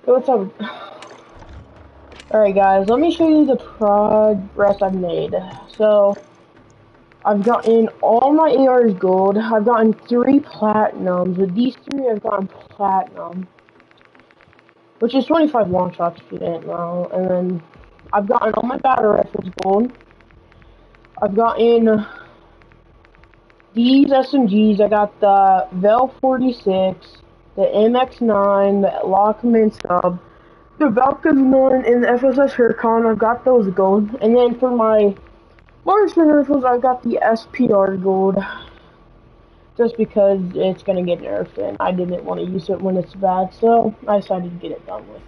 Hey, what's up? Alright guys, let me show you the progress I've made. So, I've gotten all my ARs gold. I've gotten 3 platinums. With these 3, I've gotten platinum. Which is 25 long shots if you didn't know. And then, I've gotten all my battle rifles gold. I've gotten these SMGs. I got the Vel 46, the MX9, the Lockman sub, the Valkyrie 9, and the FSS Huracan. I've got those gold. And then for my marksman rifles, I got the SPR gold. Just because it's gonna get nerfed and I didn't want to use it when it's bad, so I decided to get it done with.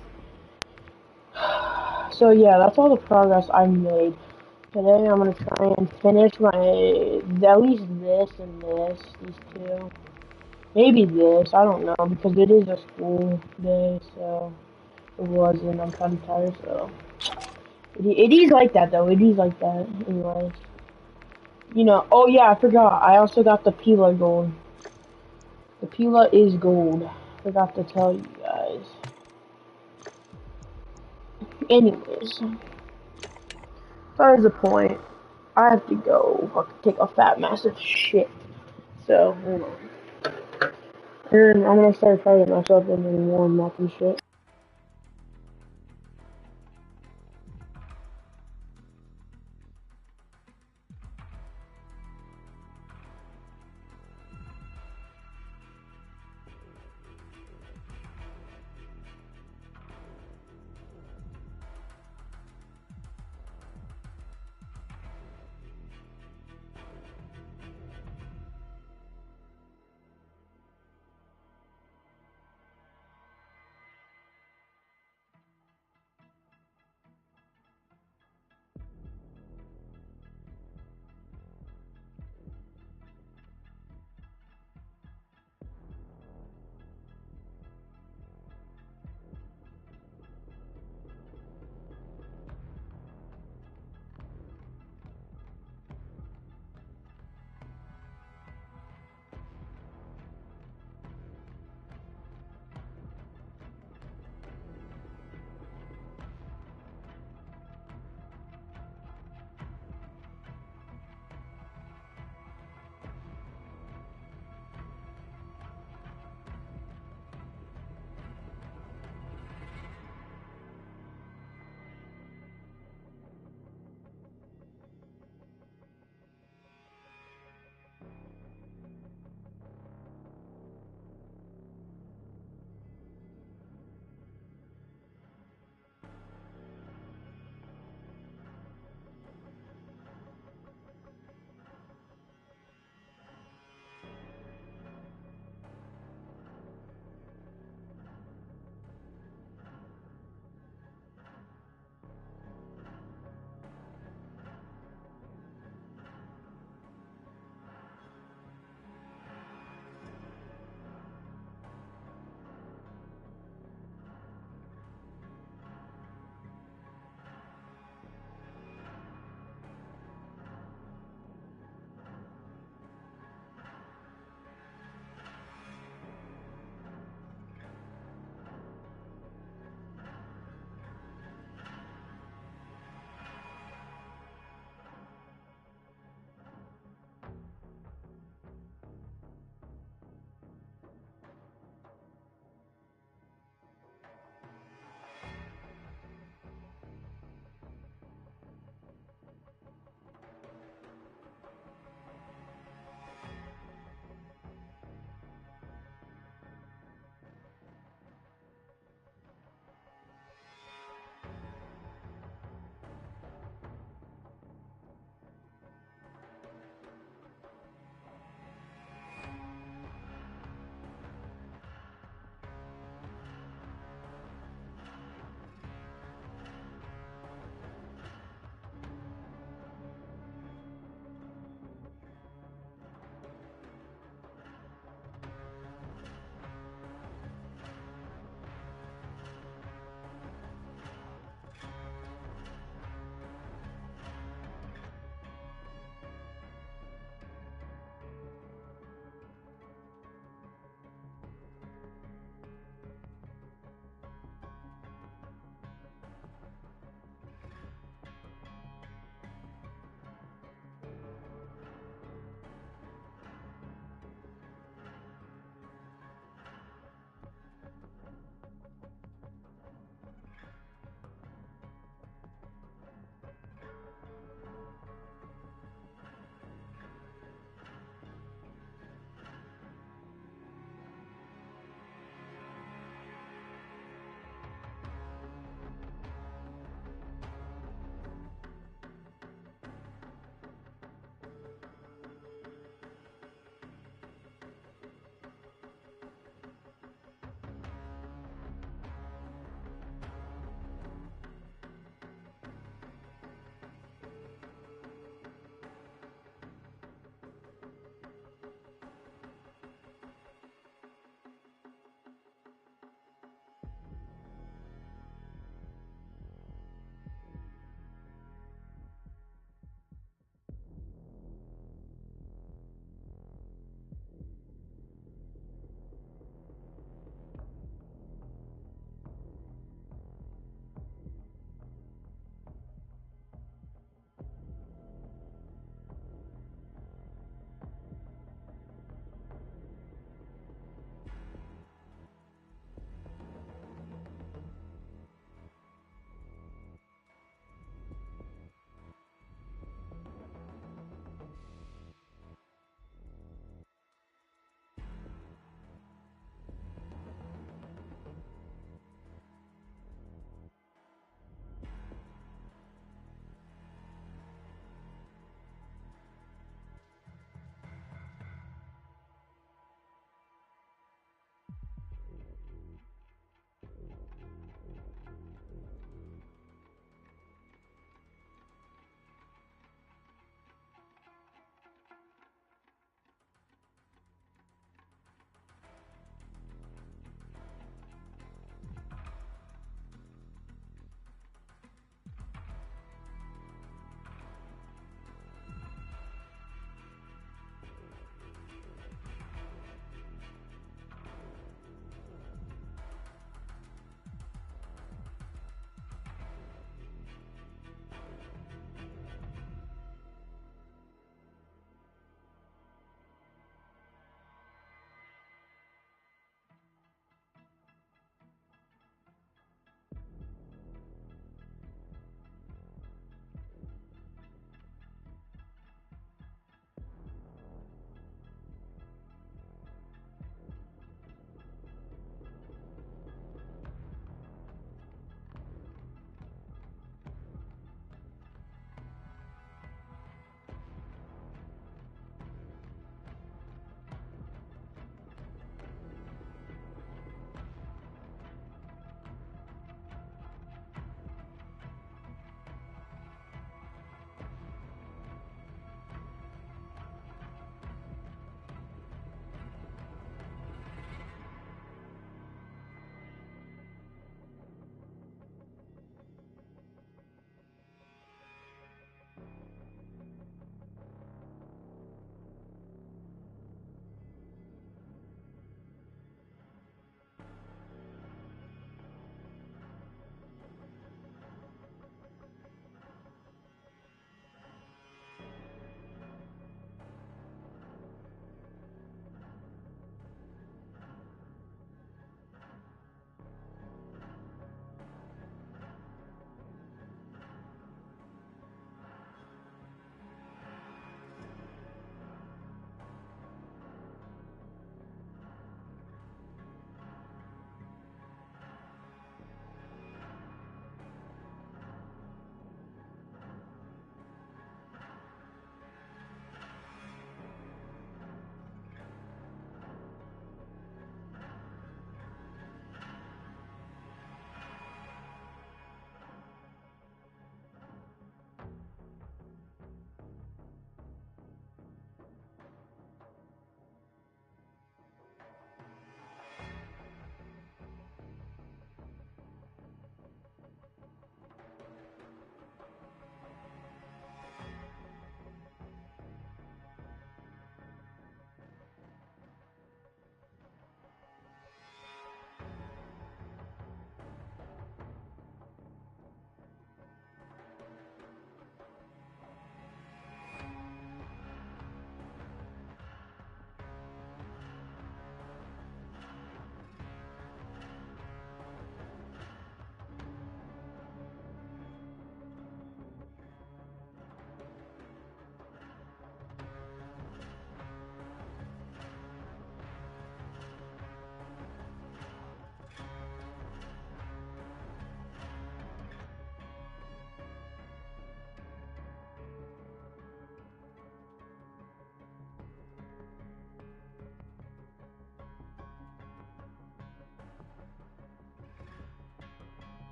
So yeah, that's all the progress I made. Today I'm gonna try and finish my, at least this and this, these two. Maybe this, I don't know, because it is a school day, so it wasn't, I'm kind of tired, so. It is like that though, it is like that, anyways. You know, oh yeah, I forgot, I also got the Pila gold. The Pila is gold. Forgot to tell you guys. Anyways, that is the point. I have to go fucking take a fat massive shit. So, hold on. And I'm gonna start fighting myself and then warm up and shit.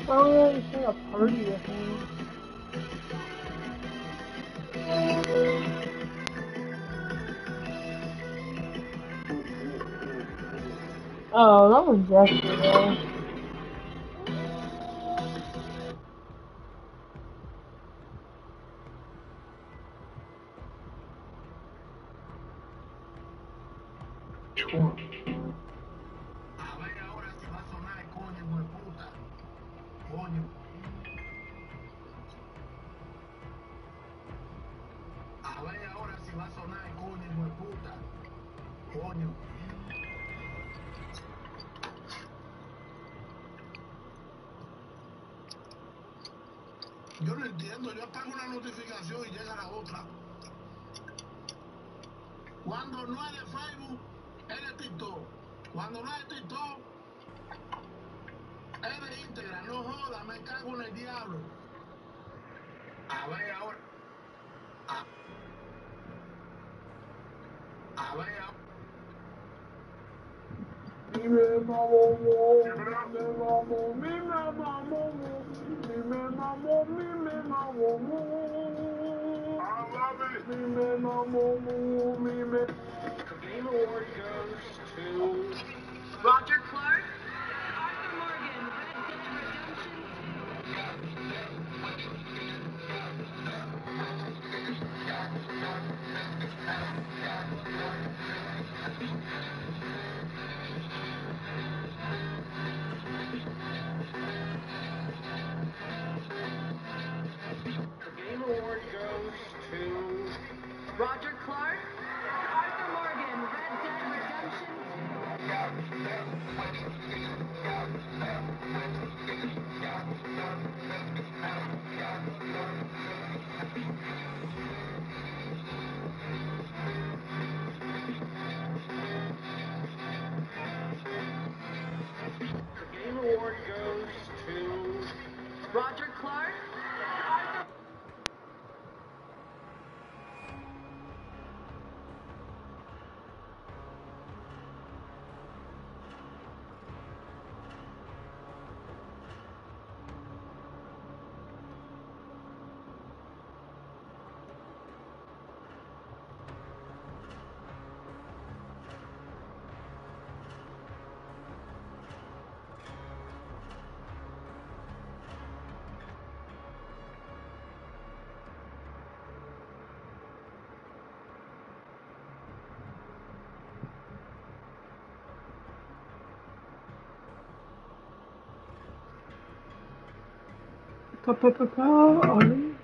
Oh, he's doing a party with me. Oh, that was yesterday. Yo no entiendo, yo apago una notificación y llega la otra. Cuando no es de Facebook, es de TikTok. Cuando no es de TikTok, es de Instagram. No joda, me cago en el diablo. A ver ahora. A ver ahora. Dime mamón, dime mamón, dime mamón, dime mamón, dime mamón. Dime mamón, dime. The Game Award goes to Roger Clark, Arthur Morgan, Red Dead Redemption 2. The Game Award goes to Roger Clark, Arthur Morgan, Red Dead Redemption 2. The Game Award goes to Roger Clark, Arthur. Orion.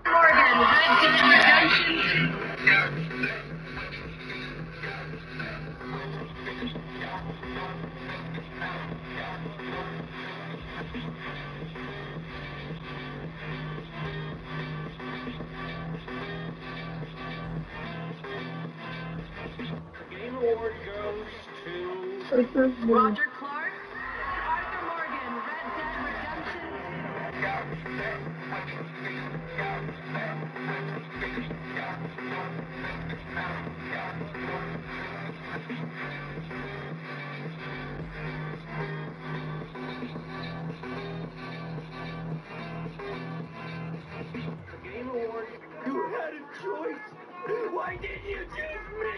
Morgan, Red Dead Redemption 2. The Game Award goes to Roger Clark, Arthur Morgan, Red Dead Redemption 2. The Game Award. You had a choice. Why didn't you choose me?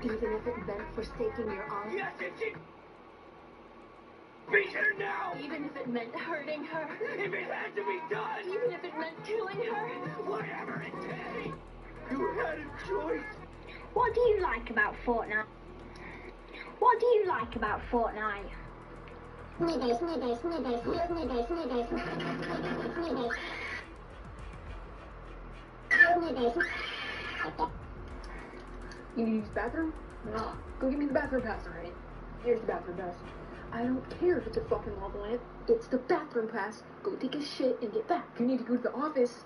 Even if it meant forsaking your honor? Yes, it did. Beat her now! Even if it meant hurting her. If it had to be done! Even if it meant killing her. Whatever it takes! You had a choice! What do you like about Fortnite? What do you like about Fortnite? Sniggers, sniggers, sniggers, sniggers, sniggers, sniggers. Sniggers. You need to use the bathroom? No. Go give me the bathroom pass, alright? Here's the bathroom pass. I don't care if it's a fucking lava lamp. It's the bathroom pass. Go take a shit and get back. If you need to go to the office,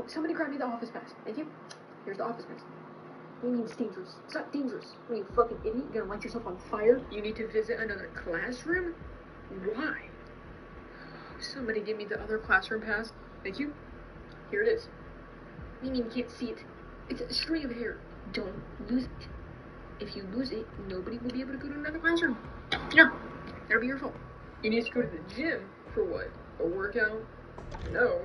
somebody grab me the office pass. Thank you. Here's the office pass. What do you mean it's dangerous? It's not dangerous. What are you, fucking idiot? You're gonna light yourself on fire? You need to visit another classroom? Why? Somebody give me the other classroom pass. Thank you. Here it is. What do you mean you can't see it? It's a string of hair. Don't lose it. If you lose it, nobody will be able to go to another classroom. No, that'll be your fault. You need to go to the gym for what? A workout? No.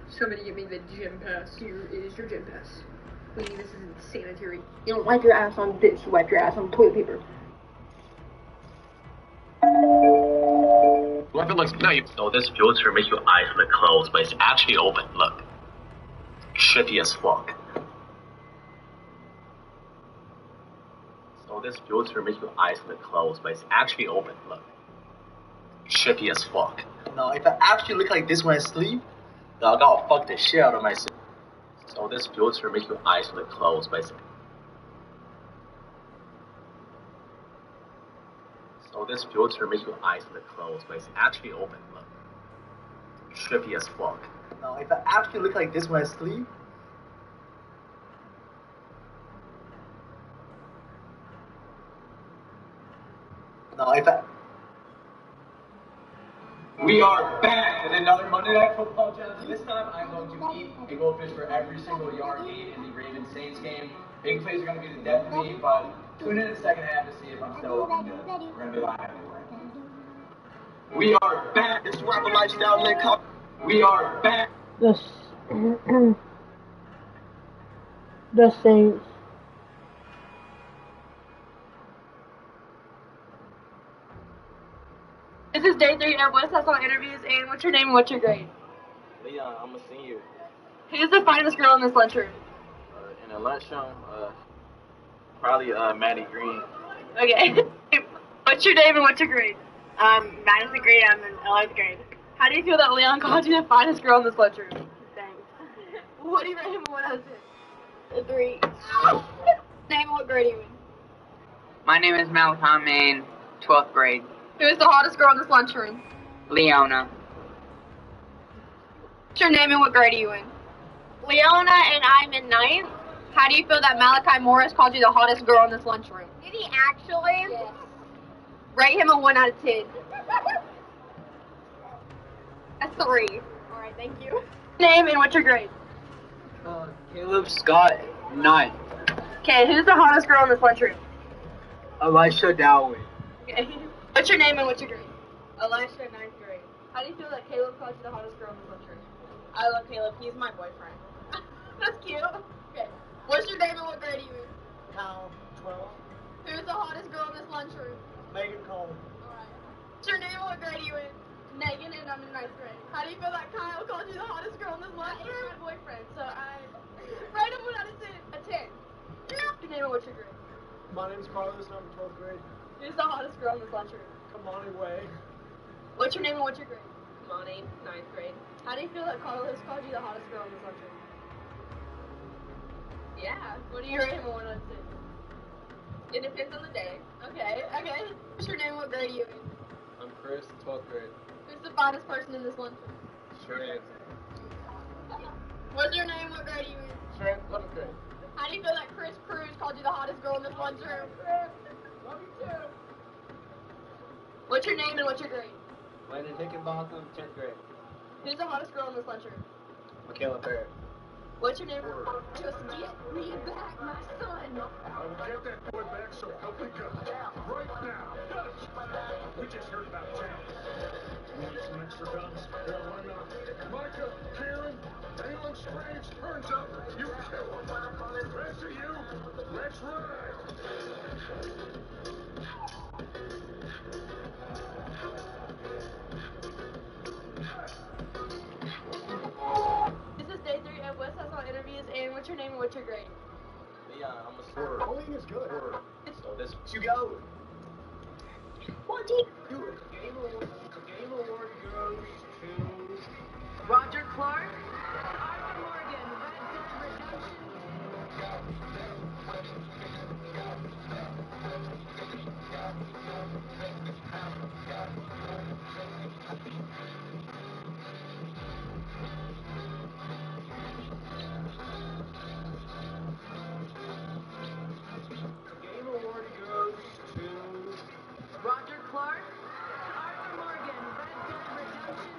Somebody give me the gym pass. Here is your gym pass. What do you mean this isn't sanitary? You don't wipe your ass on this, you wipe your ass on toilet paper. What if it looks no? So this filter makes your eyes look closed, but it's actually open. Look, shitty as fuck. So this filter makes your eyes look closed, but it's actually open. Look, shitty as fuck. Now, if I actually look like this when I sleep, then I gotta fuck the shit out of myself. So this filter makes your eyes look closed, but it's So this filter makes your eyes look closed, but it's actually open. Look, trippy as fuck. Now, if I actually look like this when I sleep, now if I... We are back with another Monday Night Football challenge. This time I'm going to eat a goldfish for every single yard gain in the Ravens Saints game. Big plays are going to be the death of me, but tune in the second half to see if I'm still looking good. We're going to be live everywhere. We are back. This rapper lifestyle link up. We are back. The Saints. This is day 3 of West Hustle interviews, and what's your name and what's your grade? Leon, I'm a senior. Who's the finest girl in this lunchroom? In a lunchroom, probably Maddie Green. Okay. What's your name and what's your grade? Madison grade, I'm in 11th grade. How do you feel that Leon called you the finest girl in this lunchroom? Thanks. What do you rate him 1 out of 10? A 3. Name and what grade are you in? My name is Malachi. I'm in 12th grade. Who is the hottest girl in this lunchroom? Leona. What's your name and what grade are you in? Leona, and I'm in 9th. How do you feel that Malachi Morris called you the hottest girl in this lunchroom? Did he actually? Yes. Rate him a 1 out of 10. A 3. Alright, thank you. Name and what's your grade? Caleb Scott, 9th. Okay, who's the hottest girl in this lunchroom? Elisha Dowey. Okay. What's your name and what's your grade? Elisha, 9th grade. How do you feel that Caleb called you the hottest girl in this lunchroom? I love Caleb. He's my boyfriend. That's cute. Okay. What's your name and what grade are you in? Kyle, 12. Who's the hottest girl in this lunchroom? Megan Cole. Alright. What's your name and what grade are you in? Megan, and I'm in 9th grade. How do you feel that Kyle called you the hottest girl in this lunchroom? He's my boyfriend, so I... Rate him 1 out of 10. A 10. What's your name and what's your grade? My name's Carlos and I'm in 12th grade. Who's the hottest girl in this lunchroom? Kamani Way. What's your name and what's your grade? Money, 9th grade. How do you feel that Carlos called you the hottest girl in this lunchroom? Yeah. What do you rate him a 1 out of 10? It depends on the day. Okay. What's your name and what grade are you in? I'm Chris, 12th grade. Who's the finest person in this lunchroom? Trent. What's your name? What grade are you in? Trent, 11th grade. How do you feel that Chris Cruz called you the hottest girl in this lunchroom? Love you too. What's your name and what's your grade? Landon Hickenbotham, 10th grade. Who's the hottest girl in this lunchroom? Michaela Barrett. What's your name? Just get me back, my son. I will get that boy back, so help me God. Right now. We just heard about Jack. We need some extra guns. Yeah, why not? Micah, Kieran, anyone strange turns up, you kill him. The rest of you, let's ride. Bowling is good. So this you go. What do you... The Game Award goes to Roger Clark. Ivan Morgan, Red Dead Redemption. The Game Award goes to Roger Clark. Ivan Morgan, Red Dead Redemption.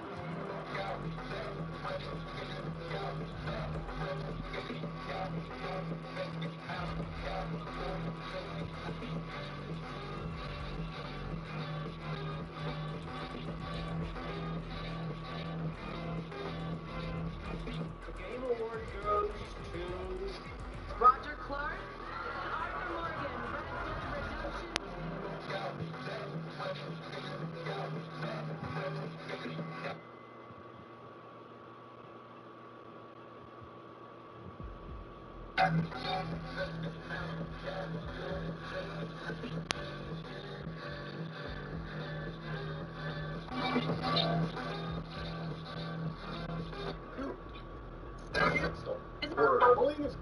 The Game Award goes to Roger Clark. Ivan Morgan, Red Dead Redemption. Bowling is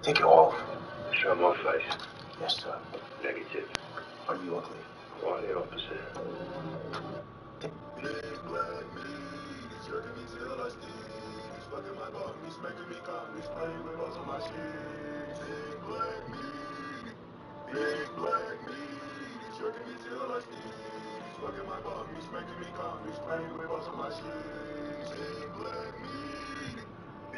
Take it off. Show my face. Yes, sir. Negative. Are you ugly? Quite the opposite. big black meat. He's jerking me till I sneeze. He's fucking my bum. He's making me come. He's playing with balls on my sheets. Big black meat. Big black meat. He's jerking me till I sneeze. He's fucking my bum. He's making me come. He's playing with balls on my sheets. Big black meat.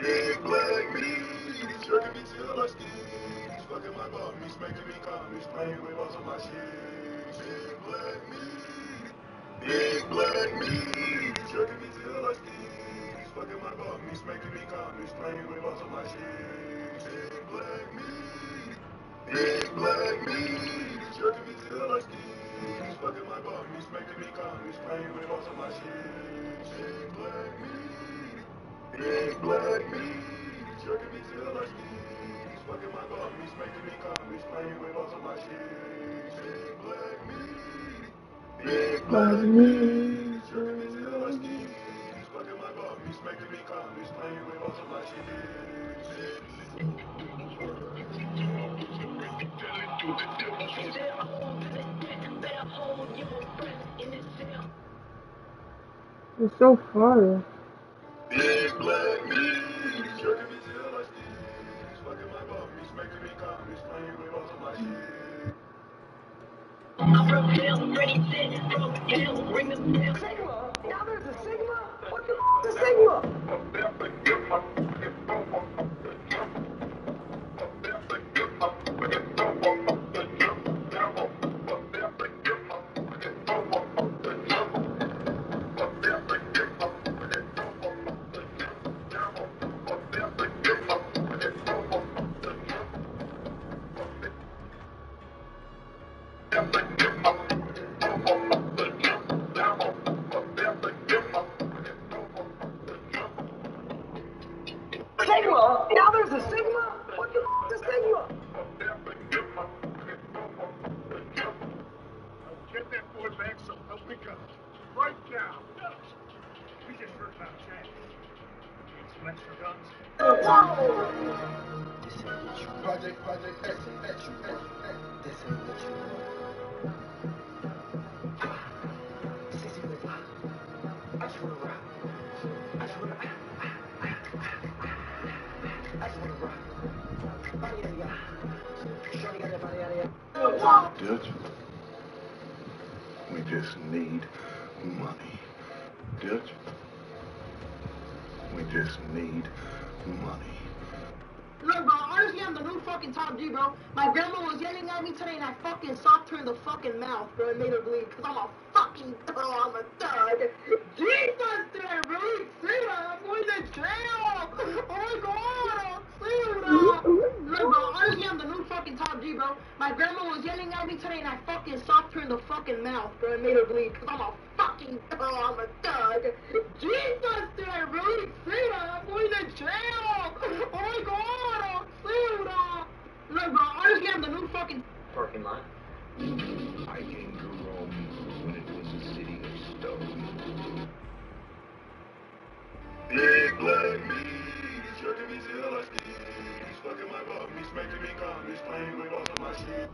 Big black meat. He's jerking me till I sneeze. He's fucking my bum. He's making me come. He's playing with balls on my sheets. Big black meat. Big black meat. He's jerking me till I sneeze. He's fucking my bum. He's making me come. He's playing with balls on my sheets. Big black meat. Big black meat. He's jerking me till I sneeze. He's fucking my bum. He's making me come. He's playing with balls on my sheets. Big black meat. Big black meat. He's jerking me till I sneeze. He's fucking my bum. He's making me come. He's playing with balls on my sheets. Big black meat. Big black meat. He's jerking me till I sneeze. He's fucking my bum. He's making me come. He's playing with balls on my sheets. It's so far. Big black meat. He's jerking me till I sneeze. He's fucking my bum. He's making me come. He's playing with balls on my sheets. I'm from hell, ready, set, from hell, ring the bell. Sigma? Now there's a Sigma? What the f is a Sigma? Sigma? Now there's a Sigma? What the f is a Sigma? Get that boy back, so help me God. Right now. We just heard about Chad. Need some extra guns? Project X. This ain't what you want. I just wanna rock. I just wanna rock. Dutch, we just need money. Dutch, we just need money. Look, bro, honestly, I'm the new fucking top G, bro. My grandma was yelling at me today, and I fucking socked her in the fucking mouth, bro. It made her bleed, because I'm a fucking I'm a thug. Jesus, today, bro. See that? I'm going to jail. Oh, my God. See that? Look, bro, honestly, I'm the new fucking top G, bro. My grandma was yelling at me today, and I fucking socked her in the fucking mouth, bro. It made her bleed, because I'm a fucking I'm a thug. Jesus, today, bro. See that? I'm going to jail. Oh, my God. Look, bro, honestly, I'm the new fucking Parking lot. I came to Rome when it was a city of stone. Big black meat, he's jerking me till I ski. He's fucking my bum, he's making me come, he's playing with all of my shit.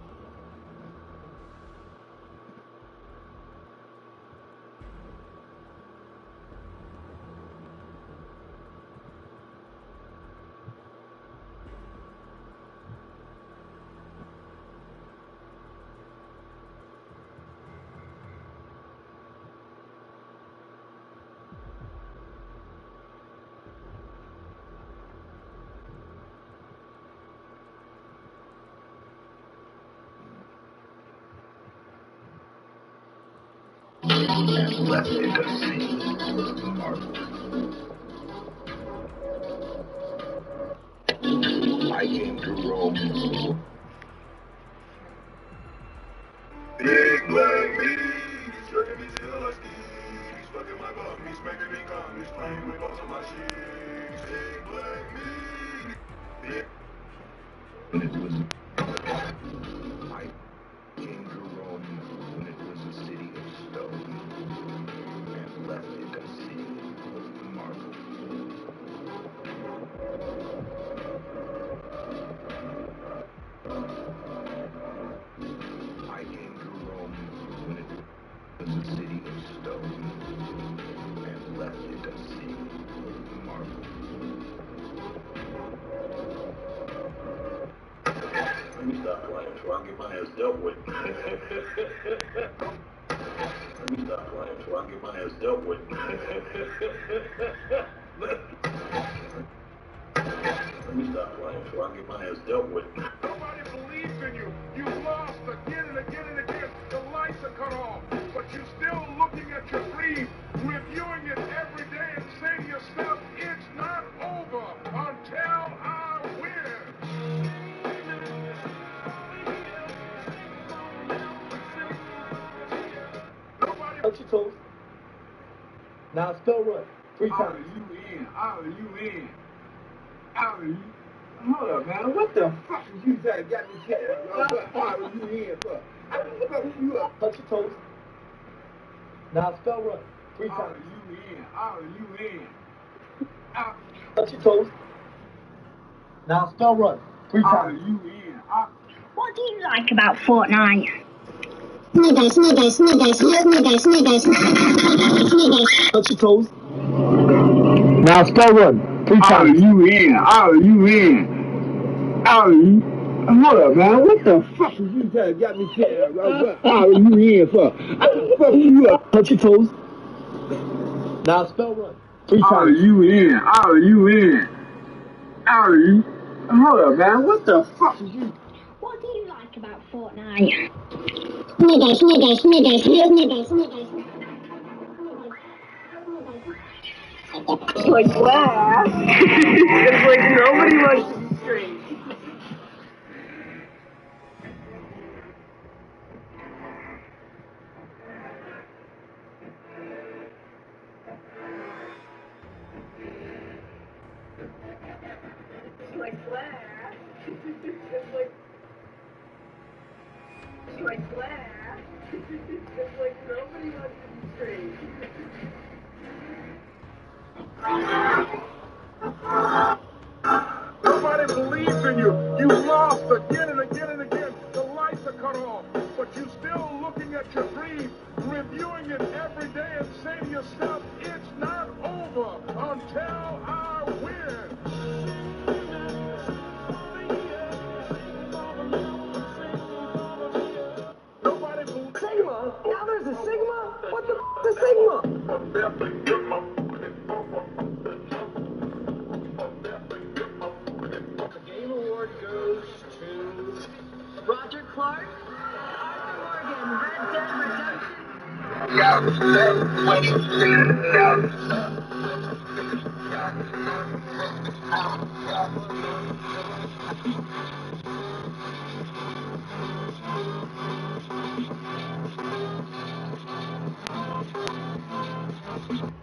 And left it a scene marveled. I came to Rome. Big black meat, he's jerking me till I ski. He's fucking my bum, he's making me come, he's playing with all of my shit. Big black meat. Big. And it was. I came to Rome when it was a city of stone, and left it a city of marble. I came to Rome when it was a city of stone, and left it a city of marble. Let me stop playing so I can get my ass dealt with. Let me stop playing so I can get my ass dealt with. Let me stop playing so I can get my ass dealt with. Nobody believes in you. You lost again and again and again. The lights are cut off, but you're still looking at your dream, reviewing it every day and saying to yourself, it's not over until I win. Touch your toes. Now spell run. 3 times. Out of you in. Out of you in. Out of you. Hold up, man. What the fuck is you got me saying? Out of you in for? I don't fuck you up. Touch your toes. Now spell run. 3 Out times. of you in. Out of you in. Out. Touch your toes. Now spell run. 3 Out times. of you in. Out. What do you like about Fortnite? Touch your toes. Now spell run. 3 times. Out of you in. Out of you in. Out of you. Hold up, man. What the fuck is you got me saying? Out of you in for? I don't fuck you up. Touch your toes. Now spell run. 3 Out of times. you in. Out of you in. Out of you. Hold up, man. What the fuck is you? What do you like about Fortnite? Like, laugh. It's like nobody wants to be straight. Like, laugh. It's like, laugh. It's like nobody wants to be straight. Nobody believes in you. You lost again and again and again. The lights are cut off, but you're still looking at your dream, reviewing it every day and saying to yourself, it's not over until I win. Nobody believes. Sigma? Now there's a Sigma? What the f is Sigma? The game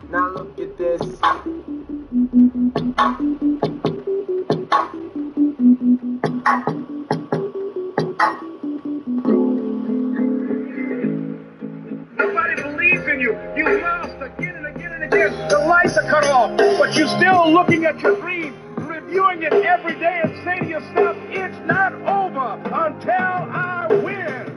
Now look at this. Nobody believes in you. You lost again and again and again. The lights are cut off, but you're still looking at your dream, reviewing it every day and say to yourself, it's not over until I win.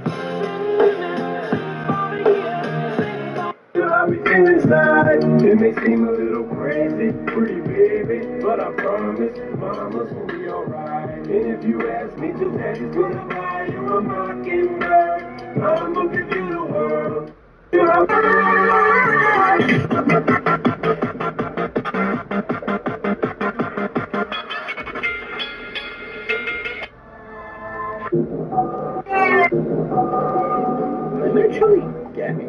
Everything inside, it may seem a little crazy, pretty baby, but I promise mama's gonna be alright. And if you ask me to, daddy's gonna buy you a mockingbird. I'm gonna give you the world. Literally, get me.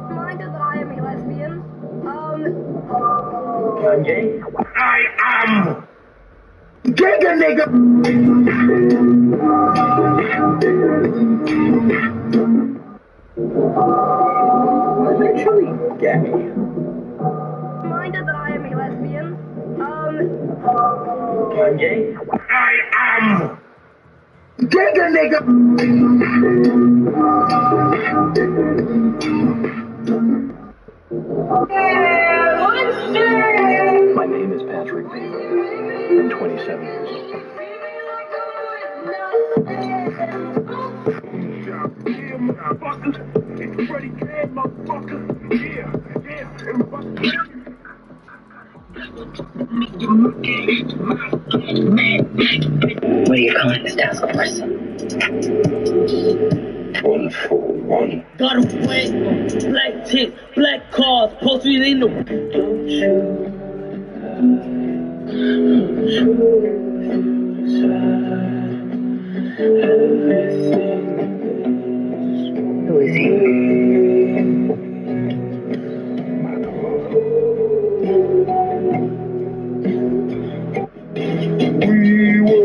Reminded that I am a lesbian. I'm gay. I am Giga nigga. Literally, get me. Reminded that I am a lesbian. I'm gay. I am Giga nigga. My name is Patrick Bateman. I'm 27 years old. Yeah, motherfucker. It's Freddie Can, motherfucker. Yeah. What are you calling this task force? 141. Got a wet, black tits, black cars, posted in the. Don't you Who is he? We were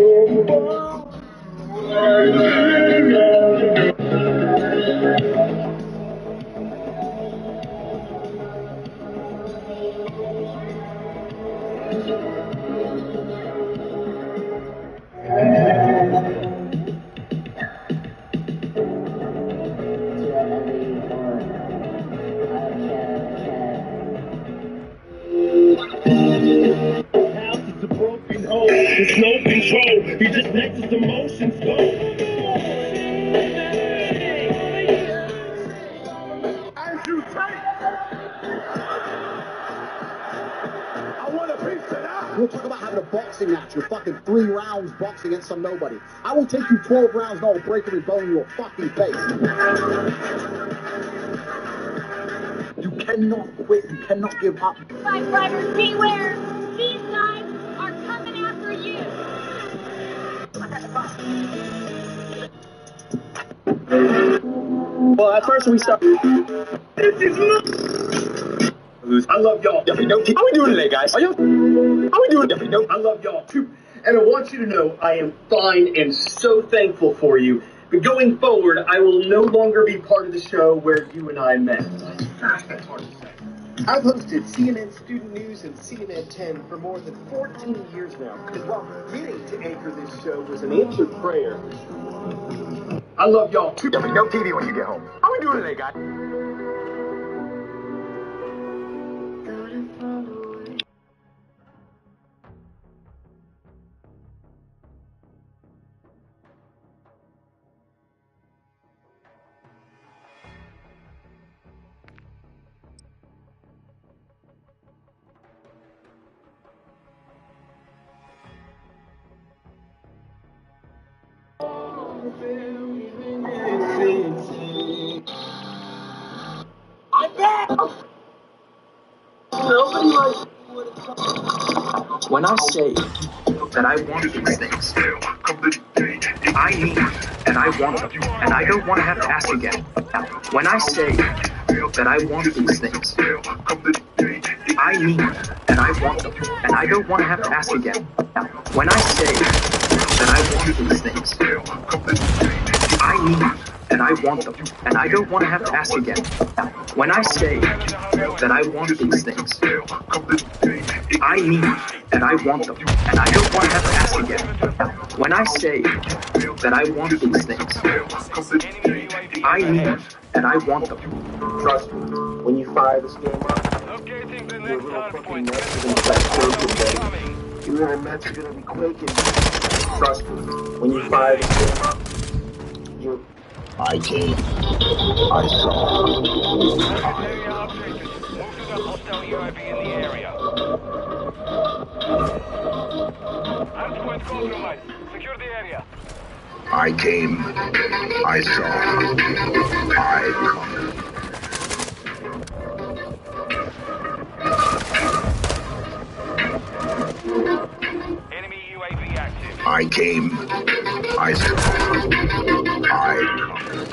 There's no control. He just lets his emotions go. As you take. I want a piece of that. We'll talk about having a boxing match. You're fucking 3 rounds boxing against some nobody. I will take you 12 rounds and I'll break every bone in your fucking face. You cannot quit. You cannot give up. Bike drivers, beware! These guys are coming after you! Well, at first we start. This is I love y'all. How we doing today, guys? How we doing? I love y'all too. And I want you to know I am fine and so thankful for you. But going forward, I will no longer be part of the show where you and I met. That's hard to say. I've hosted CNN Student News and CNN 10 for more than 14 years now. And while getting to anchor this show was an answered prayer. I love y'all too. No TV when you get home. How we doing today, guys? When I say that I want these things, I mean it, and I want them, and I don't want to have to ask again. When I say that I want these things. I need and I want them, and I don't want to have to ask again. When I say that I want these things, I need and I want them, and I don't want to have to ask again. When I say that I want these things, I need and I want them, and I don't want to have to ask again. When I say that I want these things, I need and I want them. Trust me, when you fire this game up, your little fucking nuts are gonna start shaking, baby. Your little nuts are gonna be quaking. Trust me, when you fire this game up, I came. I saw. I came. I saw. I conquered. I came. I saw. I conquered.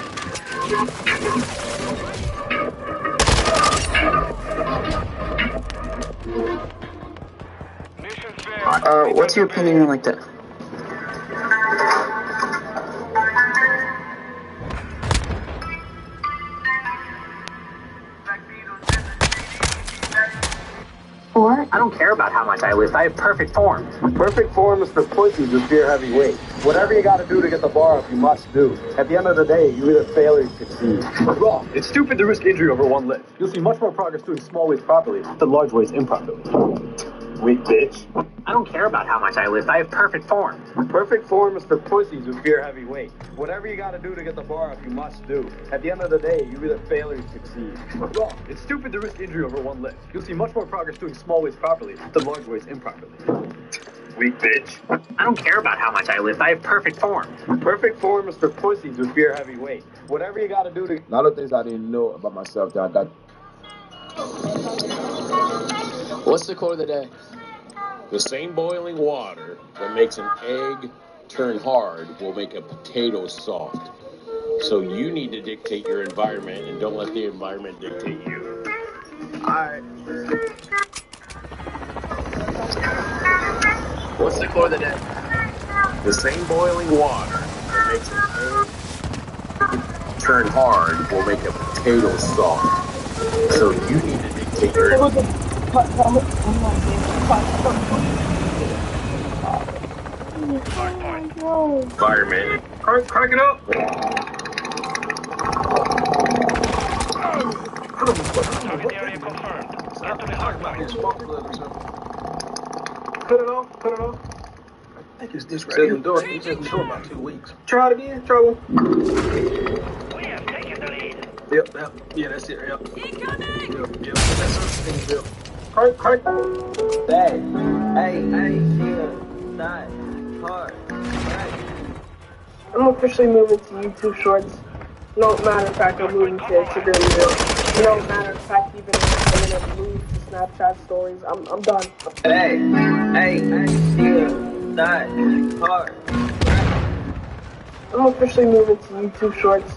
What's your opinion on like that? I don't care about how much I lift. I have perfect form. Perfect form is for pussies with fear heavyweight. Whatever you gotta do to get the bar up, you must do. At the end of the day, you either fail or you succeed. Wrong. It's stupid to risk injury over one lift. You'll see much more progress doing small weights properly than large weights improperly. Weak bitch. I don't care about how much I lift. I have perfect form. Perfect form is for pussies who fear heavy weight. Whatever you gotta do to get the bar up, you must do. At the end of the day, you either fail or you succeed. Wrong. It's stupid to risk injury over one lift. You'll see much more progress doing small weights properly than large weights improperly. Weak bitch. I don't care about how much I lift. I have perfect form. Perfect form is for pussies who fear heavy weight. Whatever you gotta do to... A lot of things I didn't know about myself that I got. What's the quote of the day? The same boiling water that makes an egg turn hard will make a potato soft. So you need to dictate your environment and don't let the environment dictate you. Alright. What's the quote of the day? The same boiling water that makes an egg turn hard will make a potato soft. So you need to dictate your environment. Crank it up! Put it on. I think it's this right here. It's been doing about 2 weeks. Try it again, try one. Yep. Yeah, that's it. Yep. Yep. That's it. Yep. Crank. Hey, yeah, nice, hard, right. I'm officially moving to YouTube Shorts. No matter of fact, I'm moving to Instagram Reels. No matter of fact, even if I'm gonna move to Snapchat Stories, I'm done. Hey, yeah, nice, hard, right. I'm officially moving to YouTube Shorts.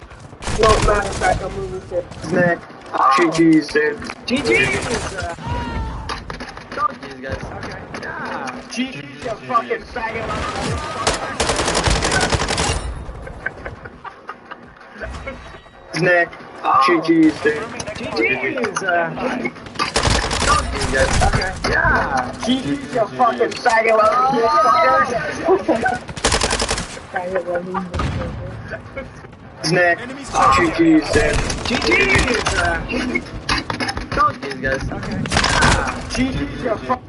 No matter of fact, I'm moving to Snack. GG's, dude. GG's, guys. Okay. Yeah. GG's, you fucking faggot. Snack. GG's, dude. GG's, guys. Okay. Yeah. GG's, you fucking faggot. Snack. GG's, dude. GG's, guys. Okay. GG's, you fucking.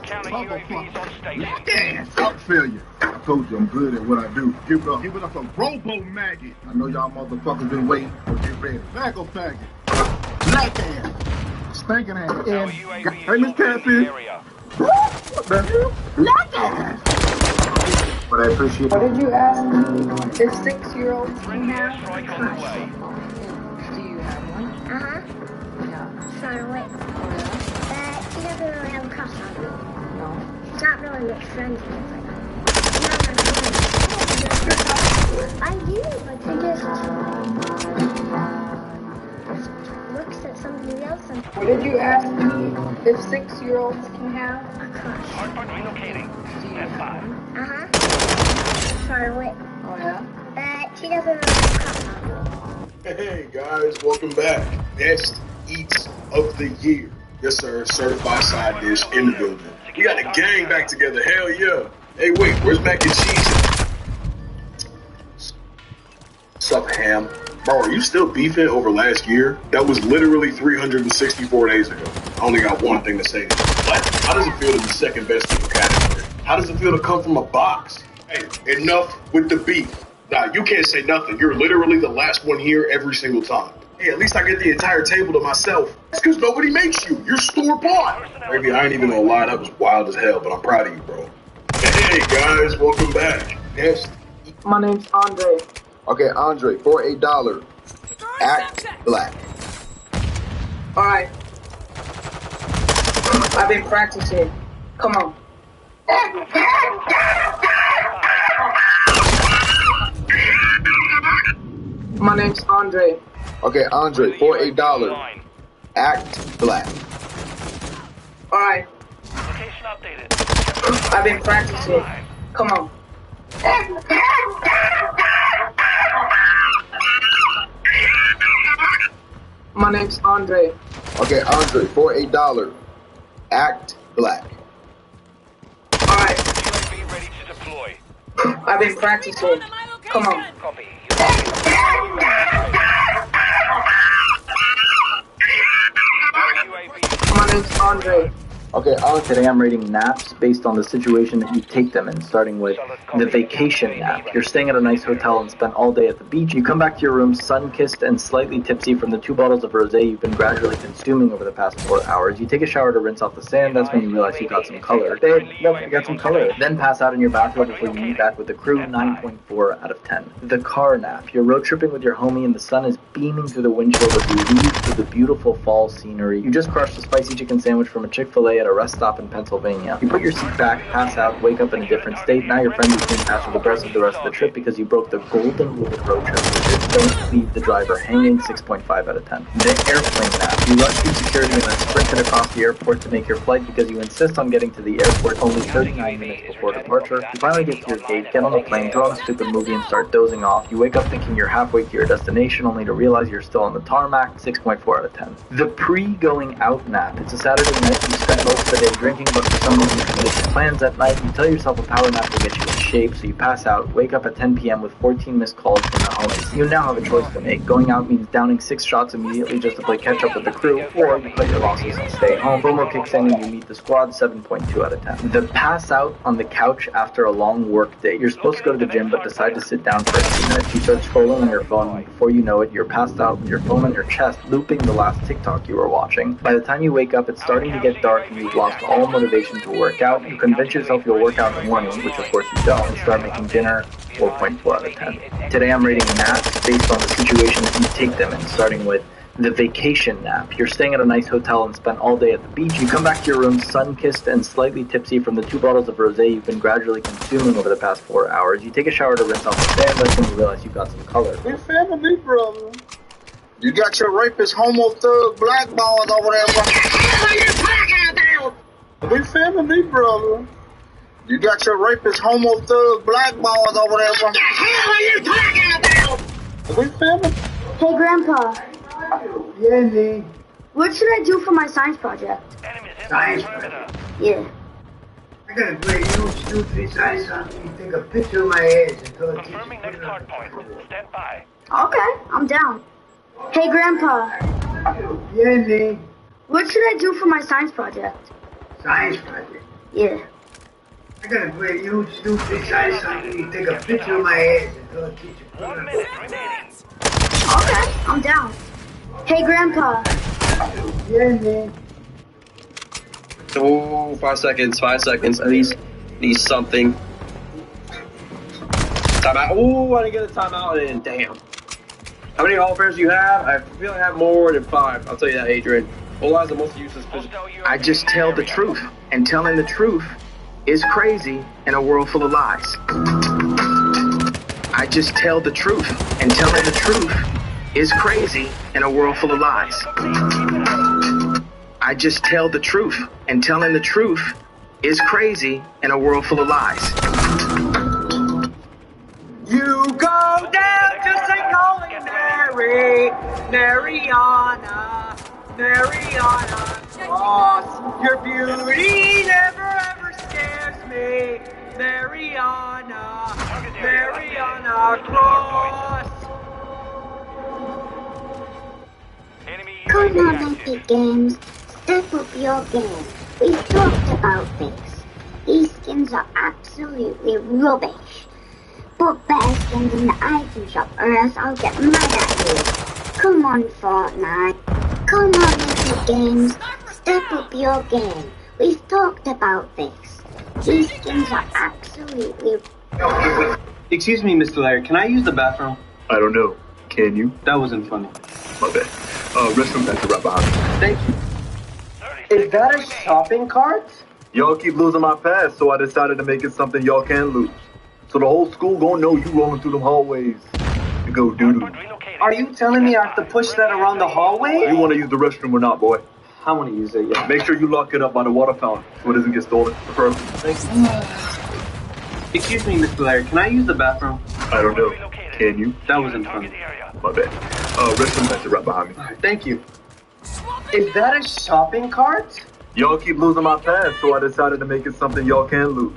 Motherfucker. Out failure. I told you I'm good at what I do. Give it up a robo maggot. I know y'all motherfuckers been waiting, so get ready. Maggot faggot. Black ass. Stinking ass. Hey, Miss Cassie. What the hell? Black ass. But I appreciate. What did you ask me? If 6-year-olds can have a crush. Do you have one? Uh-huh. Yeah. Charlotte. She doesn't really have a crush on me. No. She's not really make friends with me. I do, but she just looks at somebody else and... What did you ask me? If 6-year-olds can have a crush. Hardpoint relocating. Step 5. Uh-huh. Charlotte. Oh, yeah? She doesn't really have a crush on me. Hey guys, welcome back. Best Eats of the Year. Yes sir, certified side dish in the building. We got the gang back together, hell yeah. Hey wait, where's mac and cheese? Sup ham? Bro, are you still beefing over last year? That was literally 364 days ago. I only got one thing to say to you. What? How does it feel to be second best in your category? How does it feel to come from a box? Hey, enough with the beef. Nah, you can't say nothing. You're literally the last one here every single time. Hey, at least I get the entire table to myself. That's because nobody makes you. You're store-bought. Maybe I ain't even gonna lie, that was wild as hell, but I'm proud of you, bro. Hey, guys, welcome back. Best. My name's Andre. Okay, Andre, for $8, act black. Alright. I've been practicing. Come on. My name's Andre. Okay, Andre, for $8, act black. Alright. Location updated. I've been practicing. Come on. My name's Andre. Okay, Andre, for $8, act black. Alright. UAV ready to deploy. I've been practicing. Come on. Copy. My name's Andre. Okay, today I'm rating naps based on the situation that you take them in, starting with the vacation nap. You're staying at a nice hotel and spent all day at the beach. You come back to your room sun-kissed and slightly tipsy from the 2 bottles of rosé you've been gradually consuming over the past 4 hours. You take a shower to rinse off the sand. That's when you realize you got some color. Babe, look, I got some color. Then pass out in your bathrobe before you meet back with the crew, 9.4 out of 10. The car nap. You're road tripping with your homie and the sun is beaming through the windshield as you leave through the beautiful fall scenery. You just crushed a spicy chicken sandwich from a Chick-fil-A at a rest stop in Pennsylvania. You put your seat back, pass out, wake up in a different state. Now your friend is being passive aggressive the rest of the trip because you broke the golden rule of road trip, which is don't leave the driver hanging, 6.5 out of 10. The airplane nap. You rush through security and then sprinted across the airport to make your flight because you insist on getting to the airport only 39 minutes before departure. You finally get to your gate, get on the plane, throw on a stupid movie and start dozing off. You wake up thinking you're halfway to your destination only to realize you're still on the tarmac, 6.4 out of 10. The pre-going out nap. It's a Saturday night, you spent most of the day drinking, but for some reason you committed to plans at night. You tell yourself a power nap will get you in shape, so you pass out, wake up at 10 p.m. with 14 missed calls from the homies. You now have a choice to make. Going out means downing 6 shots immediately just to play catch up with the crew, or you cut your losses and stay home. FOMO kicks in and you meet the squad, 7.2 out of 10. The pass out on the couch after a long work day. You're supposed to go to the gym, but decide to sit down for a few minutes. You start scrolling on your phone, and before you know it, you're passed out with your phone on your chest, looping the last TikTok you were watching. By the time you wake up, it's starting to get dark and you've lost all motivation to work out. You convince yourself you'll work out in the morning, which of course you don't, and start making dinner, 4.4 out of 10. Today I'm rating naps based on the situation that you take them in, starting with the vacation nap. You're staying at a nice hotel and spent all day at the beach. You come back to your room sun-kissed and slightly tipsy from the 2 bottles of rosé you've been gradually consuming over the past 4 hours. You take a shower to rinse off the sand. That's when you realize you got some color. We're family, brother. You got your rapist, homo, thug, black balls over there, bro. We family, brother. You got your rapist, homo, thug, black balls over there, bro. What the hell are you talking about? We family. Hey, Grandpa. Yeah, me. What should I do for my science project? Science project? Yeah. I got a great news to do for your science on me. Take a picture of my ass and tell the teacher. Confirming next hard point. Stand by. Okay, I'm down. Hey, Grandpa. Yeah, me. What should I do for my science project? Science project? Yeah. I gotta create huge stupid size something. You take a picture of my ass and tell the teacher. 1 minute remaining. Okay, I'm down. Hey, Grandpa. Yeah, man. Oh, 5 seconds, 5 seconds. At least need something. Timeout. Oh, I didn't get a timeout in. Damn. How many Hall of Famers do you have? I feel I have more than 5. I'll tell you that, Adrian. Ola is the most useless position. I just tell the truth, and telling the truth is crazy in a world full of lies. I just tell the truth, and telling the truth is crazy in a world full of lies. I just tell the truth, and telling the truth is crazy in a world full of lies. You go down to St. Nolan, Mariana, Cross. Your beauty never ever scares me, Mariana Cross. Come on, Epic Games. Step up your game. We've talked about this. These skins are absolutely rubbish. Put better skins in the item shop or else I'll get mad at you. Come on, Fortnite. Come on, Epic Games. Step up your game. We've talked about this. These skins are absolutely... Excuse me, Mr. Larry. Can I use the bathroom? I don't know. Can you? That wasn't funny. My bad. Restroom back right behind me. Thank you. Is that a shopping cart? Y'all keep losing my pass, so I decided to make it something y'all can lose. So the whole school gonna know you rolling through them hallways. You go doo-doo. Are you telling me I have to push that around the hallway? You want to use the restroom or not, boy? I want to use it, yeah. Make sure you lock it up by the water fountain so it doesn't get stolen. Thank you. Excuse me, Mr. Larry. Can I use the bathroom? I don't know. Can you? That wasn't funny. My bad. Restroom back right behind me. Thank you. Is that a shopping cart? Y'all keep losing my pass, so I decided to make it something y'all can lose.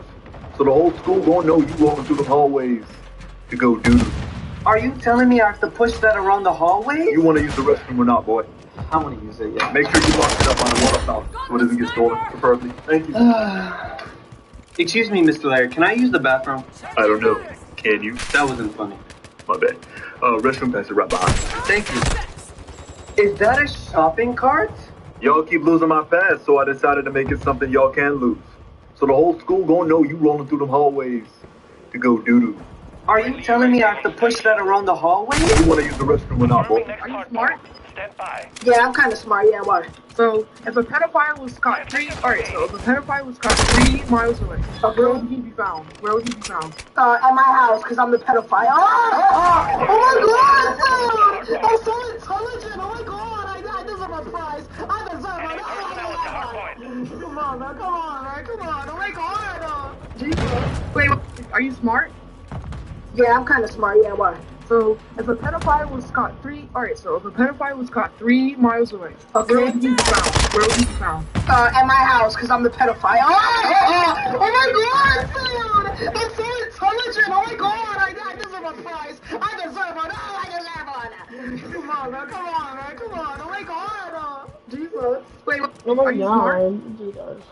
So the whole school gonna know you rolling through the hallways to go doo-doo. Are you telling me I have to push that around the hallway? You want to use the restroom or not, boy? I want to use it, yeah. Make sure you lock it up on the water fountain so it doesn't get stolen, preferably. Thank you. Excuse me, Mr. Larry. Can I use the bathroom? I don't know. Can you? That wasn't funny. My bad. Restroom pass right behind me. Thank you. Is that a shopping cart? Y'all keep losing my pass, so I decided to make it something y'all can lose. So the whole school gonna know you rolling through them hallways to go doo-doo. Are you telling me I have to push that around the hallway? You want to use the restroom or not, boy? Are you smart? Stand by. Yeah, I'm kind of smart. Yeah, why? So, if a pedophile was caught 3 miles away, where would he be found? At my house, because I'm the pedophile. Oh my god, dude! I'm so intelligent. Oh my god, I deserve a prize. I deserve it. Come on, man. Come on. Oh my god. Jesus. Wait, are you smart? Yeah, I'm kind of smart. Yeah, why? So, if a pedophile was caught 3 miles away, where would he be found? At my house, because I'm the pedophile. Oh my god, dude! I'm so intelligent. Oh my god, I deserve a prize. I deserve one. Oh, I deserve one. Come on, man. Oh my god. Jesus. Wait, Oh my are you smart? god. Jesus.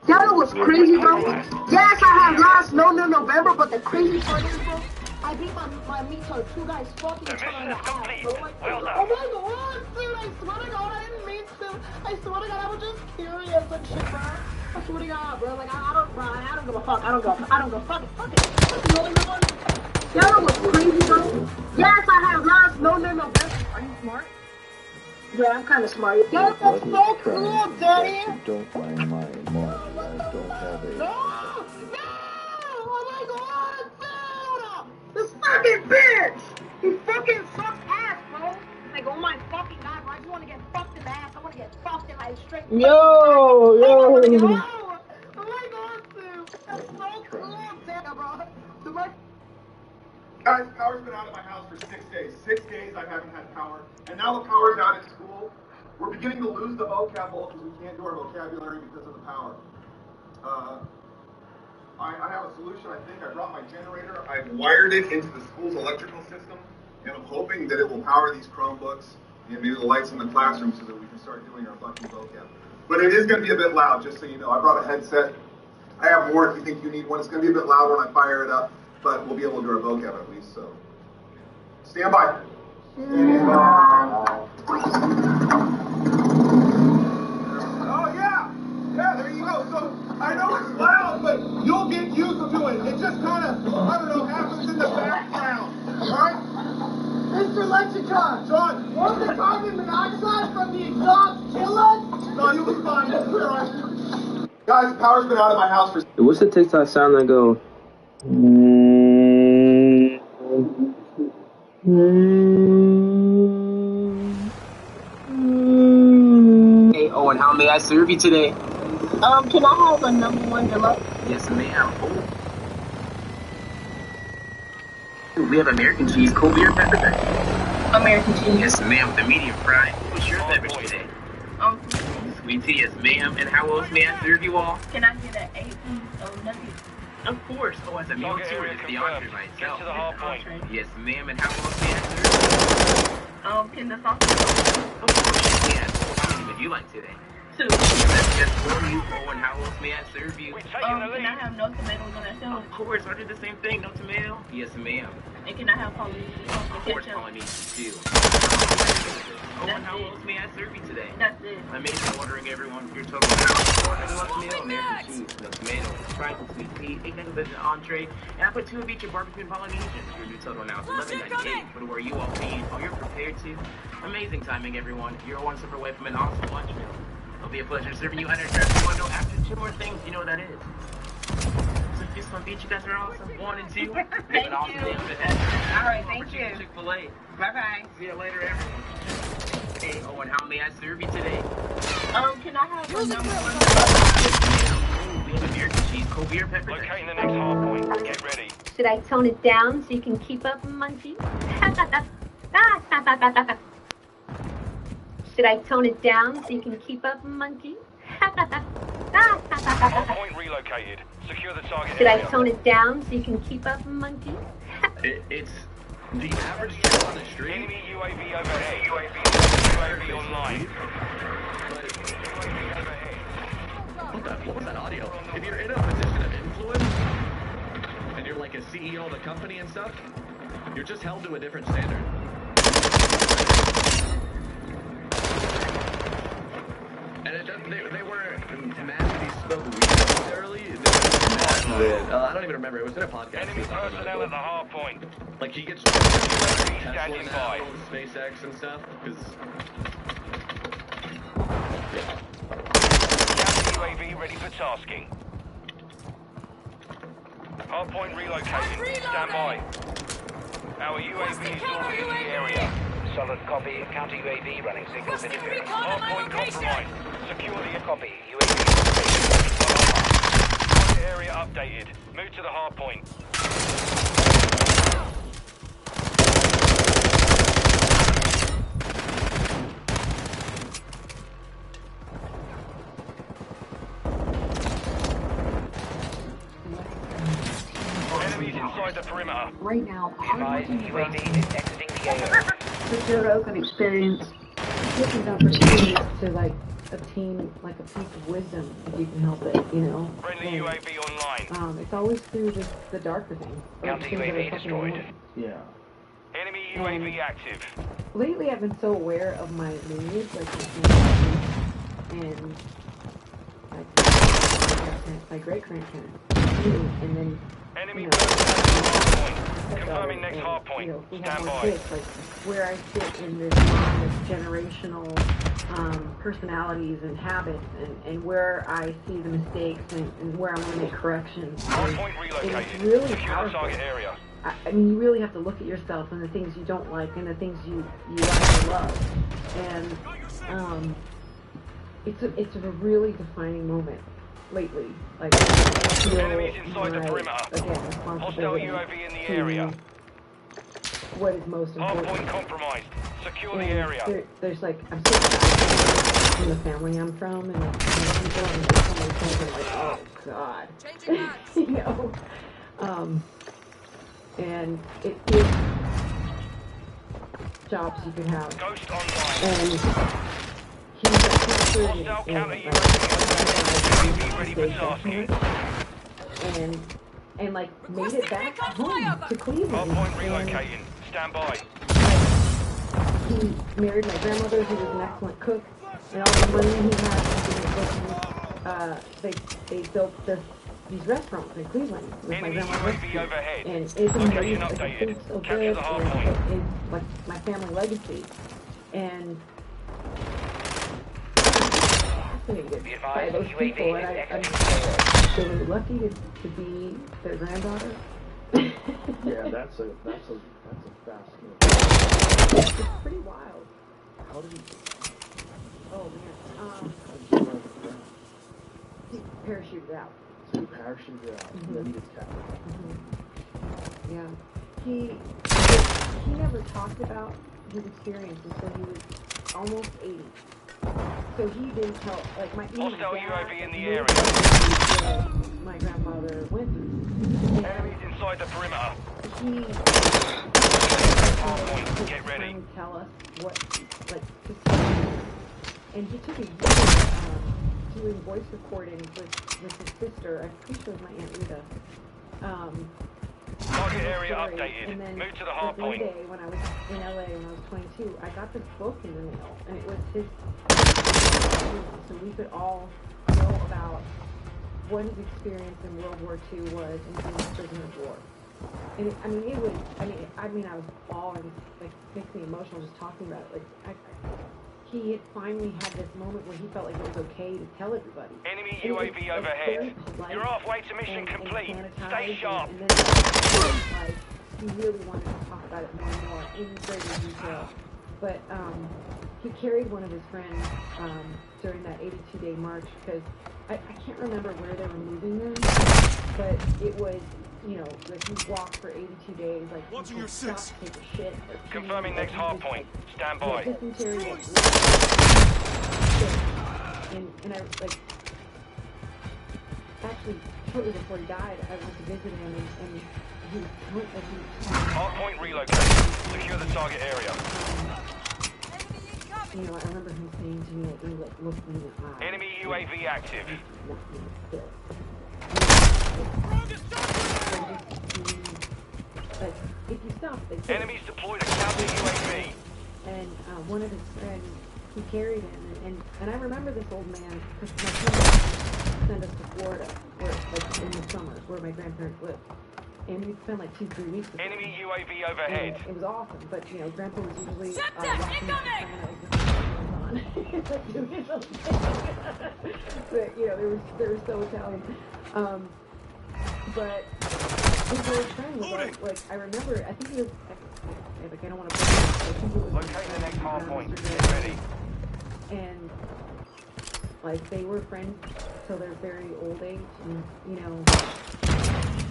Y'all know what's crazy, bro? Yes, I have last November, but the crazy part is, bro, I beat my meat to 2 guys fucking each other in the ass, bro. Like, oh my god, dude, I swear to god, I didn't mean to. I swear to god, I was just curious and shit, bro. I swear to god, bro, like, I don't give a fuck. I don't go, fuck it. You know what? Y'all know what's crazy, bro? Yes, I have last November. Are you smart? Yeah, I'm kind of smart. Yo, that's so cool, Daddy. Don't mind my mom. I don't have a... No! Oh my god, dude! This fucking bitch! He fucking sucks ass, bro. Like, oh my fucking god, bro. I just want to get fucked in the ass. I want to get fucked in my straight. Yo! Oh my god, dude. That's so cool, dude, bro. Dude, my... Guys, power's been out of my house for 6 days. 6 days I haven't had power. And now the power's out at school. We're beginning to lose the vocab hole because we can't do our vocabulary because of the power. I have a solution, I think. I brought my generator. I've wired it into the school's electrical system. And I'm hoping that it will power these Chromebooks and maybe the lights in the classroom so that we can start doing our fucking vocab. But it is going to be a bit loud, just so you know. I brought a headset. I have more if you think you need one. It's going to be a bit loud when I fire it up, but we'll be able to do our vocab at least, so. Stand by. Oh, yeah. Yeah, there you go. So, I know it's loud, but you'll get used to it. It just kind of, I don't know, happens in the background. All right? Mr. Lexicon! John! Won't the carbon monoxide from the exhaust kill us? No, you'll be fine. You'll be all right. Guys, the power's been out of my house for... What's the TikTok sound that go? Hey, Owen, how may I serve you today? Can I have a #1 deluxe? Yes, ma'am. Oh, we have American cheese, cold beer, pepper jack. American cheese. Yes, ma'am, with a medium fry. What's your beverage today? Sweet tea, yes, ma'am. And how else may I serve you all? Can I get an 8-piece of nuggets? Of course. Oh, as a meal too, or just the entree by itself? Get to the hard point. Yes, ma'am. And how else may I serve you? Can the sausage? Of course you can. How many would you like today? 2. That's just for you. Oh, and how else may I serve you? Can I have no tomatoes on that salad? Of course, I do the same thing. No tomato? Yes, ma'am. And can I have Polynesian? Of course, Polynesian too. Oh, and how else may I serve you today? That's it. Amazing ordering everyone for your total $4 meal, American cheese, no tomato, fries and sweet tea, 8 nuggets as an entree, and I put 2 of each of barbecue and Polynesian. Your new total now is $11.98. But where you all be, oh, you're prepared to. Amazing timing, everyone. You're one step away from an awesome lunch meal. It'll be a pleasure serving you under draft. You want to know after 2 more things, you know what that is. So Kiss on Beach, you guys are awesome. 1 and 2. Thank you. Awesome. Alright, thank you. Chick-fil-A. Bye-bye. See you later, everyone. Hey, oh, and how may I serve you today? Can I have a #1? We have American cheese, cold beer, pepper. Locating the next hard point. Get ready. Should I tone it down so you can keep up, monkey? Should I tone it down so you can keep up, monkey? Hard point relocated. Secure the target Should I area. tone it down so you can keep up, monkey? It's the average Joe on the street. Enemy UAV overhead. UAV online. What was that audio? If you're in a position of influence, and you're like a CEO of a company and stuff, you're just held to a different standard. And they were mad that he smoked weed necessarily. I don't even remember. It was in a podcast. Enemy personnel at the hard point. Like he gets Standing by. SpaceX and stuff, because UAV ready for tasking. Hard point relocated. Stand by. Our UAV is already in the area. Solid copy. Counter UAV running signals interference. Hard point compromised. Secure the copy. UAV. target area updated. Move to the hard point. Enemies inside the perimeter. Right now, UAV is exiting the AO. the Joe Open experience, looking opportunities to like obtain like a piece of wisdom if you can help it, you know. Friendly And, UAV online. it's always through the darker things. Counter things that are UAV fucking destroyed. annoying. yeah. Enemy UAV active. Lately, I've been so aware of my lineage, like my family and like my great grandparents, and then Enemy you know, confirming next hard point. you know, we have Stand more by. kids, like where I sit in this line of generational personalities and habits, and where I see the mistakes and where I want to make corrections. Hard point And relocated. it's really Secure the powerful. target area. I mean, you really have to look at yourself and the things you don't like and the things you like and love. And it's a really defining moment lately. Like, I feel Enemies inside the my, perimeter. again, Hostile responsibility UAV in the to area. what is most Hard important. point compromised. Secure the And area. there's like, I'm so proud from the family I'm from, and like, people and my children like, oh god, you know, and it is jobs you can have. Ghost online. And he's Hostile counter UAV ready for tasking. And like made it back home to Cleveland. Hardpoint relocating. Stand by. He married my grandmother, who was an excellent cook, and all the money he had, they built these restaurants in Cleveland with my grandma's recipe. And it's amazing. Like, the food's so good, and it's like my family legacy. And fascinated by those people, and I'm really lucky to be their granddaughter. Yeah, that's a fascinating. It's pretty wild. How did he? Oh man. He parachuted out. So he parachuted out, and then he gets captured. Yeah. He never talked about his experience until he was almost 80. So he didn't tell, like, Hostile UAV in the area. My grandfather went through. Enemies inside the perimeter. He get ready. Tell us what, like, and he took a year doing voice recordings with his sister. I'm pretty sure it was my Aunt Rita. Target area updated. And then Move to the hard one point. day when I was in LA when I was 22, I got this book in the mail, and it was his, so we could all know about what his experience in World War II was and being a prisoner of war. And it, I was bawling, like, makes me emotional just talking about it. Like, he had finally had this moment where he felt like it was okay to tell everybody. Enemy UAV overhead. You're halfway to mission complete. Stay sharp. And then, like, he really wanted to talk about it more and more in greater detail. But he carried one of his friends during that 82-day march, because I can't remember where they were moving them, but it was, you know, like, you walk for 82 days, like, you can stop to take a shit. Confirming next hard point. Stand by. Dysentery, and I, like, actually, shortly before he died, I went to visit him, and he was, hard point relocated. Secure the target area. You know, I remember him saying to me, like, he, like, looked me in the eye. Enemy UAV active. But if you stop, they enemies deployed a counter UAV. And one of his friends, he carried him, and I remember this old man, because my parents sent us to Florida, where, like, in the summers, where my grandparents lived. And we'd spend like 2-3 weeks with enemy UAV overhead. It was awesome, but, you know, Grandpa was usually watching but, you know, they were so Italian. But his old friend was like, I remember, I think he was, like, I don't want to put it, I think it was locate the next hard point. Get ready. And, like, they were friends till their very old age, and, you know,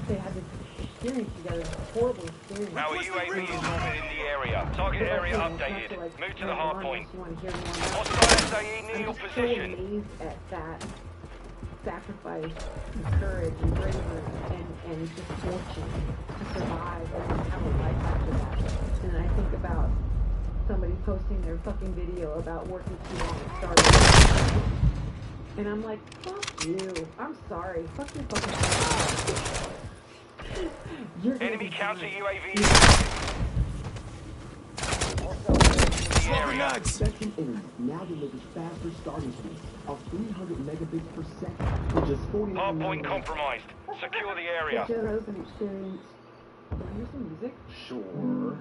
they had this experience together, horrible experience. Our UAV is orbiting the area. Target area updated. Move to the hard point. Hostile SAE near your position. I'm so amazed at that sacrifice, and courage, and bravery, and just fortune to survive and have a life after that. And I think about somebody posting their fucking video about working too long and starving. And I'm like, fuck you. I'm sorry. Fuck your fucking enemy counter UAV. Area. Section energy now delivers faster starting speeds of 300 megabits per second, which is 49. Hard point compromised. Secure the area. Joe Rogan experience. Can I hear some music? Sure.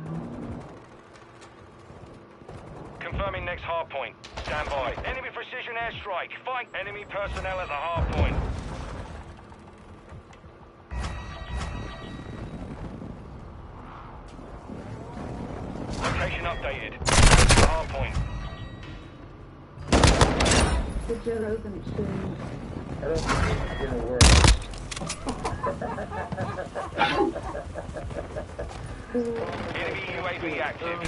Confirming next hard point. Stand by. Enemy precision airstrike. Fight enemy personnel at the hard point. Location updated. The hard point. The Joe Rogan experience. I don't think it's gonna work. Enemy UAV active.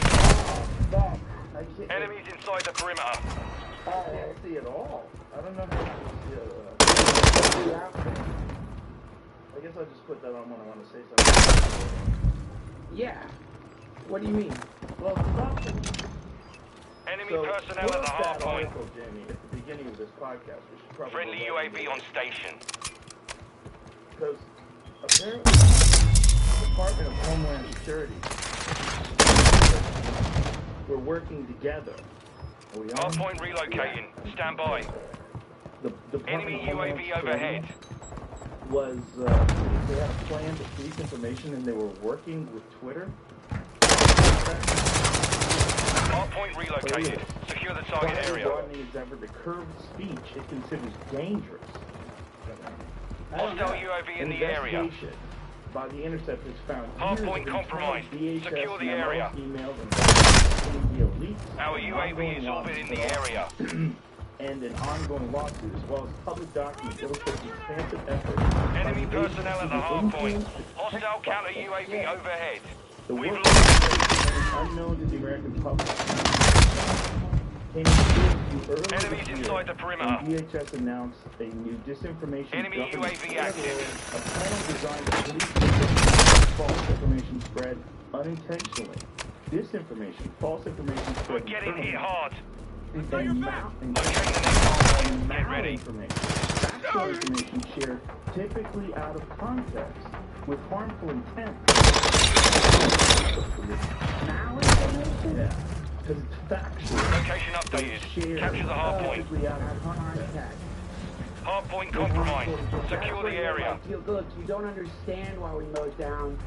Enemies inside the perimeter. I can't see it all. I don't know how to see it. I guess I'll just put that on when I want to say something. Yeah. What do you mean? Well, enemy personnel at the hard point. Jamie, at the beginning of this podcast. We should probably Friendly UAV on station. Because apparently the Department of Homeland Security, we're working together. Are we on? Hardpoint relocating. Stand by. The Enemy UAV overhead. Was they had a plan to leak information and they were working with Twitter. Hardpoint relocated. Secure the target area. Broadening its effort to curb speech it considers dangerous. Hostile UAV in the area. By the interceptors found hardpoint compromised. Secure the area. Our UAV is orbiting the area. And an ongoing lawsuit, as well as public documents illustrating expansive efforts. Enemy personnel at the hardpoint. Hostile counter UAV overhead. We've lost unknown to the American public. Enemies inside the perimeter. DHS announced a new disinformation. Enemy UAV active. A panel designed to police false information spread unintentionally. Disinformation, false information spread. We're getting hit hard. And get ready. Factual information shared typically out of context with harmful intent. Now information? Yeah, because it's factual. Location updated. Capture the hardpoint. Hardpoint compromised. Secure the area. Look, you don't understand why we mowed down.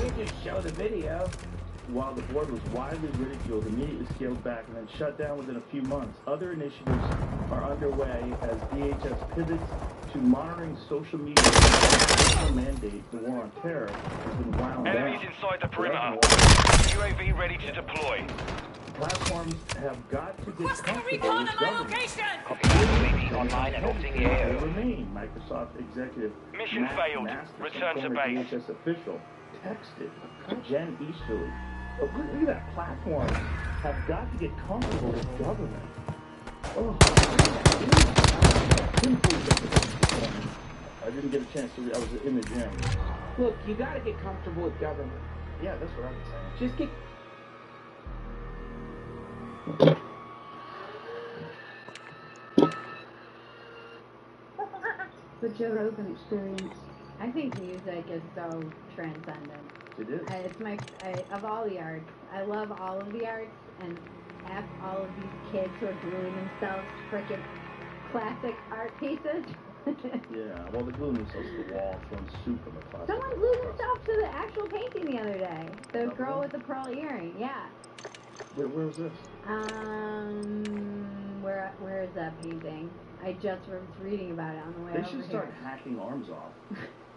You just show the video. While the board was widely ridiculed, immediately scaled back, and then shut down within a few months, other initiatives are underway as DHS pivots to monitoring social media. The mandate, the war on terror, has been wound down. Enemies inside the perimeter. UAV ready to deploy. Platforms have got to get comfortable with UAV online and orbiting the AO. Remain, Microsoft executive. Mission failed. Return to base. DHS official texted Jen Easterly. Look at that. Platforms have got to get comfortable with government. Oh, I didn't get a chance to read. I was in the gym. Look, you gotta get comfortable with government. Yeah, that's what I was saying. Just get... The Joe Rogan experience. I think music is so transcendent. It is. It's of all the arts. I love all of the arts, and F all of these kids who are gluing themselves to frickin' classic art pieces. Yeah, well, the gluing themselves to the wall, throwing soup in the class. Someone glued themselves to the actual painting the other day. The girl with the pearl earring, yeah. Where was this? Where is that painting? I just was reading about it on the way over here. They should start hacking arms off.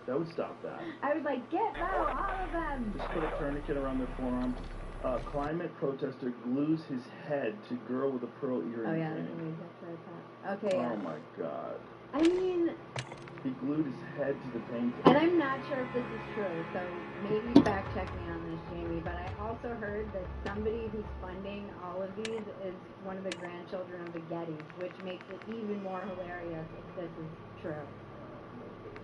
That would stop that. I was like, get metal, all of them! Just put a tourniquet around their forearm. Climate protester glues his head to girl with a pearl earring. Oh yeah, that's what I thought. Okay, yeah. Oh my god. I mean... He glued his head to the painting. And I'm not sure if this is true, so maybe fact check me on this, Jamie, but I also heard that somebody who's funding all of these is one of the grandchildren of the Gettys, which makes it even more hilarious if this is true.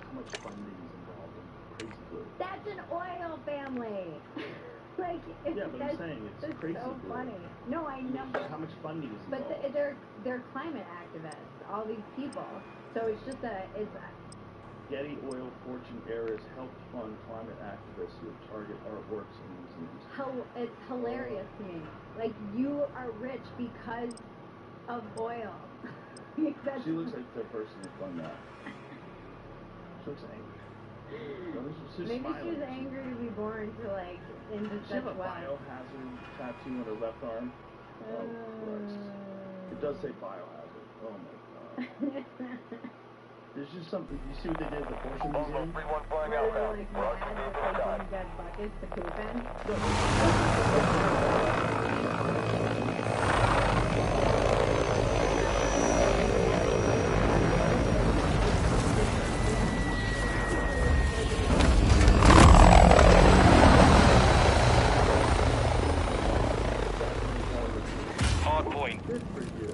How much funding is involved in Crazy Glue? That's an oil family! Like, yeah, but I'm saying it's Crazy so Glue. Funny. No, I know. How much funding is involved? But they're climate activists, all these people. So it's just Getty Oil Fortune heirs help fund climate activists who target artworks and museums. It's hilarious to me. Like, you are rich because of oil. She looks like the person who funded that. She looks angry. Maybe she's angry to be born into such wealth. She have a biohazard tattoo on her left arm. Oh, Christ. It does say biohazard. Oh, my God. There's just something. You see what they did at the Porsche Museum? Where they're like mad at taking dead buckets to poop in. Hard point. Good for you.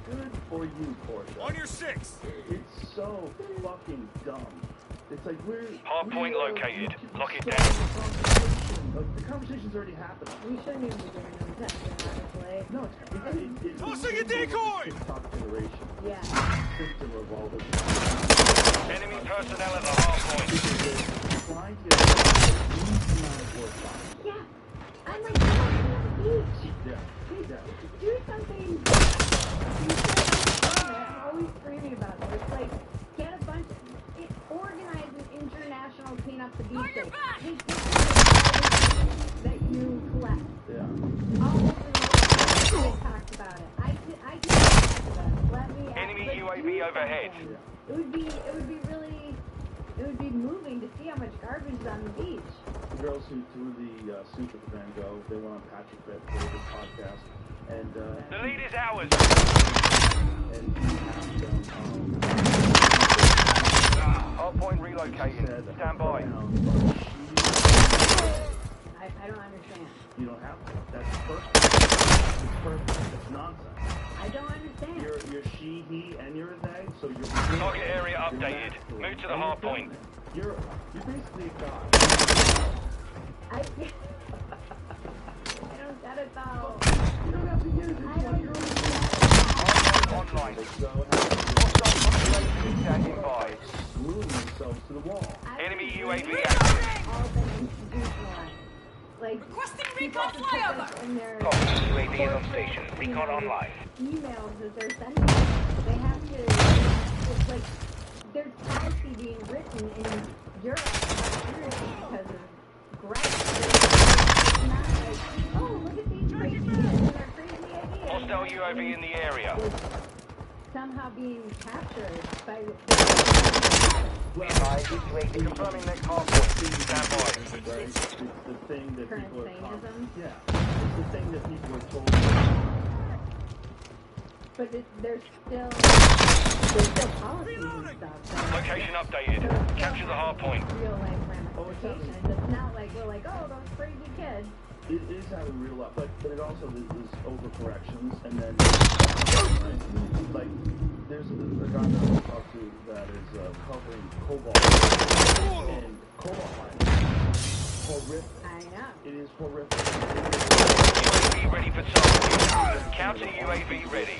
Good for you, Porsche. On your 6. It's so fucking dumb. It's like we're... Hard point located. Lock it down. Like, the conversation's already happening. We shouldn't even be giving them attention, honestly. No, it's Tossing a decoy! TikTok generation. Yeah. System of all this. Enemy personnel at the hard point. Trying to get a huge amount of work done. Yeah. I'm like, go on the beach. Yeah. Do something. I'm always screaming about it. It's like, get a bunch of, organize an international clean up the beach day. Take pictures of all the things that you collect. Yeah. All over the world. TikToks about it. I can talk about it. Let me Enemy like, UAV overhead. It would be really, it would be moving to see how much garbage is on the beach. The girls who threw the soup at the Van Gogh, they went on Patrick Fit for this podcast, and The lead is ours. and he asked them, Hard point relocated. Stand by. I don't understand. You don't have to. That's perfect. It's perfect. It's nonsense. I don't understand. You're she, he, and you're a they, so you're... Target area updated. Move to the hard point. You're basically a god. I don't get it though. You don't have to use it. I don't get it. Online. Standing by. Gluing themselves to the wall. Enemy UAV active. All been institutionalized. Like, requesting recon flyover. In their UAV is on station. Recon online. Emails that they're sending. They have to. It's like there's policy being written in Europe because of gripes. It's not like, oh, look at these crazy kids and their crazy ideas. Hostile UAV in the area. Somehow being captured by Confirming next hard point. Stand by. It's the thing that current people are Satanism. Yeah. It's the thing that people are told. But there's still policies and stuff. Location updated. Capture the hard point. Real life ramifications. It's not like we're like, oh, those crazy kids. It is having real life, but it also is overcorrections, and then like there's a guy that I talk to that is covering cobalt and cobalt mining. Horrific. I know. It is horrific. UAV ready for target. Counter UAV ready.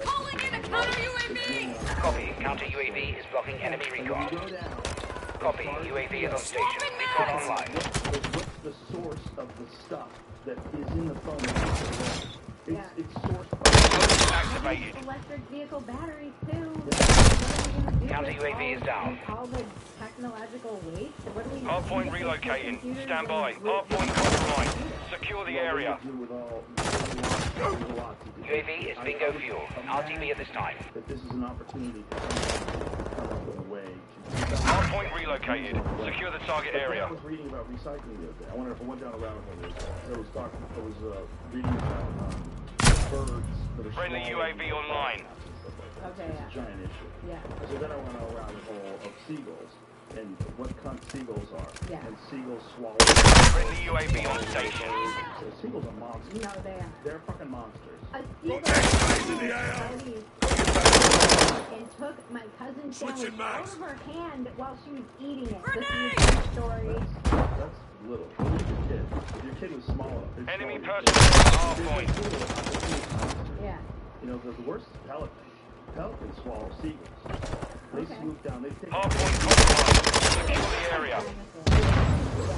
Calling in a counter UAV! Copy. Counter UAV is blocking enemy recon. Copy. UAV is on station. Recon online. What's the source of the stuff that is in the phone? It's sourced activated. Electric vehicle batteries too. Counter UAV is down. All the technological waste. What do we? Hard point relocating. Stand by. Hard point compromised. Secure the area. UAV is bingo fuel. RTV at this time. That this is an opportunity to come up with a way to. Hard point relocated. Secure the target area. I was reading about recycling the other day. I went down a rabbit hole. I was reading about birds that are Friendly UAV online. Okay, it's a giant issue. Yeah. So then I went on a rabbit hole of seagulls and what cunt seagulls are. Yeah. And seagulls swallow. Friendly UAV on station. So seagulls are monsters. No, they are. They're fucking monsters. A seagull and took my cousin's sandwich out of her hand while she was eating it. This is a true story. That's little. Look at your kid. If your kid was small enough. Enemy person at hard point. Yeah. You know, the worst is pelicans. Pelicans swallow seagulls. They swoop down. They take. Hard point compromised. Secure the area.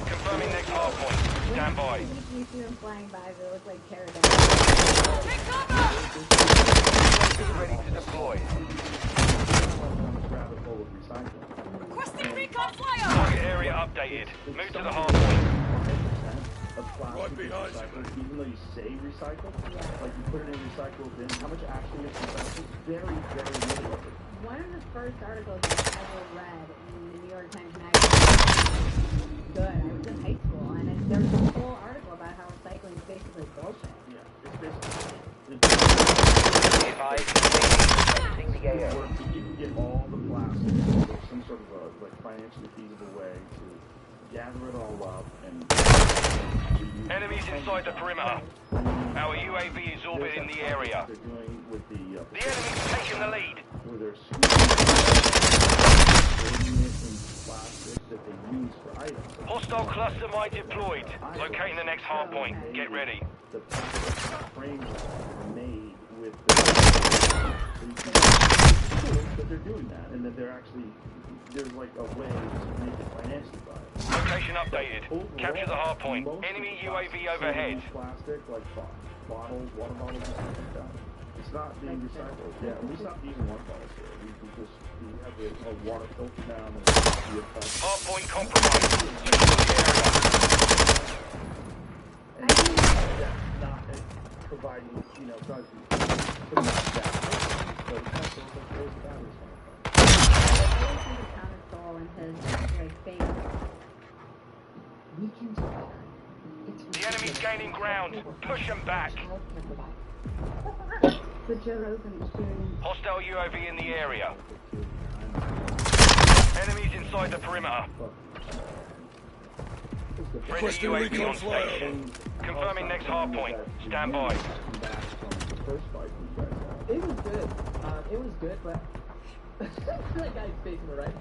Confirming next hard point. Stand by. You see them flying by, they look like pterodactyls. Take cover! Ready to deploy. Requesting recon flyover! Target area updated. Move to the hard point. Right behind you. Even though you say recycle, like you put it in recycle bin, how much actually is recycled? Very, very little of it. One of the first articles I ever read in the New York Times magazine. Good. I was in high school, and there was a whole article about how recycling is basically bullshit. Yeah, it's basically. The AO. You can get all the plastic or some sort of like financially feasible way to gather it all up and. Enemies inside the perimeter. Our UAV is orbiting the area. They're doing with the enemy's taking the lead. Where they're plastic that they use for items. Hostile cluster mine deployed. Locating the next hard point. Get ready. The frames are made with that they're doing that, and that they're actually, there's like a way to make it financially viable. Location updated. Capture the hard point. Enemy UAV overhead. Plastic, like bottles, water bottles, and stuff like that. It's not being recycled. Yeah, we stopped using water bottles here. We have a water filter now. Hard point compromised. Secure the area. And that's not providing, you know, so it's not that. So it's not those batteries. The enemy's gaining ground. Push them back. Hostile UAV in the area. Enemies inside the perimeter. Friendly UAV on station. Confirming next hard point. Stand by. It was good. It was good, but that guy's facing the right.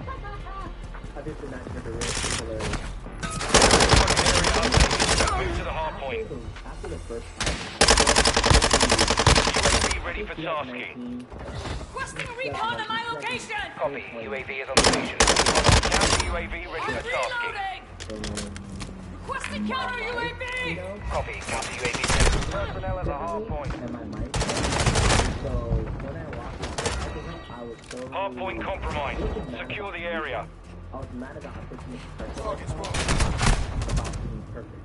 I think the match never really hilarious. Move to the hard point. After the first time, UAV ready for tasking. Requesting recon on my location! Copy. UAV is on station. Counter UAV ready for tasking. Requesting counter UAV! Copy. Counter UAV. Personnel at the hard point. Hard point compromised. Secure the area. I was mad about pushing about being perfect.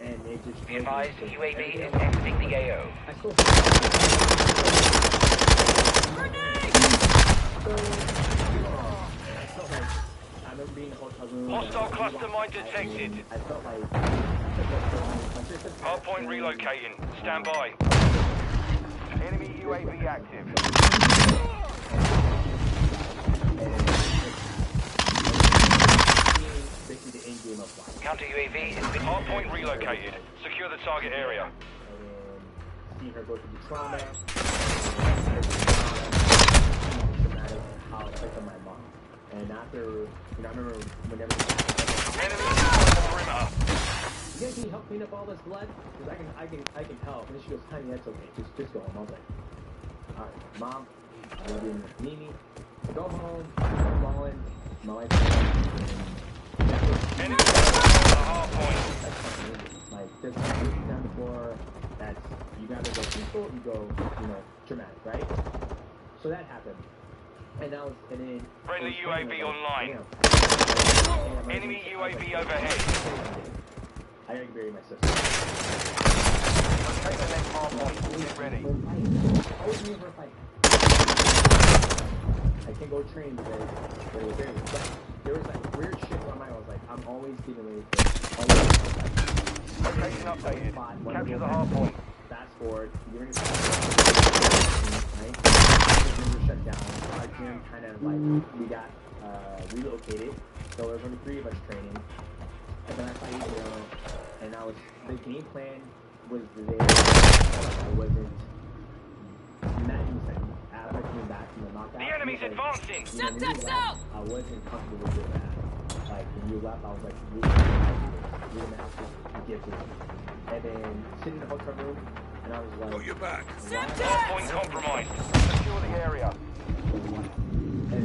And they just be advised, UAV is exiting the AO. I still I remember being in the hotel room. Hostile cluster mine detected. I felt like hard point relocating. Stand by. Enemy UAV active. Counter UAV has been hard point relocated. Secure the target area. See her go through the trauma. How it affected my mom. And after, you know, I remember whenever enemy on the perimeter. You guys need help clean up all this blood? Because I can help. And then she goes, honey, that's okay. Just go home. I was like, alright, mom, I'm gonna be in with Mimi. Go home, I'm balling, my wife's enemy on the hard point. That's fucking like, there's something down the floor that's, you gotta go peaceful, you go, you know, dramatic, right? So that happened. And then friendly UAV online. Enemy UAV overhead. I gotta bury my sister. Take the next hard point. Get ready. I was never a fight. I can't go train today. There was like weird shit on my own. I was like, I'm always getting ready for location updated. Capture the hard point. Fast forward. You're in right? Shut down. Our gym kind of like we got relocated. So there was only 3 of us training. And then I fight, you know, and the game plan was there. I wasn't. Imagine second after coming back from the knockout. The enemy's advancing. Step text out. I wasn't comfortable with that. Like when you left, I was like, you're gonna have to get to it. And then sitting in the hotel room, and I was like, oh, you're back. Hard point compromised. Secure the area. And then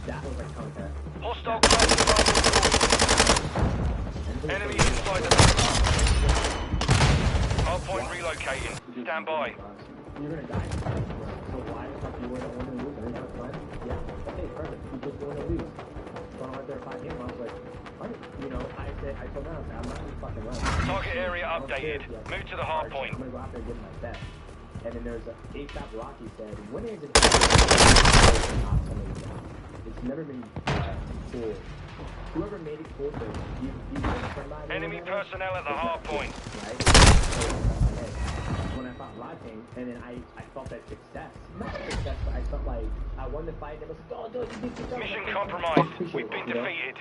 that was like contact. Hostile cluster mine deployed. Enemy inside the perimeter. Hard point relocating. Stand by. You're gonna die. So why the fuck you wouldn't want to lose? Are you having fun? Yeah. Okay, perfect. You just want to lose. So I went there 5 games. I was like, you know, I told them, I'm not gonna fucking run. Target area updated. Move to the hard point. I'm gonna go out there and give my best. And then there's a ASAP Rocky said, when is it? It's never been cool. Whoever made it cool, so you enemy personnel at the hard point. Right? When I fought Lodging, and then I felt that success. Not success, but I felt like I won the fight, and it was like, oh, do it. Mission compromised. We've been defeated.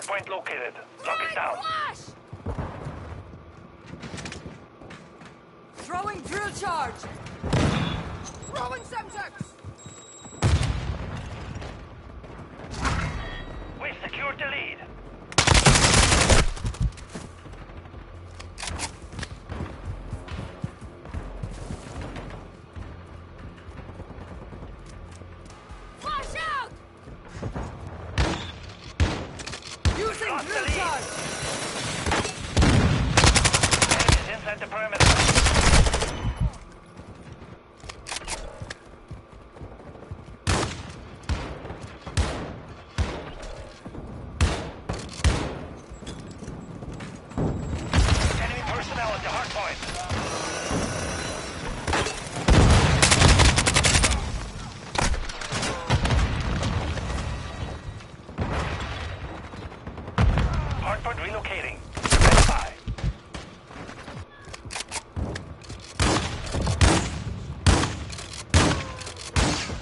Hardpoint located. Lock it down. Throwing drill charge. Throwing Semtex. We secured the lead. Flash out! Using drill charge. Enemies inside the perimeter. Personnel at the hard point. Hard point relocating. Stand by.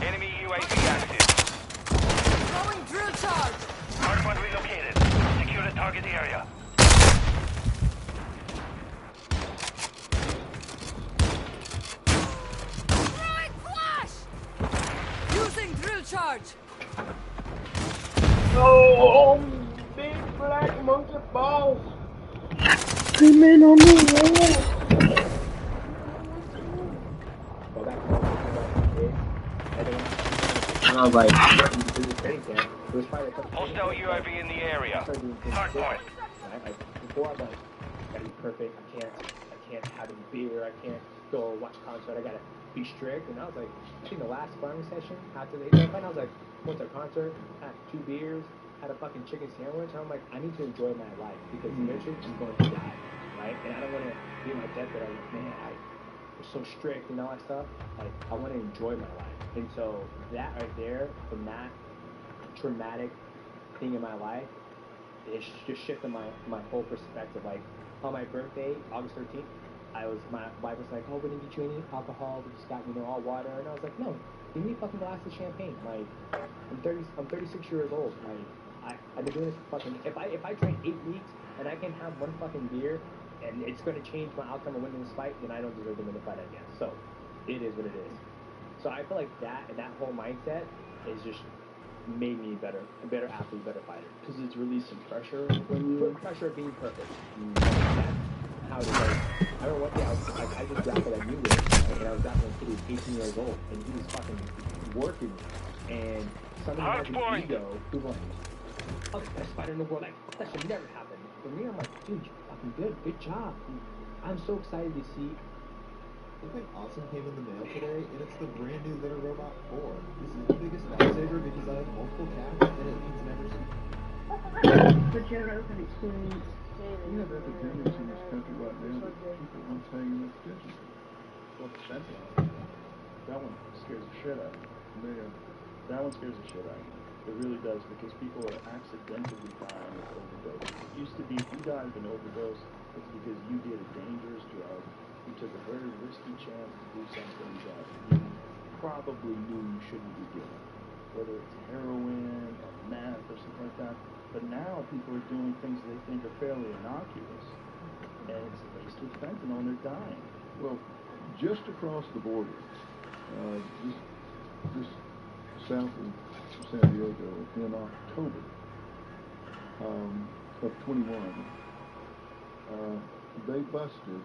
Enemy UAV active. Throwing drill charge. Hard point relocated. Secure the target area. Charge. Oh, big black monkey balls. Screaming on the wall. And I was like, Hostile UAV in the area. Hard point. Before I'm like, gotta be perfect. I can't have a beer. I can't go watch a concert. I gotta be strict. And I was like, I think the last sparring session after the event, I was like, went to a concert, had 2 beers, had a fucking chicken sandwich. And I'm like, I need to enjoy my life because eventually I'm going to die, right? And I don't want to be on my deathbed. I'm like, man, I'm so strict and all that stuff. Like, I want to enjoy my life. And so that right there, from that traumatic thing in my life, it just shifted my whole perspective. Like, on my birthday, August 13th, my wife was like, oh, we didn't get you any alcohol, we just got, all water. And I was like, no, give me a fucking glass of champagne. Like, I'm 36 years old. Like, I've been doing this for fucking, if I train 8 weeks and I can have 1 fucking beer and it's going to change my outcome of winning this fight, then I don't deserve to win the fight, I guess. So, it is what it is. So I feel like that whole mindset is just made me a better athlete, better fighter. Because it's released some pressure when you... Pressure of being perfect. That's how it is. Like, I remember one day I just grappled at New Year's, right? And I was grappling a kid who was 18 years old, and he was fucking working me. And somebody had this ego who was like, oh, the best fighter in the world. Like, that should never happen. For me, I'm like, dude, you're fucking good job. I'm so excited to see. Something awesome came in the mail today, and it's the brand new Litter Robot 4. This is the biggest lifesaver because I have multiple cats, and it means never sleep. But your open experience. We have epidemics in this country right now that people aren't paying enough attention to. Well, the fentanyl, that one scares the shit out of me. That one scares the shit out of me. It really does, because people are accidentally dying of overdose. It used to be, if you died of an overdose, it's because you did a dangerous drug. You took a very risky chance to do something that you probably knew you shouldn't be doing, whether it's heroin or meth or something like that. But now people are doing things they think are fairly innocuous, and it's laced with fentanyl and they're dying. Well, just across the border, just south of San Diego, in October of 21, they busted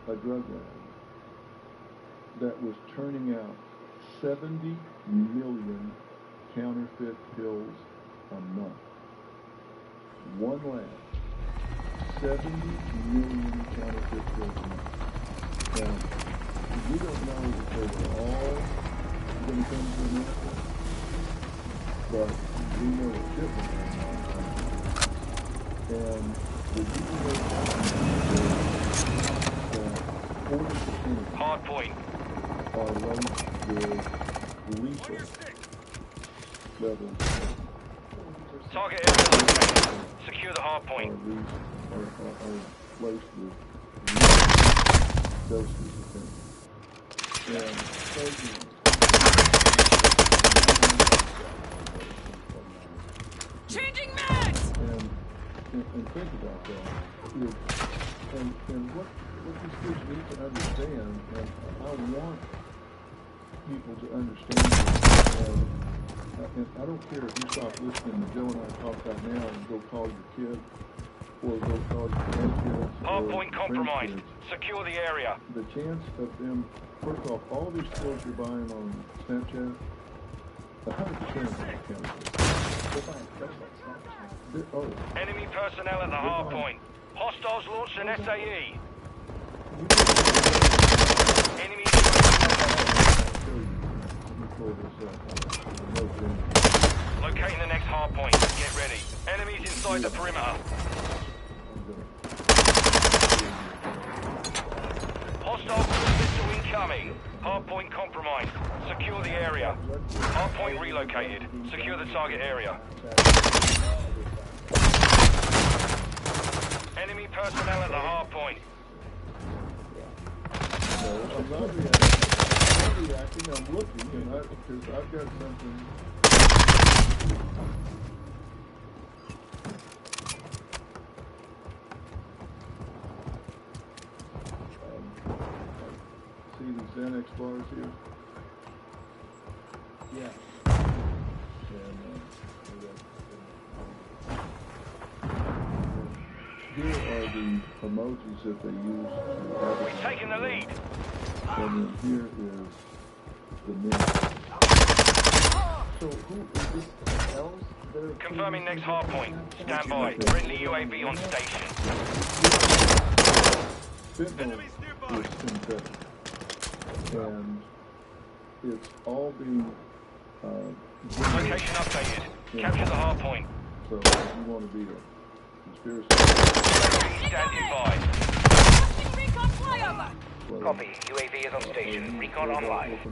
a drug lab that was turning out 70 million counterfeit pills a month. One lab, 70 million counterfeit pills a month. Now, we don't know if they were all going to come to America, but we know a shipment and the hard point are laced with lethal levels. Target area. Secure the hard point. Are laced with lethal doses of fentanyl. And and think about that. And what these kids need to understand, and I want people to understand this, and I don't care if you stop listening to Joe and I talk right now and go call your kid, or go call your grandkids, Hardpoint or compromised. grandkids. Secure the area. The chance of them, first off, all these clothes you're buying on Snapchat, 100% of them are counterfeit. Oh. Enemy personnel at the hard point. Hostiles launched an SAE. Enemy locating the next hard point. Get ready. Enemies inside the perimeter. Hostile cruise missile incoming. Hard point compromised. Secure the area. Hard point relocated. Secure the target area. Enemy personnel at the hard point. No, I'm not reacting. I'm looking, and because I've got something. See these Xanax bars here? Yeah. And here are the emojis that they use to have We've taken the lead. And then here is the name. So who is this else? Confirming next hard point. Stand by. Friendly UAV on station. Fentanyl is synthetic. And it's all being Location updated. Capture the hard point. So if you want to be a conspiracy. Standing by. Recon flyover. Copy. UAV is on station. Recon online. It's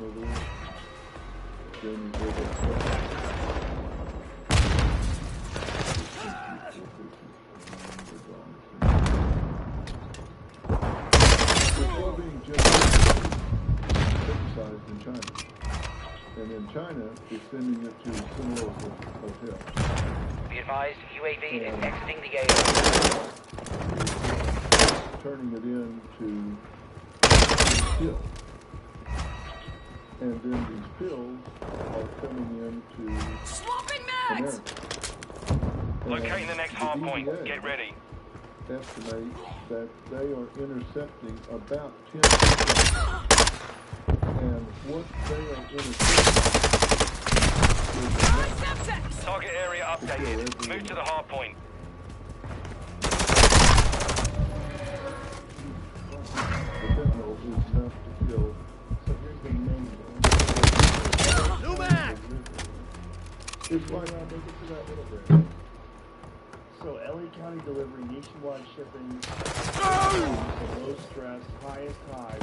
all being exercised in China. And then China is sending it to similar hotels. Be advised, UAV is exiting the area. Turning it into pills. And then these pills are coming into America. Locating the next hard point. Get ready. Estimate that they are intercepting about 10%. And what they are intercepting is target area updated. Move to the hard point. The fentanyl is enough to kill. So here's the main one. It's like So LA County delivery, nationwide shipping, low stress, highest high.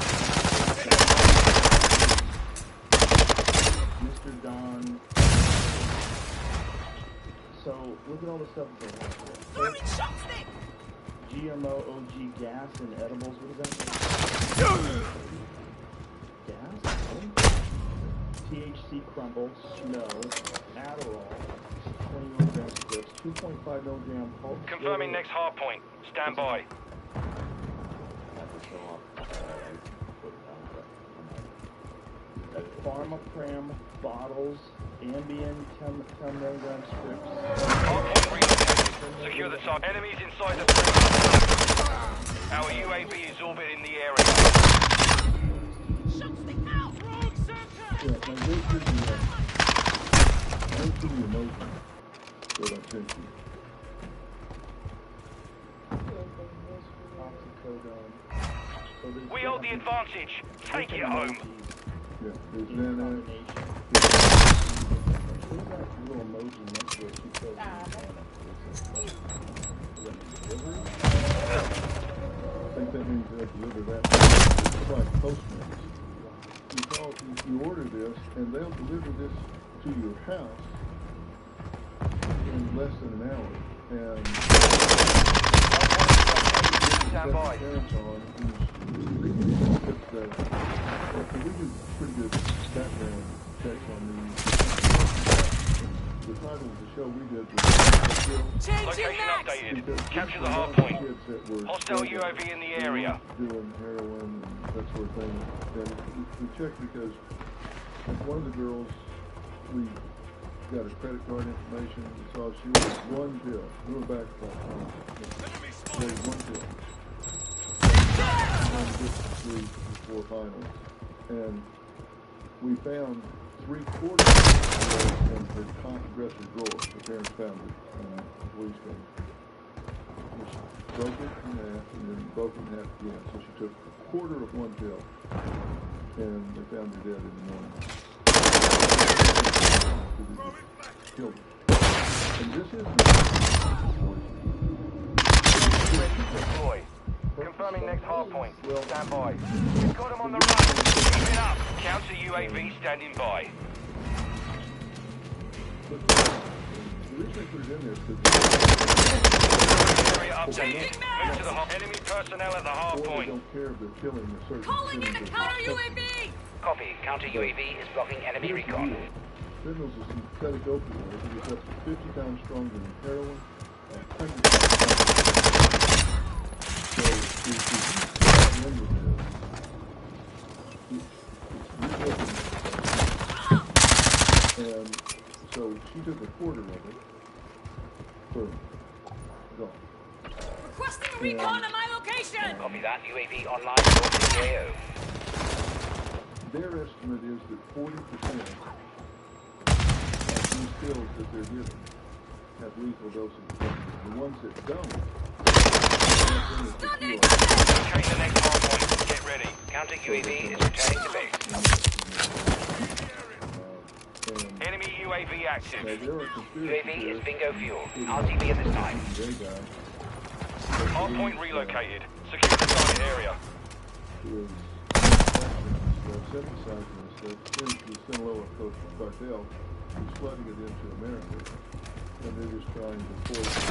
Mr. Don. So look at all the stuff that's going on here. GMO, OG, gas, and edibles. What is that? Gas? THC crumble, snow, Adderall, 20 milligram strips, 2.5 milligram pulp. Confirming next hard point. Stand by. Pharmacram bottles, Ambien 10 milligram strips. Hard point relocated. Secure the target. Enemies inside the perimeter. Our UAV is orbiting the area. Yeah, now go to the emotion that I sent you. We hold the advantage. Take it home. Yeah, there's Xanax. Little emoji next to it. I think that means they'll deliver that. It's like Postmates. You order this, and they'll deliver this to your house in less than an hour. And stand by. We do pretty good background checks on these. the title of the show we did was Location updated. Capture the hard point. Hostile UAV in the area. Doing heroin and that sort of thing. And we checked because one of the girls, we got her credit card information and saw she was one pill. We were back about one pill. Before finals. And we found 3/4 of it in her top dresser drawer. The parents found it in the police came. She broke it in half and then broke it in half again. So she took 1/4 of one pill and they found her dead in the morning. Killed her. And this is Deploy. Confirming next hard point. Stand by. We've got him on the run. Keep it up. Counter UAV standing by. the reason I put it in there is Area updated. Move to the enemy personnel at the hard point. don't care if they're killing a certain Calling in a counter UAV! Copy. Counter UAV is blocking enemy recon. Fentanyl is a synthetic opioid. It is up to 50 times stronger than heroin. And so she took 1/4 of it. Boom. Gone. Requesting recon on my location! Copy that. UAV online for CAO. Their estimate is that 40% of these pills that they're giving have lethal doses. The ones that don't, Okay, the next hard point. Get ready. Counter UAV is returning to base. Enemy UAV active. UAV is bingo fuel. RTB at this time. Hard point relocated. Secure the target area. Synthesizing this, that is the Sinaloa cartel is flooding it into America, and they're just trying to force it.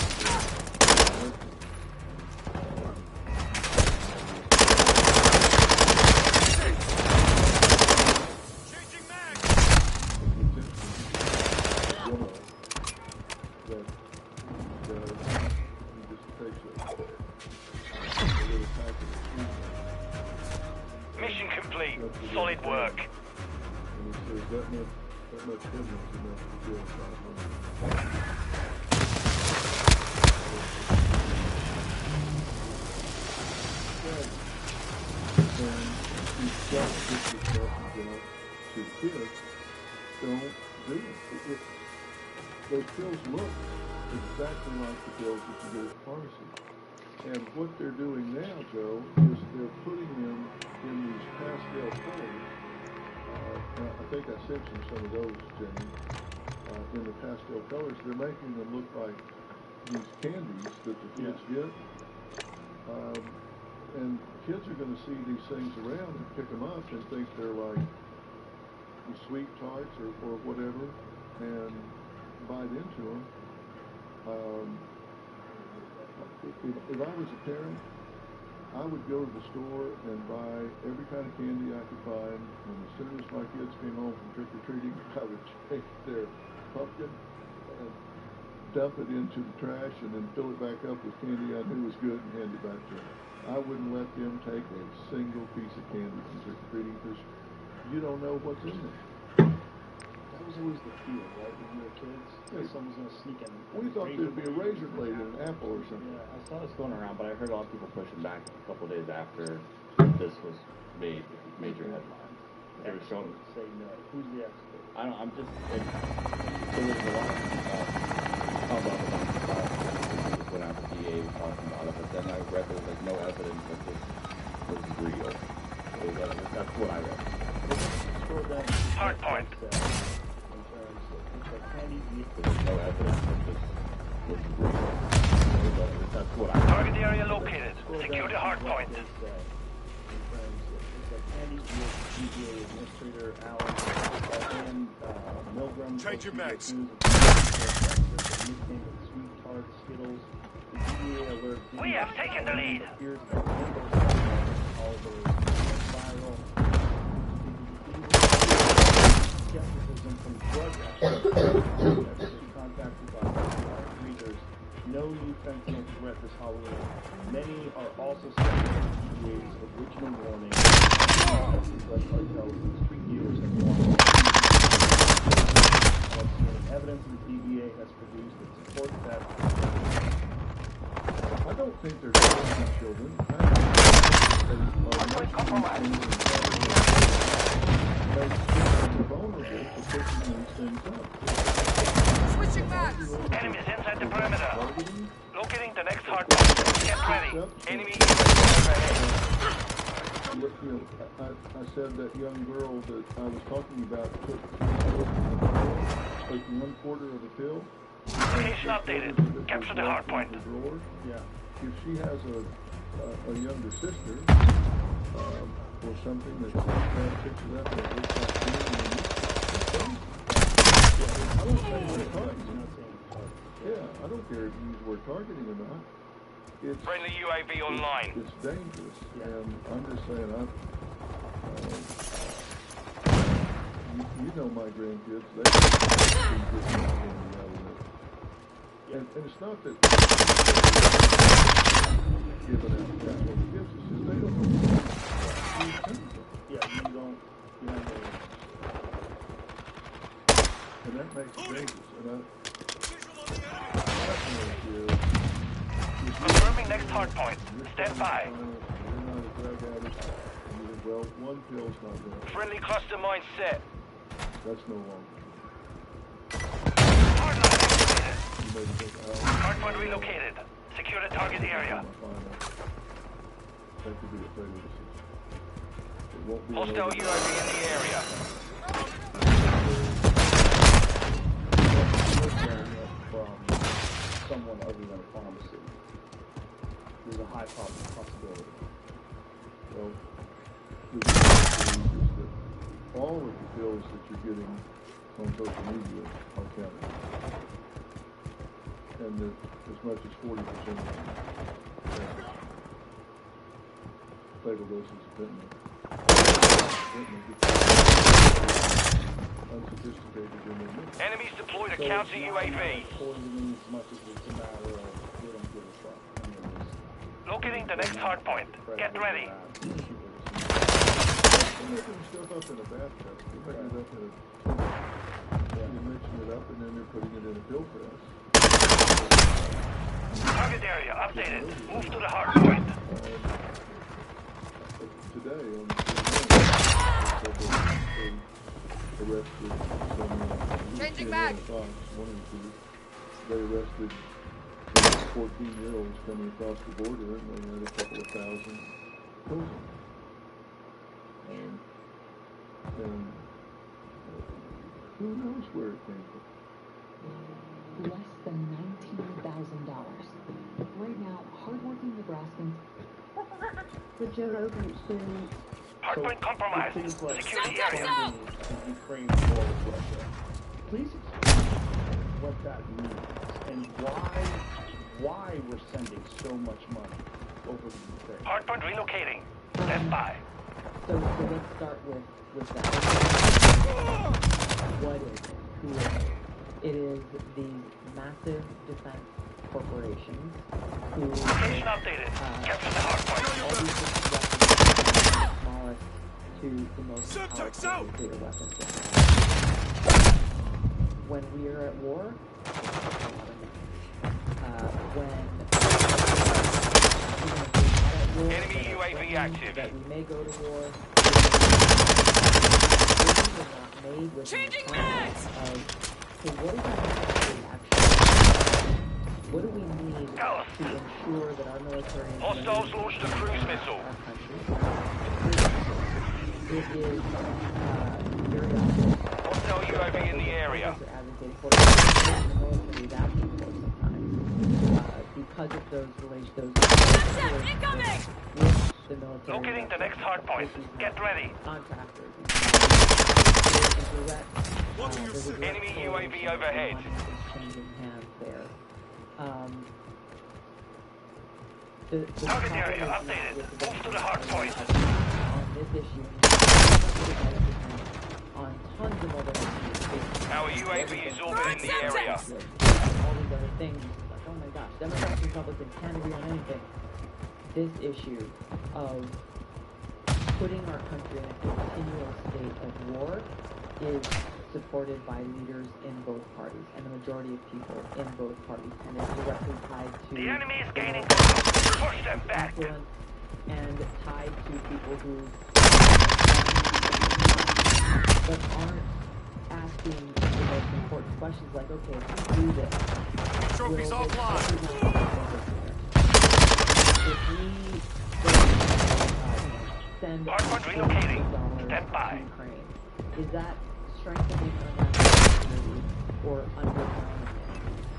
Mission complete. Solid work. And he says that much evidence enough to kill 500. And he's got to get this message out to kids. Don't do it. Those pills look exactly like the pills that you get at the pharmacy. And what they're doing now, Joe, is they're putting them in these pastel colors. I think I sent you some of those, Jenny. In the pastel colors, they're making them look like these candies that the kids get. And kids are going to see these things around and pick them up and think they're like the sweet tarts or whatever, and bite into them. If I was a parent, I would go to the store and buy every kind of candy I could find, and as soon as my kids came home from trick-or-treating, I would take their pumpkin and dump it into the trash and then fill it back up with candy I knew was good and hand it back to them. I wouldn't let them take a single piece of candy from trick-or-treating because you don't know what's in there. That was always the fear, right? When we were kids, someone's going to sneak in. We thought there'd be a razor blade in an apple or something. Yeah, I saw this going around, but I heard a lot of people pushing back a couple of days after this was made major headlines. They were showing. Say no. Who's the expert? I don't. I'm just. There was a lot of just went out to DA talking about it, but then I read there was like no evidence that this was real. That's what I read. Hard point. There's no evidence that this was real. That's what I read. Target area located. Secure the hard point. Change your mags. We have taken the lead. Skepticism from drug experts Halloween. Many are also sending DEA's original warning, but street dealers have warned. I don't see any evidence that the DEA has produced that supports that. I don't think they're killing children. I think they are making these things vulnerable to picking these things up. Switching back! Enemies inside the perimeter. Locating the next hard point. Get ready. Enemy overhead. I said that young girl that I was talking about took like 1/4 of a pill. Location updated. Capture the hard point. Yeah. If she has a younger sister or something that picks it up and looks like I don't say we're targeting. Yeah, I don't care if you use the word targeting or not. It's, friendly UAV online. It's dangerous, and I'm just saying, you know my grandkids, they and it's not that giving out capital gifts, it's just they don't know. Yeah, you don't know. And that makes it dangerous. Confirming next hard point. Stand by. Well, one pill's not there. Friendly cluster mine set. That's no longer. Hardline activated. Hardpoint relocated. Secure the target area. That could be a failure decision. It won't be hostile UAV in the area. From someone other than a pharmacy. There's a high possibility. Well, the thing is that all of the pills that you're getting on social media are counted. And that as much as 40% of them have fatal doses of fentanyl. Unsophisticated in their mix. Enemies deployed a counter UAV. Poisoning as much as it's a matter of we don't give a fuck. Locating the next hard point. Get ready. They're making stuff up in a bathtub. They're putting it up in a... You're mixing it up and then they're putting it in a pill press. Target area updated. Move to the hard point. Today on the arrested some changing back. They arrested 14-year-olds coming across the border and they had a couple of thousand pills. And who knows where it came from? Less than $19,000. Right now, hardworking Nebraskans. The Joe Rogan experience. Hardpoint compromised. Secure the area. Ukraine war with Russia. Please explain what that means and why we're sending so much money over to Ukraine. Hardpoint relocating. Stand by. So let's start with that. What is it? Who is it? It is these massive defense corporations who... Location updated. Capture the hardpoint. All these smallest to the most powerful nuclear weapons. When we are at war, enemy UAV active. That we may go to war. Changing mags! So what do we need to ensure that our military... Hostiles launched a cruise missile. It is very obvious. Hostile UAV in the area. Because of those relations, incoming! with the military. Locating the next hard point. Get ready. Contractors. Enemy UAV overhead. Changing hands there. Target area updated. Move to the hard point. On this issue, on tons of other issues. Our UAV is orbiting the area. All these other things, like, oh my gosh, Democrats and Republicans can't agree on anything. This issue of putting our country in a continual state of war is supported by leaders in both parties and the majority of people in both parties, and it's directly tied to The enemy is gaining ground. Push them back. influence and tied to people who but aren't asking the most important questions like, okay, if we do this, Trophies offline. If we send Hardpoint relocating. Stand by. to Ukraine, is that strengthening our national security or undermining it?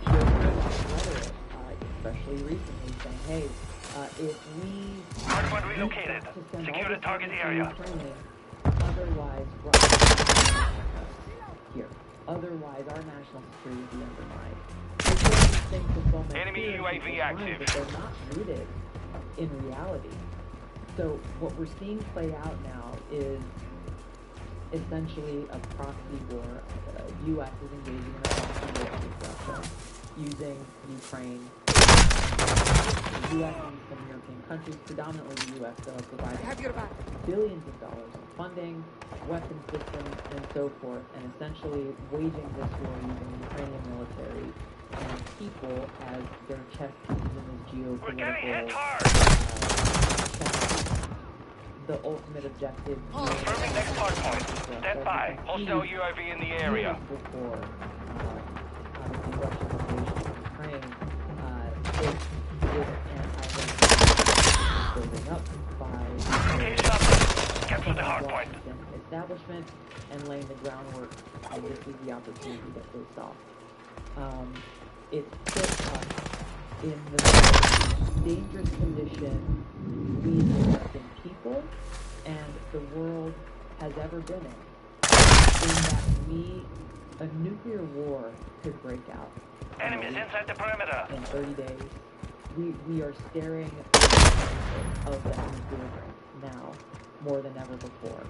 There's been a lot of rhetoric, especially recently, saying, hey, if we Hardpoint relocated. Secure the target area. Otherwise, Russia here. Otherwise, our national security will be undermined. Enemy UAV active. But they're not rooted in reality. So what we're seeing play out now is essentially a proxy war. U.S. is engaging in a proxy war with Russia, using Ukraine. The U.S. and some European countries, predominantly the U.S., though, have provided billions of dollars in funding, weapon systems, and so forth, and essentially waging this war using the Ukrainian military and people as their chess pieces in this geopolitical the ultimate objective. Confirming next hardpoint. Stand by. Hostile UAV in the area. Before, obviously, Russia's invasion of Ukraine, this anti-Russian building up by capture the hardpoint establishment and laying the groundwork, and this is the opportunity to get this off. It's put us in the most dangerous condition we as American people and the world has ever been in that a nuclear war could break out. Enemies inside the perimeter. In 30 days, we are staring of that nuclear brink now more than ever before.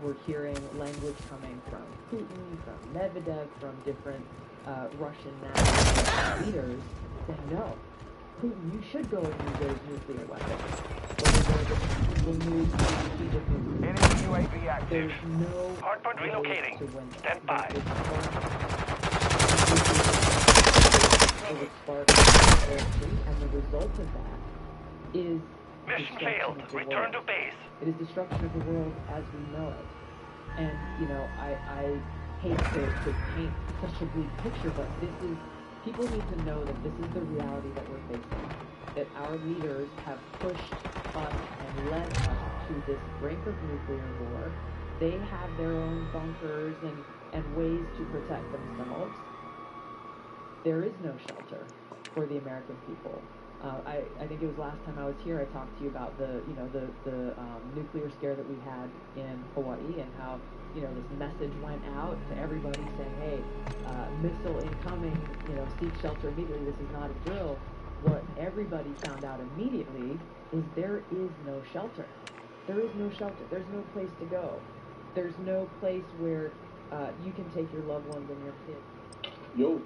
We're hearing language coming from Putin, from Medvedev, from different Russian national leaders saying, no, Putin, you should go and use those nuclear weapons. Enemy UAV active. There's no hardpoint relocating. Stand by. It would spark and the result of that is mission failed. Return to base. It is destruction of the world as we know it. And, you know, I hate to paint such a bleak picture, but people need to know that this is the reality that we're facing. That our leaders have pushed us and led us to this brink of nuclear war. They have their own bunkers and ways to protect themselves. There is no shelter for the American people. I think it was last time I was here, I talked to you about the nuclear scare that we had in Hawaii and how, you know, this message went out to everybody saying, hey, missile incoming, you know, seek shelter immediately, this is not a drill. What everybody found out immediately is there is no shelter. There is no shelter. There's no place to go. There's no place where you can take your loved ones and your kids. Yo.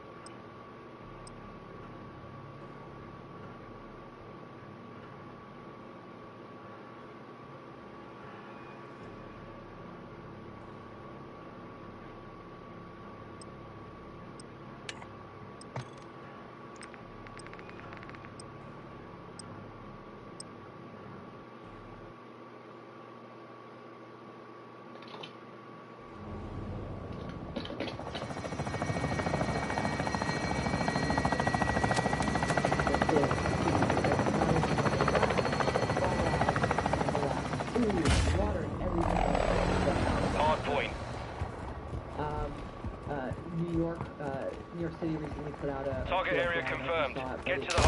New York City recently put out a target area confirmed. Get to the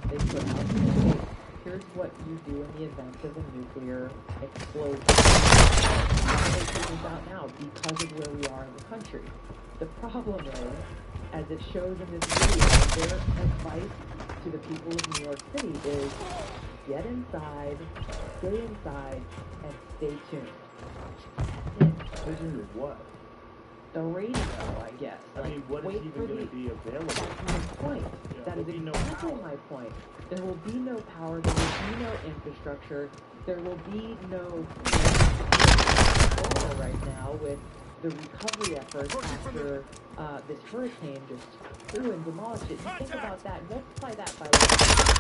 they put out, hey, here's what you do in the event of a nuclear explosion. Why are they putting this out now? Because of where we are in the country. The problem is, as it shows in this video, their advice to the people of New York City is get inside, stay inside, and stay tuned. Vision of what? the radio, I guess. I mean, what is even going to be available? That's my point. Yeah, That is there'll be no exactly power. my point. There will be no power, there will be no infrastructure, there will be no control right now with the recovery efforts after this hurricane just flew and demolished it. You think about that, multiply that by like,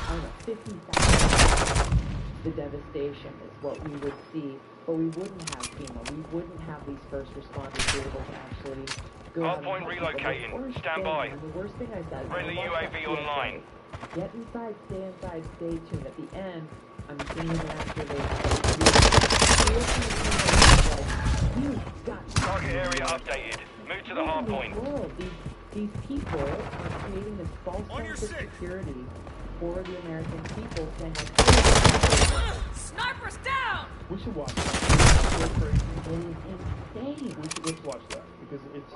I don't know, 50,000. The devastation is what we would see, but we wouldn't have FEMA, we wouldn't have these first responders be able to actually go out and Hardpoint help people. relocating. The worst Stand thing, by. and the worst thing I said, Friendly I watched that UAV online. Get inside, stay tuned. At the end, I'm seeing them after they Target area updated. Move to the hard point. These people are creating this false sense of security for the American people, saying like, Snipers down! We should watch that. It is insane. Let's watch that because it's.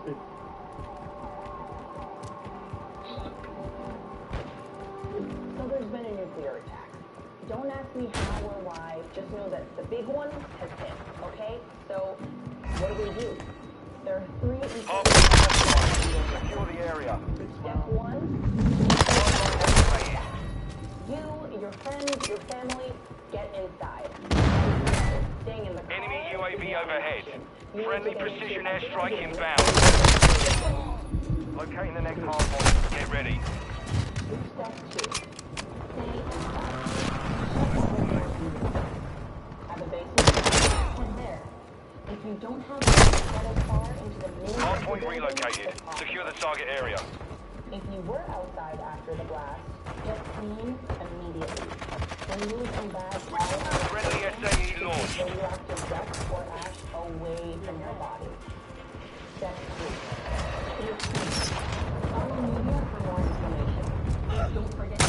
So there's been a nuclear attack. Don't ask me how or why, just know that the big one has hit, okay? So, what do? There are 3 important Secure the area. Step 1, you, your friends, your family, get inside. Staying in the car. Enemy UAV overhead. Friendly precision airstrike inbound. Locating the next hard point. Get ready. Step 2. Stay inside. Have a basement? Head there. If you don't have to get as far into the main Hardpoint relocated. Secure the target area. If you were outside after the blast, get clean immediately. Remove and bag all Friendly SAE launched. radioactive dust or ash away from your body. Step 3. Follow media for more information. Don't forget to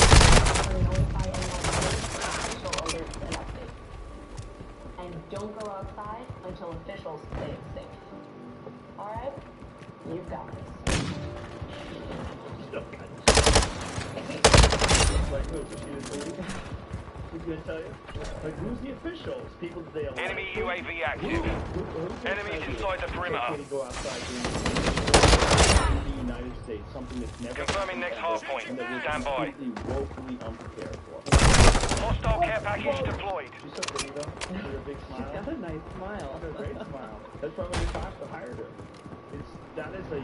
notify official alerts and updates. And don't go outside until officials say it's safe. Alright? You've got this. Like, who's gonna tell you? Like, who's the officials? People that they elect. Enemy UAV active. Enemies inside the perimeter. To go outside in the United States, something that's never Confirming next hard point. Stand by. completely woefully unprepared for. Hostile care package deployed. She's so pretty though. With her big smile. She's got a nice smile. Got a great smile. That's probably the cost that hired her. That is a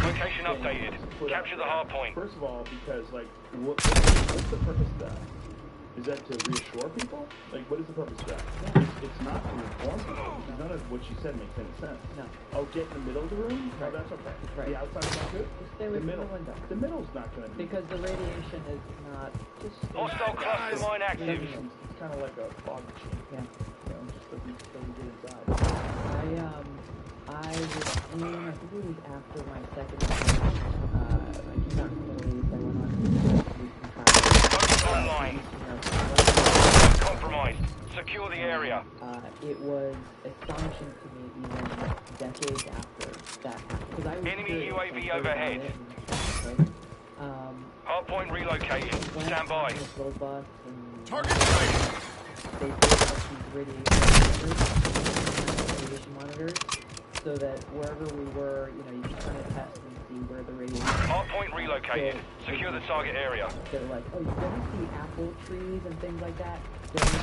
location updated. Capture the hard point. First of all, because like, what's the purpose of that? Is that to reassure people? Like, what is the purpose of that? It's not to inform people, because none of what she said makes any sense. No. Oh, get in the middle of the room? Right. Oh, that's okay. Right. The outside's not good? Just stay away from the window. The middle's not going to be. Because the radiation is not just... Hostile cluster mine active. It's kind of like a fog machine. Yeah. You know, just doesn't get inside. I was in, I think it was after my second I came back from the Middle East, I went on online. Compromised. Secure the area. It was astonishing to me even decades after that happened. Because I was Enemy curious, UAV like, overhead. Hardpoint relocated. Stand by. Target sight. They built up these radiation monitors, so that wherever we were, you know, you can kind of test and see where the radiation. Hardpoint relocated. Secure the target area. They're like, oh, you're gonna see apple trees and things like that. Don't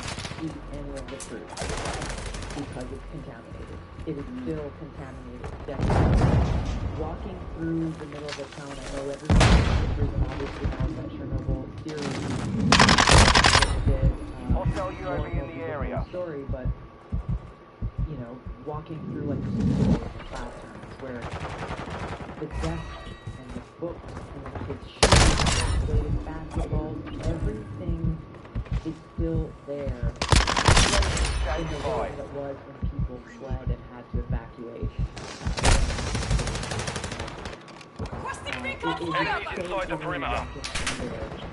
eat any of the fruit because it's contaminated. It is still contaminated. Definitely. Walking through the middle of the town, I know everybody and obviously knows that Chernobyl series Hostile UAV in the area. Story, but you know, walking through like classrooms where the desks and the books and the kids' shoes, playing basketball, everything is still there. In the way that it was when people fled and had to evacuate. Enemies inside the perimeter.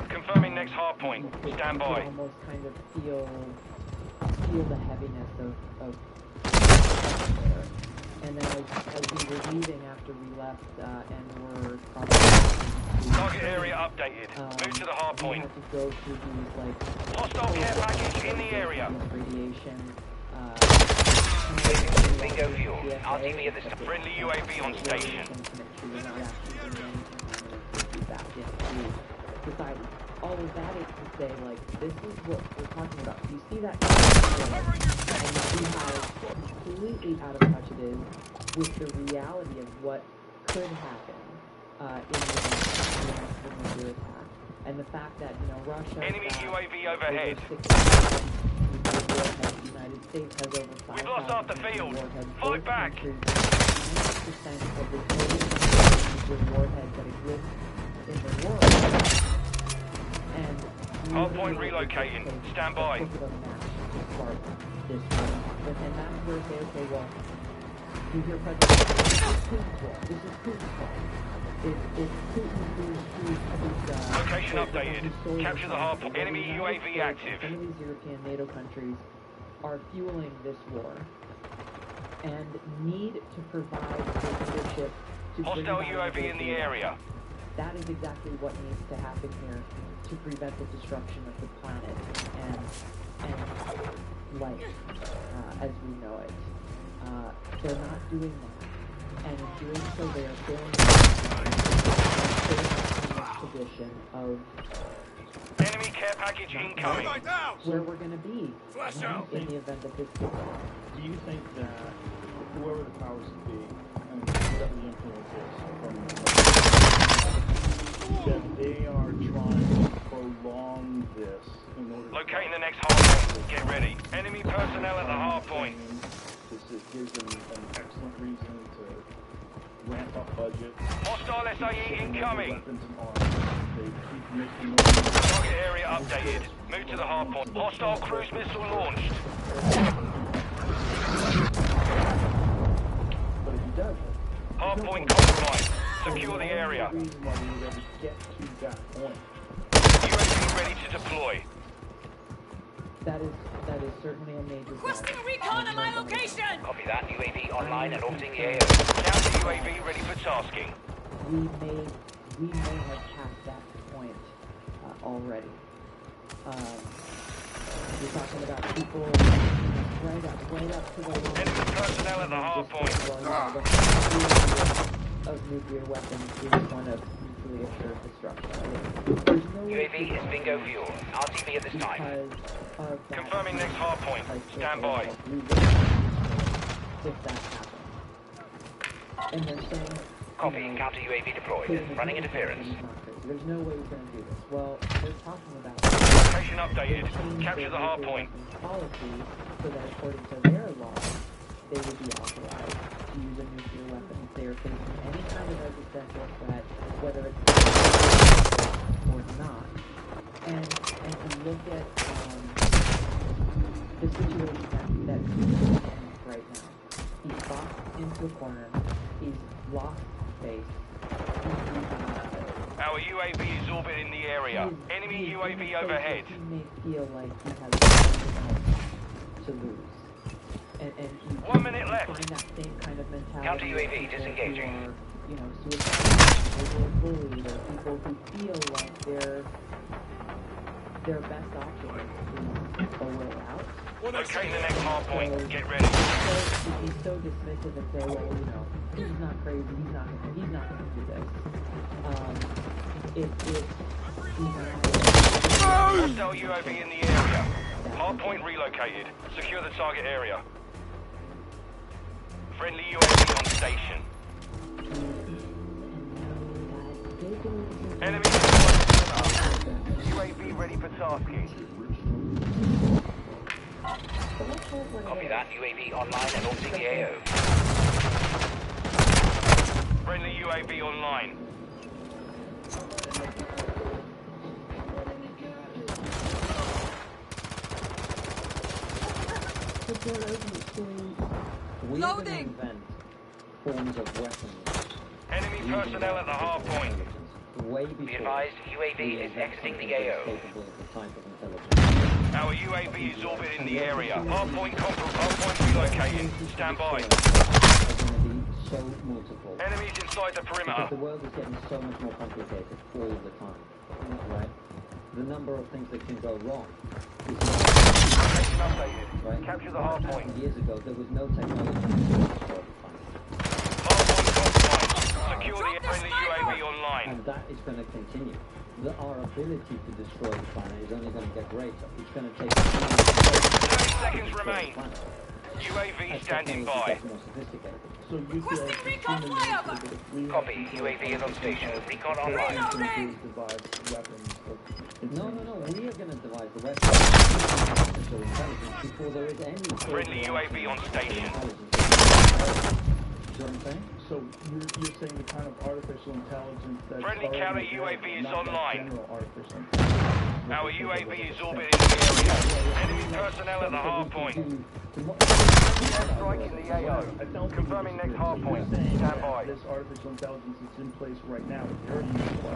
Confirming next hard point. Stand by. You almost kind of feel the heaviness of there. And then as we were leaving after we left and were probably target area updated. Move to the hard point. We had to go through these like hostile care package in the area. Radiation. bingo fuel. RTV at the start. Friendly UAV on station. To make sure you're not actually bringing any contaminants back into society. All of that is to say, like, this is what we're talking about. You see that, and you see how completely out of touch it is with the reality of what could happen in the nuclear attack, and the fact that, you know, Russia Enemy UAV overhead. The United States has over 5,000 We've lost half the field. warheads. Fall back. 90% of the total nuclear warheads that exist in the world. And hardpoint relocating. Stand by. And that's where they say, okay, well, you hear President, this is Putin's fault. This is Putin's fault. It's Putin who's location updated. Capture the hardpoint. Enemy UAV active. Some of these European NATO countries are fueling this war and need to provide the leadership to hostile UAV in the area. That is exactly what needs to happen here to prevent the destruction of the planet and life as we know it. They're not doing that, and in doing so, they are failing this position of enemy care package incoming. Where we're going to be in the event that this gets on. Do you think that whoever the powers to be, and whatever the influence is from that they are trying to prolong this in order locating the next hardpoint. Get ready. Enemy personnel at the hardpoint. This gives them an excellent reason to ramp up budgets. Hostile SAE incoming. Weapons and arms. They keep making target area updated. Move to the hardpoint. Hostile cruise missile launched. But if he does, hardpoint compromised. Secure the area. UAV ready to deploy. That is certainly a major. Requesting recon on my location. Copy that. UAV online and orbiting the AO. Counter UAV ready for tasking. We may have passed that point already. We're talking about people right up to the line. Enemy personnel at the hardpoint. Of nuclear weapons is one of mutually assured destruction. UAV is bingo fuel. RTV at this time. Confirming next hardpoint. Stand by. If that happens. And they're saying, copy. Counter UAV deployed. Running interference. There's no way we're going to do this. Well, they're talking about location updated. Capture the hardpoint. Policy so that according to their law, they would be authorized to use a nuclear weapon if they are facing any kind of existential threat, whether it's or not. And to look at the situation that Putin is in right now. He's boxed into a corner. He's lost space. Our UAV is orbiting the area. Enemy UAV overhead. He may feel like he has something else to lose. And 1 minute left. Find that same kind of mentality. Counter UAV disengaging. You know, suicidal or bullied, or people who feel like their best option is a way out. Locate the next hardpoint. Get ready. He's so dismissive and say, well, you know, he's not crazy. He's not gonna do this. Hostile UAV in the area. Hardpoint relocated. Secure the target area. Friendly UAV on station. Enemy UAV ready for tasking. Copy that. UAV online and orbiting the AO. Friendly UAV online. Loading. Forms of weapons. Enemy personnel at the hardpoint. Be advised, UAV is exiting the AO. Our UAV is orbiting the area. Hardpoint relocated. Stand by. So multiple. Enemies inside the perimeter. Because the world is getting so much more complicated all the time, right? The number of things that can go wrong is updated. right? Capture the hard point. Years ago, there was no technology to destroy the planet. Secure the friendly UAV online. And that is going to continue. Our ability to destroy the planet is only going to get greater. It's going to take 30 seconds remain. UAV standing by. So you feel recon flyover. Copy. UAV is on station. Recon online. No. We are going to devise the weapons. Artificial intelligence before there is any. Friendly UAV on station. You know what I'm saying? So you're saying the kind of artificial intelligence that's Friendly counter UAV is online. General artificial Our UAV is orbiting the area. Enemy personnel at the hard point. Strike in the AO. Confirming next hard point. Stand by. This artificial intelligence that's in place right now, with your useful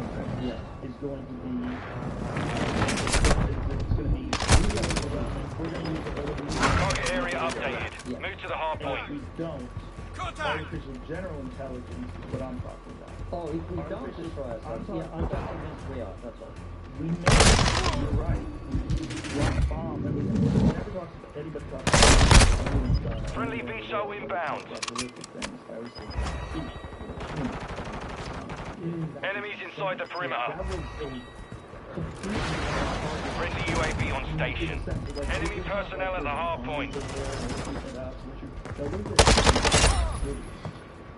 is going to be we're going to use target area updated. Move to the hard point. If we don't, artificial general intelligence is what I'm talking about. Oh, if we don't destroy ourselves, I'm convinced we are, that's all. We know, you're right. One bomb, never talks about anybody talks about friendly VSO inbound. Enemies inside the perimeter. Friendly UAV on station. Enemy personnel at the hard point.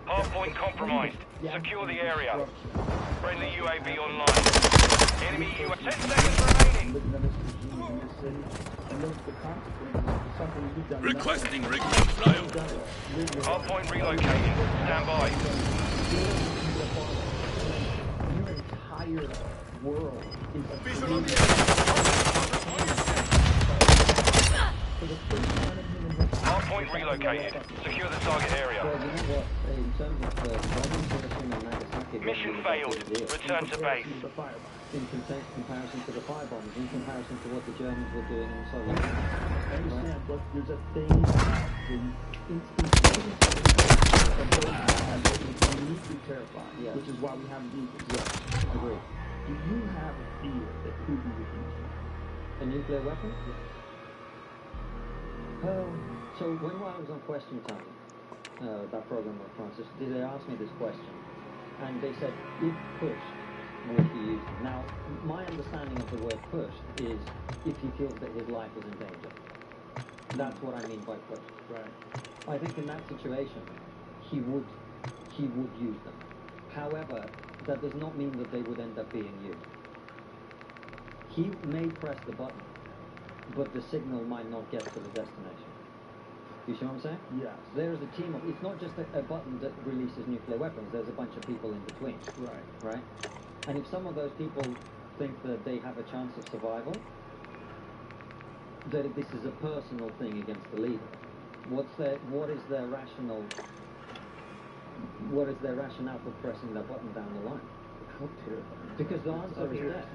Hard point compromised. Secure the area. Friendly UAV online. Enemy UAV. 10 seconds remaining. Requesting recon flyover. Hard point relocated. Stand by. Your entire world is visual on the hard point relocated. Secure the target area. Well, you know what? In terms of the bombing Hiroshima and Nagasaki, Mission failed. Return to base. In comparison to the firebombs, in comparison to what the Germans were doing in the Soviet Union. I understand, but there's a thing about the instantaneous of those guys that is uniquely terrifying, which is why we have vehicles. Yeah, agree. Do you have a fear that Putin would use a nuclear weapon? So when I was on Question Time, that program with Francis, they asked me this question, and they said, if pushed, would he use it? Now, my understanding of the word pushed is if he feels that his life is in danger. That's what I mean by pushed. Right. I think in that situation, he would use them. However, that does not mean that they would end up being used. He may press the button, but the signal might not get to the destination. You see what I'm saying? Yes. There is a team of, it's not just a button that releases nuclear weapons, there's a bunch of people in between. Right? And if some of those people think that they have a chance of survival, that this is a personal thing against the leader. What is their rationale for pressing that button down the line? Because the answer is death.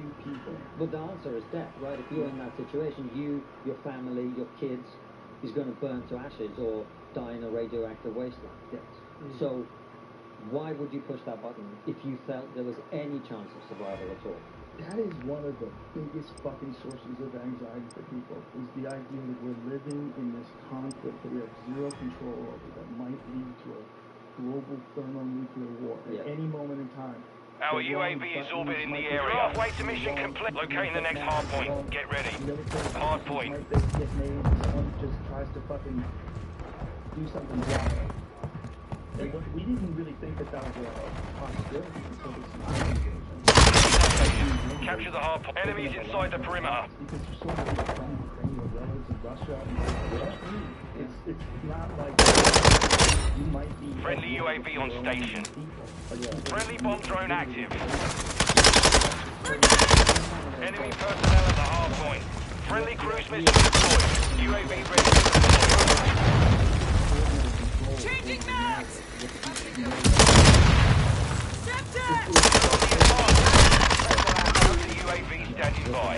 But the answer is death, right? If you're in that situation, you, your family, your kids is going to burn to ashes or die in a radioactive wasteland. Yes. So why would you push that button if you felt there was any chance of survival at all? That is one of the biggest fucking sources of anxiety for people, is the idea that we're living in this conflict that we have zero control over that might lead to a global thermonuclear war at any moment in time. Our UAV is orbiting the area. Halfway to mission complete. Locating the next hard point. Get ready. Hard point. Someone just tries to fucking do something wild. And we didn't really think that was a possibility until this situation. Capture the hard point. Enemies inside the perimeter. Because there's so many Ukrainian relatives in Russia. It's not like you might be... Friendly UAV on station. Friendly bomb drone active. Enemy personnel at the hard point. Friendly cruise missile deployed. UAV ready to deploy. Changing mags! UAV standing by.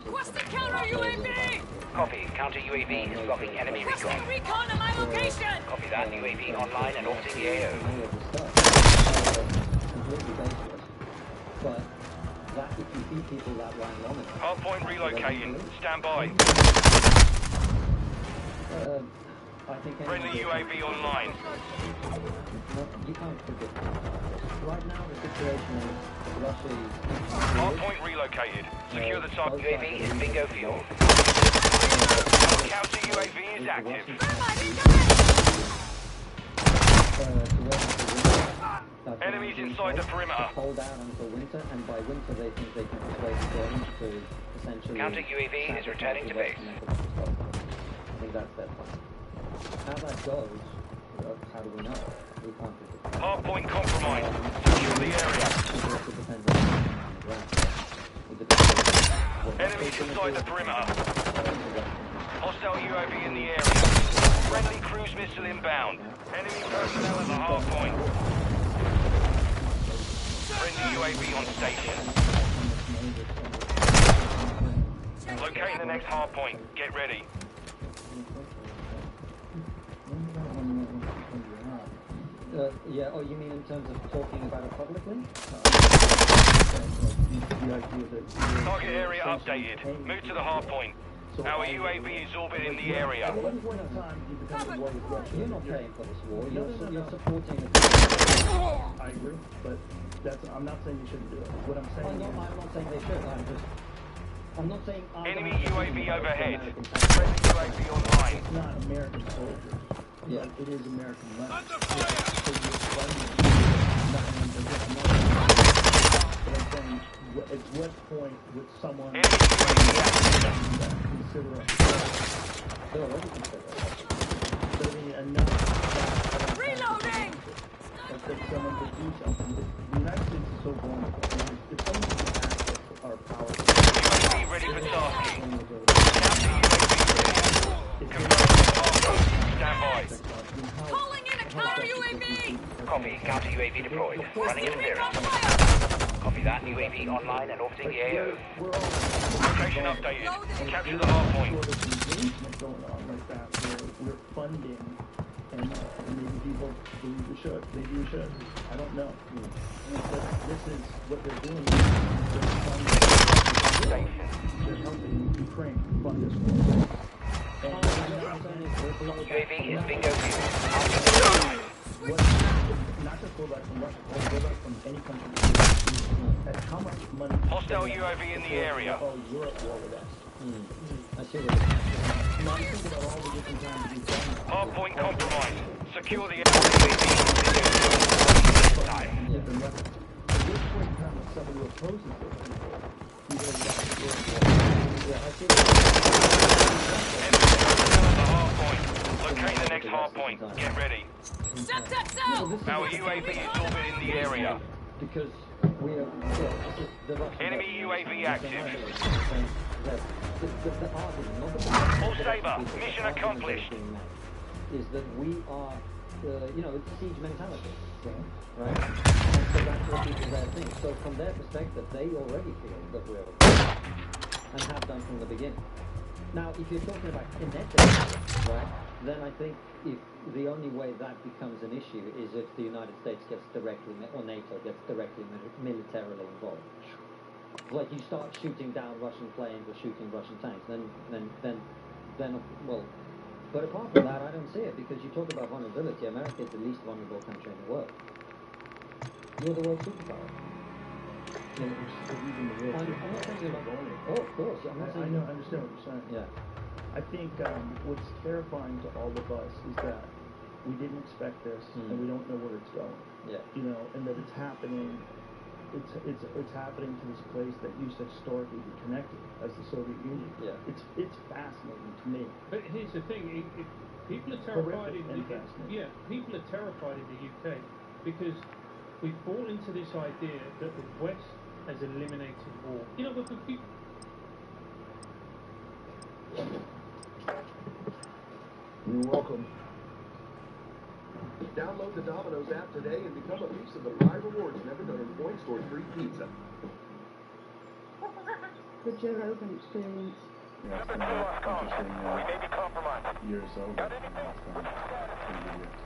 What's the counter UAV? Copy. Counter UAV is blocking enemy recon. Requesting recon on my location! Copy that. UAV online and orbiting the AO. But that, if you see people that line long enough... Hard point relocating. Stand by. I think Friendly UAV online. You can't predict. Right now, the situation is Russia is... Hardpoint relocated. Secure the target. UAV is bingo fuel. Counter UAV is active. Enemies inside the perimeter. Hold out until winter, and by winter they think they can persuade the Germans to essentially... Counter UAV is returning to base. I think that's their plan. How that goes, how do we know? We can't predict. Hardpoint compromised. Secure the area. Enemies inside the perimeter. Hostile UAV in the area. Friendly cruise missile inbound. Enemy personnel at the hardpoint. Friendly UAV on station. Locating the next hardpoint. Get ready. Yeah, oh, you mean in terms of talking about it publicly? Target area updated. Move to the hardpoint. Our UAV is orbiting the area. You're not paying for this war, you're supporting the... I agree, but I'm not saying you shouldn't do it. What I'm saying I'm not saying they should, I'm not saying... Enemy UAV overhead. Friendly UAV online. It's not American soldiers. Yeah. It is American land. But I'm saying, at what point would someone consider us? They're already considered. But I mean, enough Reloading! that someone could do something. The United States is so vulnerable. If someone can access our power... UAV ready for tasking. Stand by. Calling in a counter UAV! Copy. Counter UAV deployed. Running interference. Copy that. UAV online and orbiting the AO. Location updated. Capture the hardpoint. Going on like that, where we're funding, and maybe people believe we should. Maybe we should. I don't know. But this is what they're doing. They're funding. They're helping Ukraine fund this war. UAV is bingo fuel. Not just go back from Russia, go back from any country. How much money? Hostile UAV in the area. Oh, Europe war with us. I see what Hardpoint compromised. Secure the area. Somebody who opposes Locate the next hardpoint. Get ready. Our UAV is orbiting the area. Because we are... Enemy UAV active. All Sabre, mission accomplished. Is that we are, it's siege mentality, right? And so that's what people there think. So from their perspective, they already feel that we're and have done from the beginning. Now, if you're talking about kinetic, right, then I think if the only way that becomes an issue is if the United States gets directly, or NATO gets directly militarily involved. Like you start shooting down Russian planes or shooting Russian tanks, then, well, but apart from that, I don't see it, because you talk about vulnerability. America is the least vulnerable country in the world. You're the world superpower. I'm not saying you're not vulnerable. Oh, of course. I'm not saying I understand what you're saying. Yeah. I think what's terrifying to all of us is that we didn't expect this, and we don't know where it's going. Yeah. And that it's happening. It's happening to this place that used to historically be connected as the Soviet Union. Yeah. It's fascinating to me. But here's the thing: people are terrified in people are terrified in the UK because we fall into this idea that the West has eliminated war. But the people. You're welcome. Download the Domino's app today and become a piece of the 5 rewards never done in points toward free pizza. The Joe Rogan experience. Yeah, it's been interesting Year or so.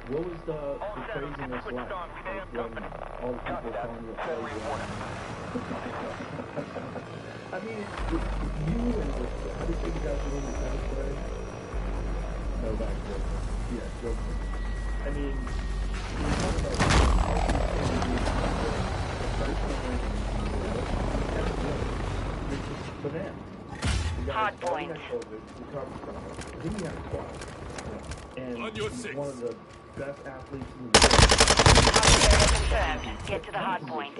What was the craziness like when all the people were calling you a crazy? I mean, you and how did you guys really tell the story? No, Yeah, joke. I mean, Hard point. And On your he's six. one of the best athletes in the Target area confirmed. Get to the hard point.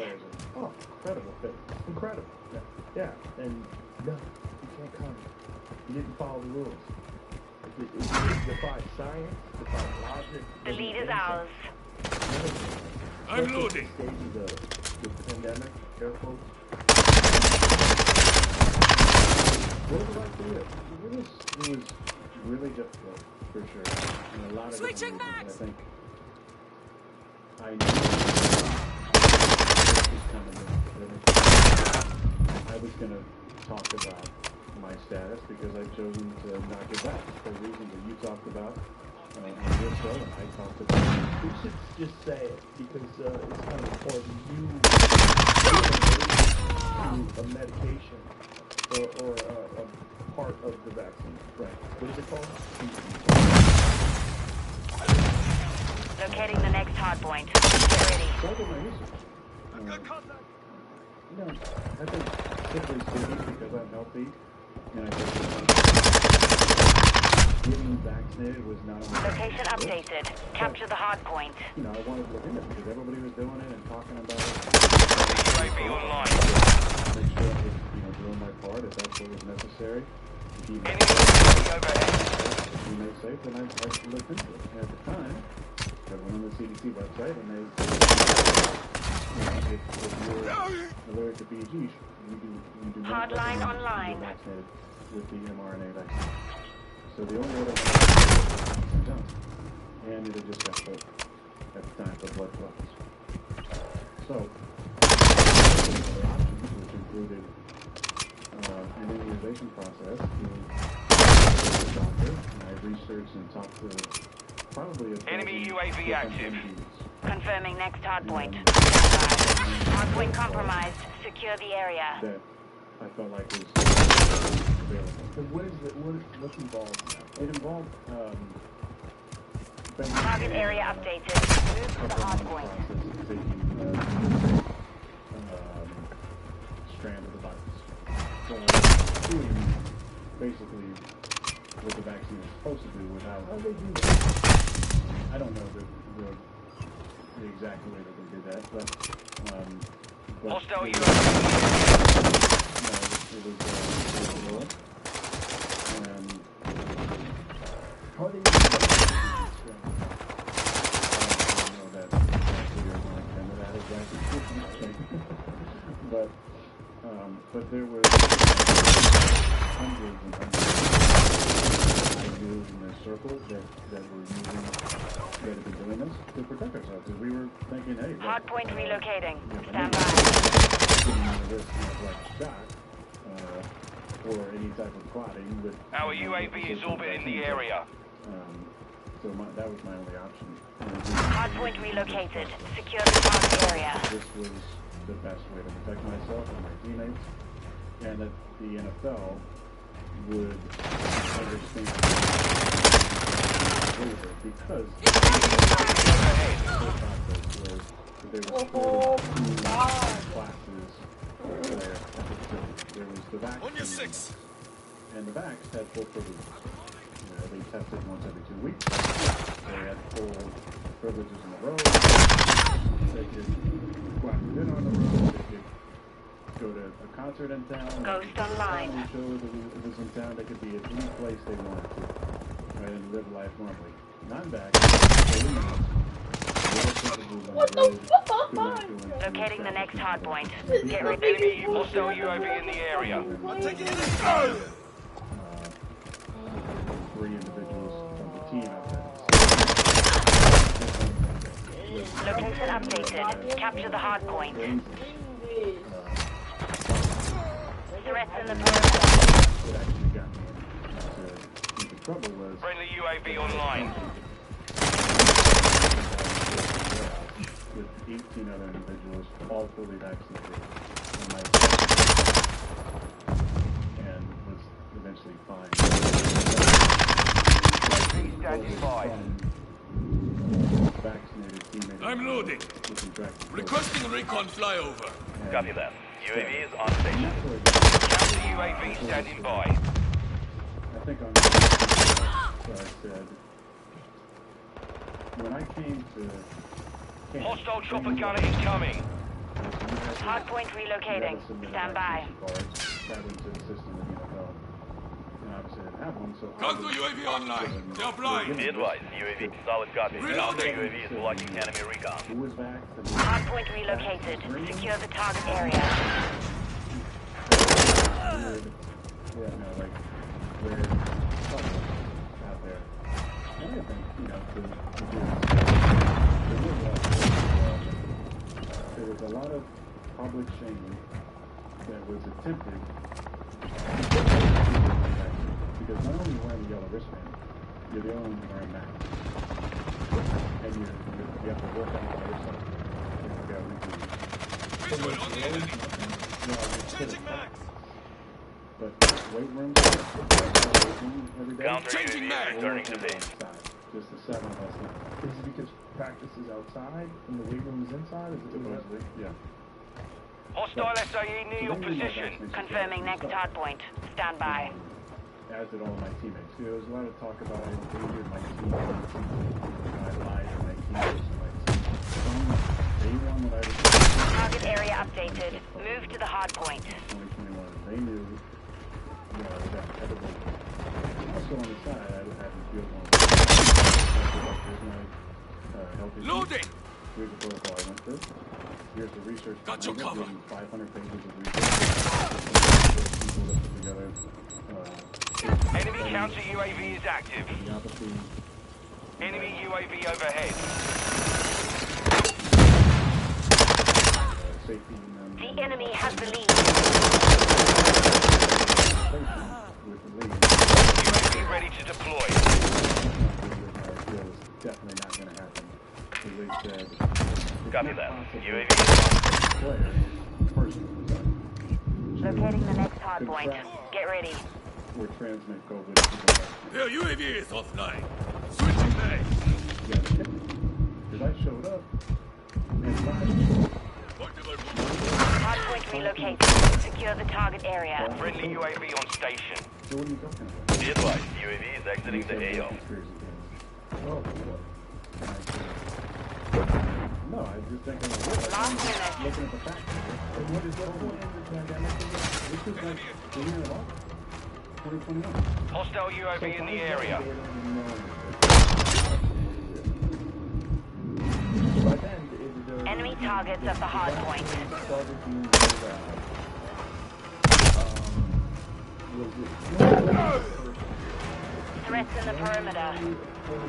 Oh, incredible fit. Incredible. Yeah. And no, you can't come. You didn't follow the rules. It defies science, defies logic. The lead is ours. I'm loading. The pandemic, air quotes. What was it like for you? It was really difficult, for sure. And a lot of Switching reasons, backs. I think I knew this was coming. I was going to talk about my status because I've chosen to not get back for reasons that you talked about on your show, and I talked about. We should just say it because it's kind of important. You a medication or a part of the vaccine. Right. What is it called? Locating the next hard point. Get ready. I've been simply serious because I'm healthy, and I think getting vaccinated was not on my Location updated. Capture the hard point. You know, I wanted to look into it because everybody was doing it and talking about it. UAV online. Make sure I was, doing my part if that's what was necessary. To keep me safe, and I looked into it. And at the time, I went on the CDC website, and they if you're allergic to BG, you do not Hardline online. vaccinated with the mRNA vaccine. So the only other done, and it had just got full at the time for blood clots. So, which included an immunization process through a doctor, and I researched and talked to probably a Enemy UAV active. Confirming next hard point. Hard point compromised. Secure the area. that I felt like was available. So what's involved now? It involved Target area updated. Move to the hard point. Strand of the virus. So doing basically what the vaccine is supposed to do without. How do they do that? I don't know the exact way that they did that, but Hostile it UAV. was and How are they but there were hundreds and hundreds I knew in their circle that were using, that had been doing this to protect ourselves. Because we were thinking, hey, Hard point relocating. Stand by. The risk of like shock or any type of clotting with. Our UAV is orbiting the area. So that was my only option. Hard point relocated. Secure the target area. This was the best way to protect myself and my teammates, and that the NFL would understand because the they were classes where there was the vaccine and the vax had full privileges. They tested once every 2 weeks. They had full privileges in the road. They could go out to dinner on the road. They could go to a concert in town. Ghost online. Show that was in town. They could be at any place they wanted to, right, and live life normally. And I'm back. What the fuck? Locating the next hard point. Get ready. Enemy hostile UAV in the area. I'm taking it. 3 individuals from the team out there. Location updated. Capture the hard point. Threats in the perimeter. What actually got me into trouble was Friendly UAV online. with 18 other individuals, all fully vaccinated, and was eventually fined. Standing by. vaccinated teammate. I'm loading. Requesting recon flyover. Copy that. UAV is on station. Counter UAV standing by. I think on what I said, when I came to camp, Hostile chopper gunner incoming. Hardpoint relocating. Stand by. traveling to the system in the NFL. And obviously I didn't have one, so Counter UAV online. They're blind. Be advised, UAV solid copy. Counter UAV is blocking enemy recon. who was vaxxed? Hardpoint relocated. Secure the target area. Yeah, no, like, where out there. And I think, you know, there was a lot of public shaming that was attempted because not only wearing the yellow wristband, you're the only one wearing masks. And you have to work on all the other stuff. Changing max. But weight room, every day. Changing mag. Returning to base. Just the 7 of us now. Is it because practice is outside and the weight room is inside? Is it Supposedly, yeah. Hostile SAE near your position. Confirming next hardpoint. Stand by. As did all of my teammates. There was a lot of talk about I endangered my teammates. I lied to my teammates. From day one that I was Target area updated. Move to the hardpoint. 2021, they knew that everybody. Also on the side, I would have them field one. Here's my health issue. Loading. Here's the protocol I went through. Here's the research. Got your cover. 500 pages of research. People that put together. Enemy counter UAV is active. Enemy UAV overhead. The enemy has the lead. UAV ready to deploy. Definitely not going to happen. Copy that. UAV Locating the next hardpoint. Get ready. Or transmit COVID. Their UAV is offline. Switching legs. Because I showed up. Hardpoint relocated. Secure the target area. Friendly UAV on station. So what are you talking about? Be advised, UAV is exiting the AO. Oh, boy. No, I just think I'm looking at the facts. And what is going on in the pandemic? This is like the year of 2021. Hostile UAV in the area. Enemy targets at the hardpoint. Threats in the perimeter.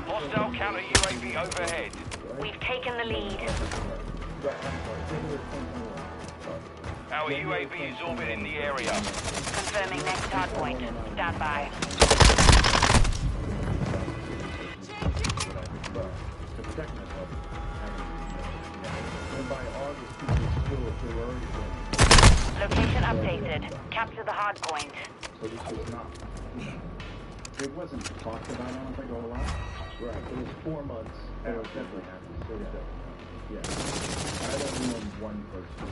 Hostile counter UAV overhead. We've taken the lead. Our UAV is orbiting the area. Confirming next hardpoint. Stand by. Location updated. Capture the hardpoint. So this was not, it wasn't talked about, I don't think, a whole lot. Right, it was 4 months. It was definitely happening. It was definitely happening. Yeah. I don't know one person,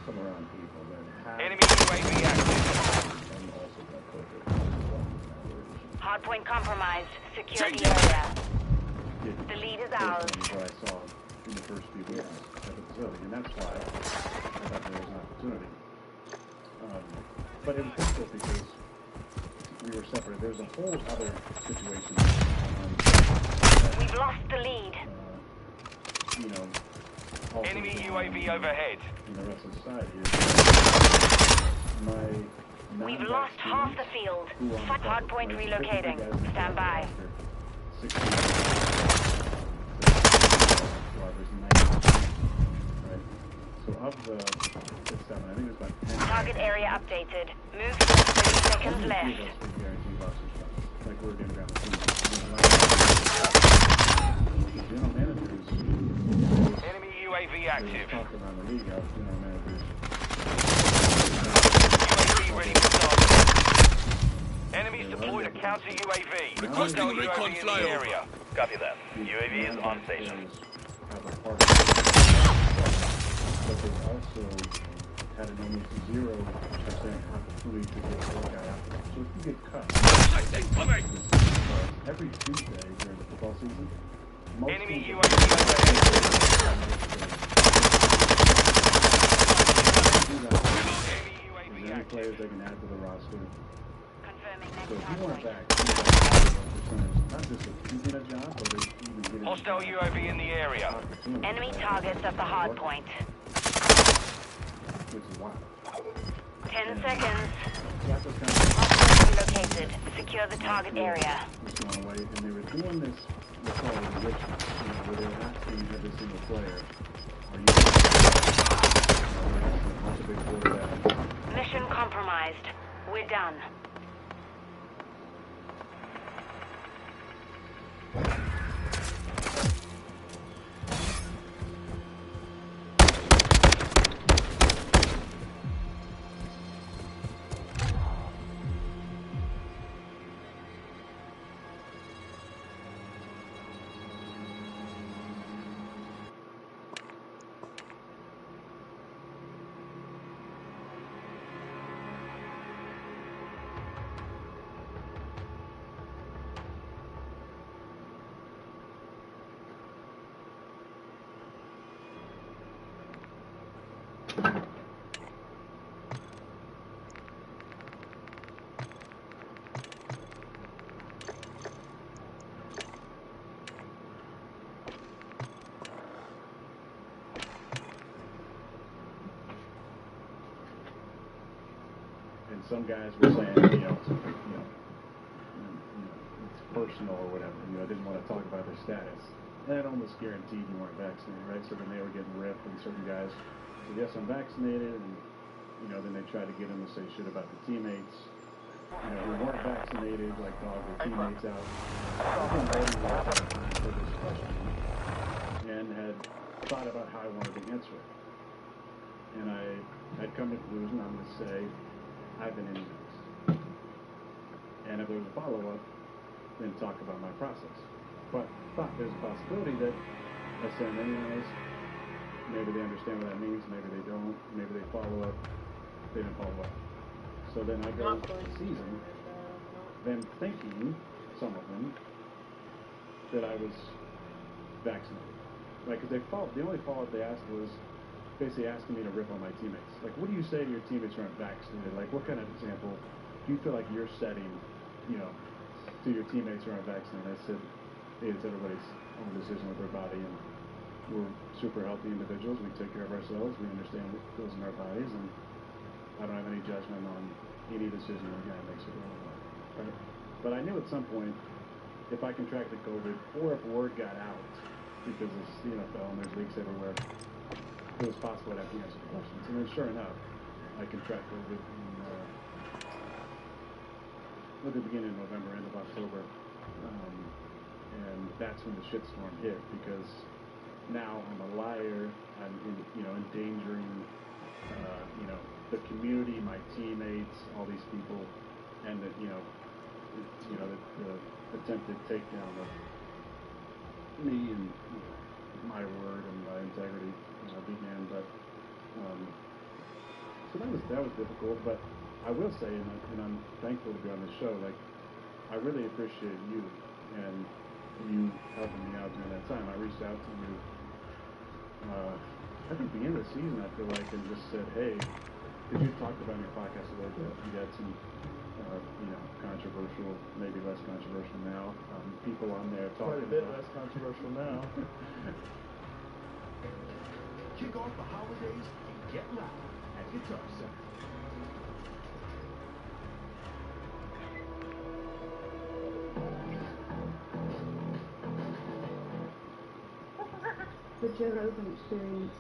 some around people that have. Enemy UAV active. And also got COVID. Hardpoint compromised. Secure the area. The lead is ours. What I saw in the first few weeks at the facility, and that's why I thought there was an opportunity. But it was difficult because we were separate. There's a whole other situation. We've lost the lead. You know, enemy UAV overhead. In the rest of society is we've lost half the field. Hardpoint relocating. Stand by. So of the 7, I think it's about 10. Target area updated. Move to 30 seconds left. Like we're getting around the enemy UAV active. UAV ready for target. Enemy deployed a counter UAV. Requesting Hostile recon UAV in the flyover. area. Copy that. UAV is on station. Have a part but they also had an almost 0% opportunity to get a guy out. So if you get cut, every Tuesday during the football season, most Enemy teams UAV overhead. There's any players they can add to the roster. So if you weren't back, not just achieving a job, but even getting Hostile UAV in the area. Enemy targets at the hard point. which is wild. 10 seconds. That was kind of Hostile relocated. Secure the target area. was going away, and they were doing this, what's called enrichment, where they were asking every single player, are you what's a big quarterback? Mission compromised. We're done. And some guys were saying, it's personal or whatever. Didn't want to talk about their status. And that almost guaranteed you weren't vaccinated, right? So then they were getting ripped, and certain guys said, yes, I'm vaccinated, and then they tried to get them to say shit about the teammates, who weren't vaccinated, like dog their teammates out. I've been waiting for this question and had thought about how I wanted to answer it. And I'd come to the conclusion, I'm going to say, I've been immunized. And if there was a follow-up, then talk about my process. But thought there's a possibility that I say I'm immunized. Maybe they understand what that means, maybe they don't, maybe they follow up, they didn't follow up. So then I go the season, then thinking, some of them, that I was vaccinated. Right, because the only follow-up they asked was basically asking me to rip on my teammates. Like, what do you say to your teammates who aren't vaccinated? Like, what kind of example do you feel like you're setting, to your teammates who aren't vaccinated? I said, hey, it's everybody's own decision with their body, and we're super healthy individuals. We take care of ourselves. We understand what goes in our bodies, and I don't have any judgment on any decision a guy makes with their own life. Right? But I knew at some point, if I contracted COVID, or if word got out, because it's the NFL and there's leaks everywhere, it was possible I'd have to answer the questions. And then sure enough, I contracted COVID at the beginning of November, end of October. And that's when the shitstorm hit, because now I'm a liar, I'm endangering the community, my teammates, all these people, and the attempted takedown of me and my word and my integrity began. But so that was difficult. But I will say, and I'm thankful to be on this show. Like, I really appreciate you and you helping me out during that time. I reached out to you. I think the end of the season, I feel like, and just said, hey, because you talked about in your podcast a little bit, you got some, controversial, maybe less controversial now, people on there talking quite a bit about, less controversial now. Kick off the holidays and get loud at Guitar Center. The Joe Rogan experience.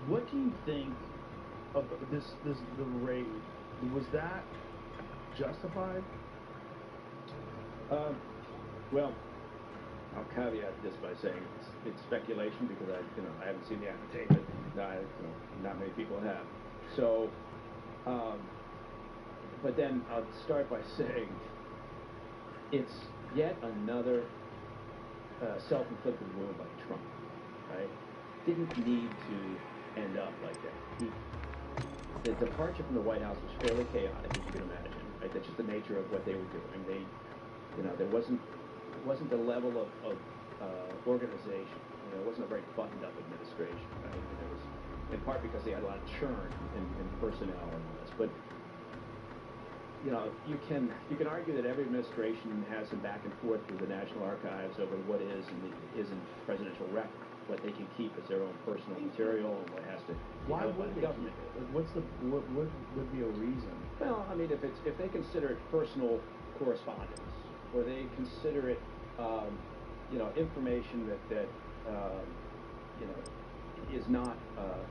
What do you think of the raid? Was that justified? Well, I'll caveat this by saying it's speculation, because I haven't seen the affidavit. Not many people have. So, but then I'll start by saying it's yet another self-inflicted wound by Trump, right? Didn't need to end up like that. The departure from the White House was fairly chaotic, as you can imagine, right? That's just the nature of what they were doing. They, there wasn't the level of organization. It wasn't a very buttoned-up administration, right? And it was in part because they had a lot of churn in personnel and all this. But you can argue that every administration has some back and forth with the National Archives over what is and isn't presidential record, what they can keep as their own personal material, and what has to be held by the government. What would be a reason? Well, I mean, if they consider it personal correspondence, or they consider it, information that is not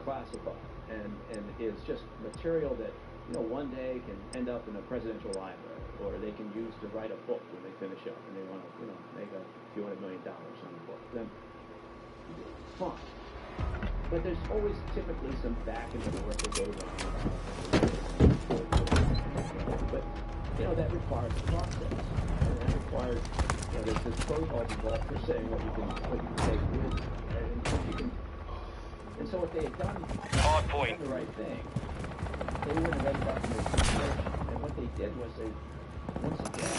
classified and is just material that one day can end up in a presidential library, or they can use to write a book when they finish up and they want to make a few $100 million on the book. Then fine. But there's always typically some back and forth that goes on. But that requires a process. And that requires there's this protocol involved for saying what you can say with, and so if they had done the right thing, they would have ended up in this situation. And what they did was they, once again,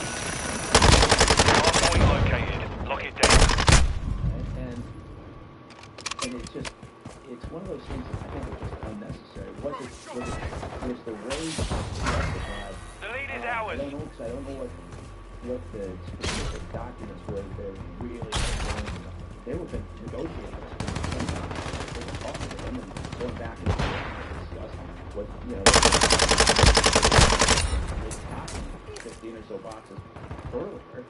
hardpoint located. Lock it down. And it's one of those things that I think are just unnecessary. Was the rage justified? The lead is ours. I don't know what the specific documents were that they were really doing. They were been negotiating. They were talking to them and going back and forth and discussing what they copied 15 or so boxes earlier.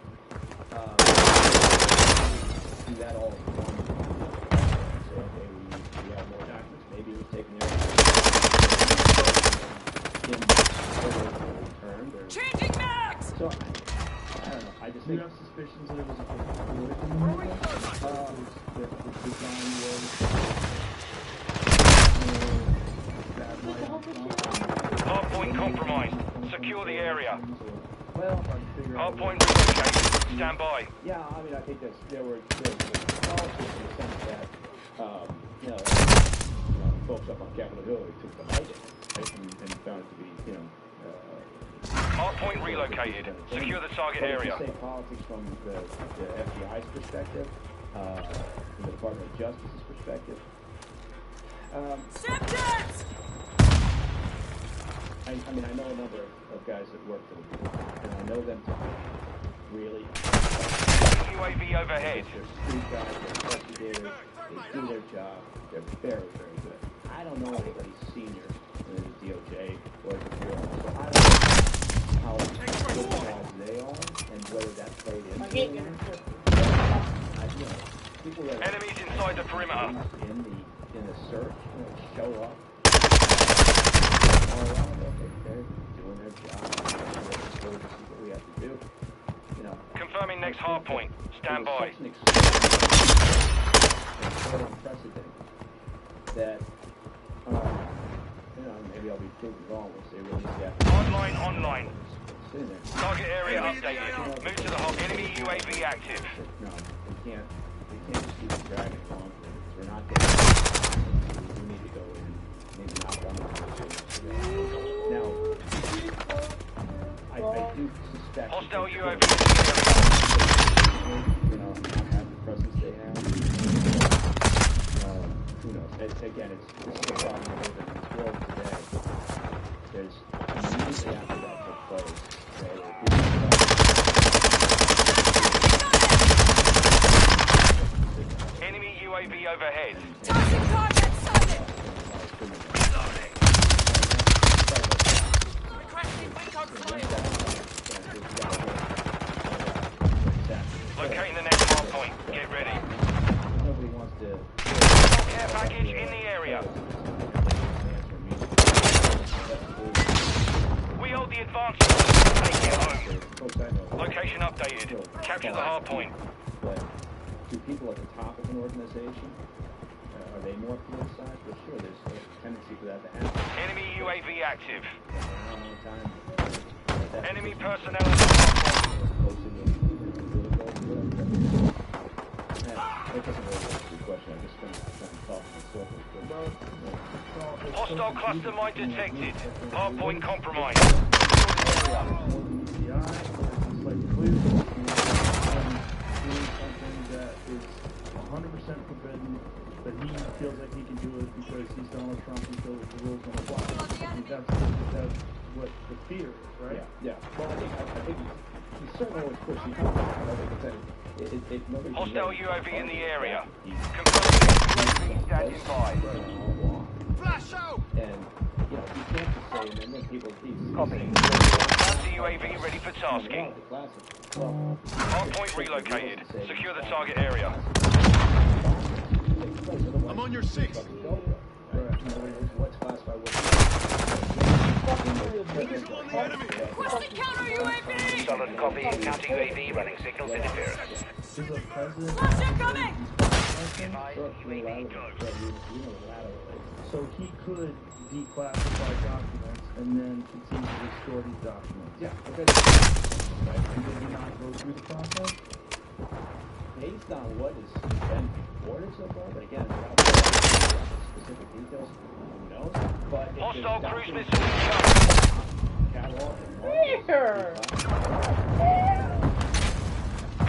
Do that all at once. Say, okay, we have more documents. Maybe it was taken there in returned or changing mags. So I don't know. I just think you have suspicions that it was a political movement. The design was Hardpoint compromised. Secure the area. Well, hardpoint relocated. Stand by. Yeah, I mean, I think there were politics in the sense that, folks up on Capitol Hill took the height and found it to be, hardpoint relocated. Secure the target area. Say politics from the FBI's perspective, from the Department of Justice's perspective. I mean, I know a number of guys that work for the police, and I know them to be really UAV overhead. They're street guys, they're investigators, they do their job, they're very, very good. I don't know anybody senior in the DOJ or the Bureau, so I don't know how good guys they are and whether that played into it. People that enemies inside the perimeter. In the search, show up. They're doing their job. What we have to do. Confirming next hard point. Stand by. It's so unprecedented that maybe I'll be proven wrong once they release that. Online. Target area updated. Move to the hub. Enemy UAV active. No, we can't just keep dragging along. We're not there. We need to go in. Maybe not one of them. Now, I do suspect hostile UAV. Not have the presence they have. Who knows? Again, it's the problem in this world today. There's immediately after that took place. Enemy UAV overhead. Target sighted. Reloading. Locating the next hard point. Get ready. Nobody wants to. Care package in the area. We hold the advanced. Take it home. Location updated. Capture the hard point. But do people at the top of an organization, are they more politicized? Well, sure, there's a tendency for that to happen. Enemy UAV active. Enemy personnel in the hard point. Hostile cluster mine detected. Hardpoint compromised. Doing something that is 100% forbidden, but he feels like he can do it because he's Donald Trump, he feels like the rules don't apply. I think that's what the fear is, right? Yeah. Well, I think he's certainly always pushing. Hostile UAV in the area. Confirming UAV standing by. Flash out! And, you know, you can't just say, and then people keep Copy. Counter UAV ready for tasking. Hardpoint relocated. Secure the target area. I'm on your 6. What's classified with Requesting counter UAV! Solid copy. Counter UAV running signals interference. Flash incoming! So he could declassify documents and then continue to restore these documents. Yeah, okay. Right? And did he not go through the process? Based on what has been reported so far, but again, without specific details, who knows? But if Hostile there's cruise documents missile incoming. catalog and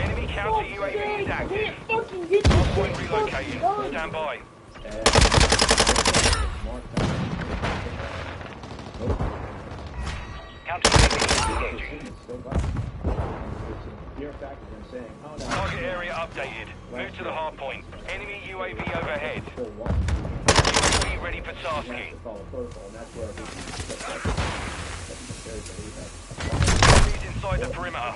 Enemy counter UAV is active. Hardpoint relocated. Stand by. Counter UAV engaging. Target area updated. Move to the hard point. Enemy UAV overhead. UAV ready for tasking. Enemies inside the perimeter.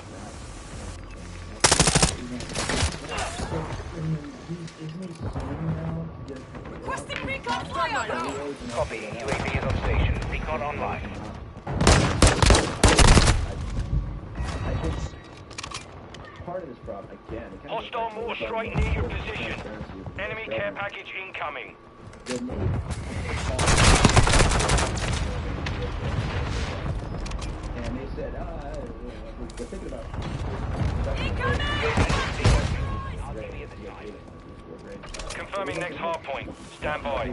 Requesting recon flyover! Copy. UAV is on station. Recon online. Part of this problem, again, Hostile mortar strike near your position. Enemy care package incoming. And they said, we're thinking about Confirming next hard point. Stand by.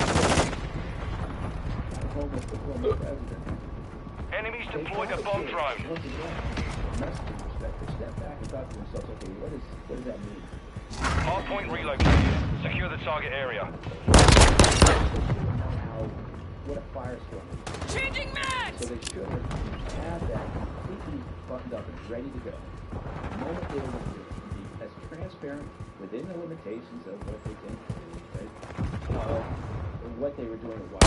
Enemies deployed a bomb drone. Step back and talk to themselves, okay, what does that mean? Hard point relocated. Secure the target area. What a firestorm is. Changing mag! So they should have that completely buttoned up and ready to go. The moment they were going to be as transparent within the limitations of what they can, right? What they were doing and why.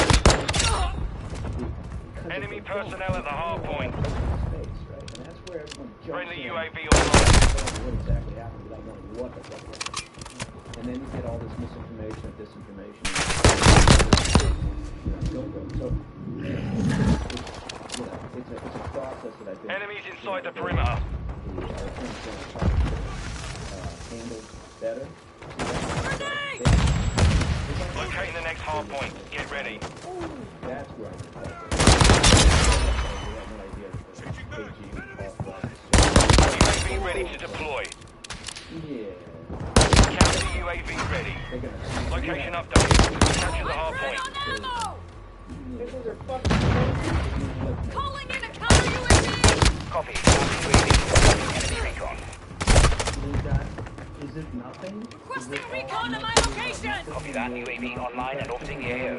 Enemy personnel at the hard point. Space, right? And that's where everyone jumps Friendly in. UAV online. What exactly happened without knowing what the fuck happened. And then you get all this misinformation and disinformation. So it's a process that I think Enemies inside the perimeter. handled better. Locating the next hard point. Get ready. That's where UAV ready to deploy. Yeah. Counter UAV ready. Location updated. Capture the hard point. Calling in a counter UAV! Copy. Counter UAV. Enemy recon. Is it nothing? Requesting recon to my location! Copy that. UAV online and orbiting the AO.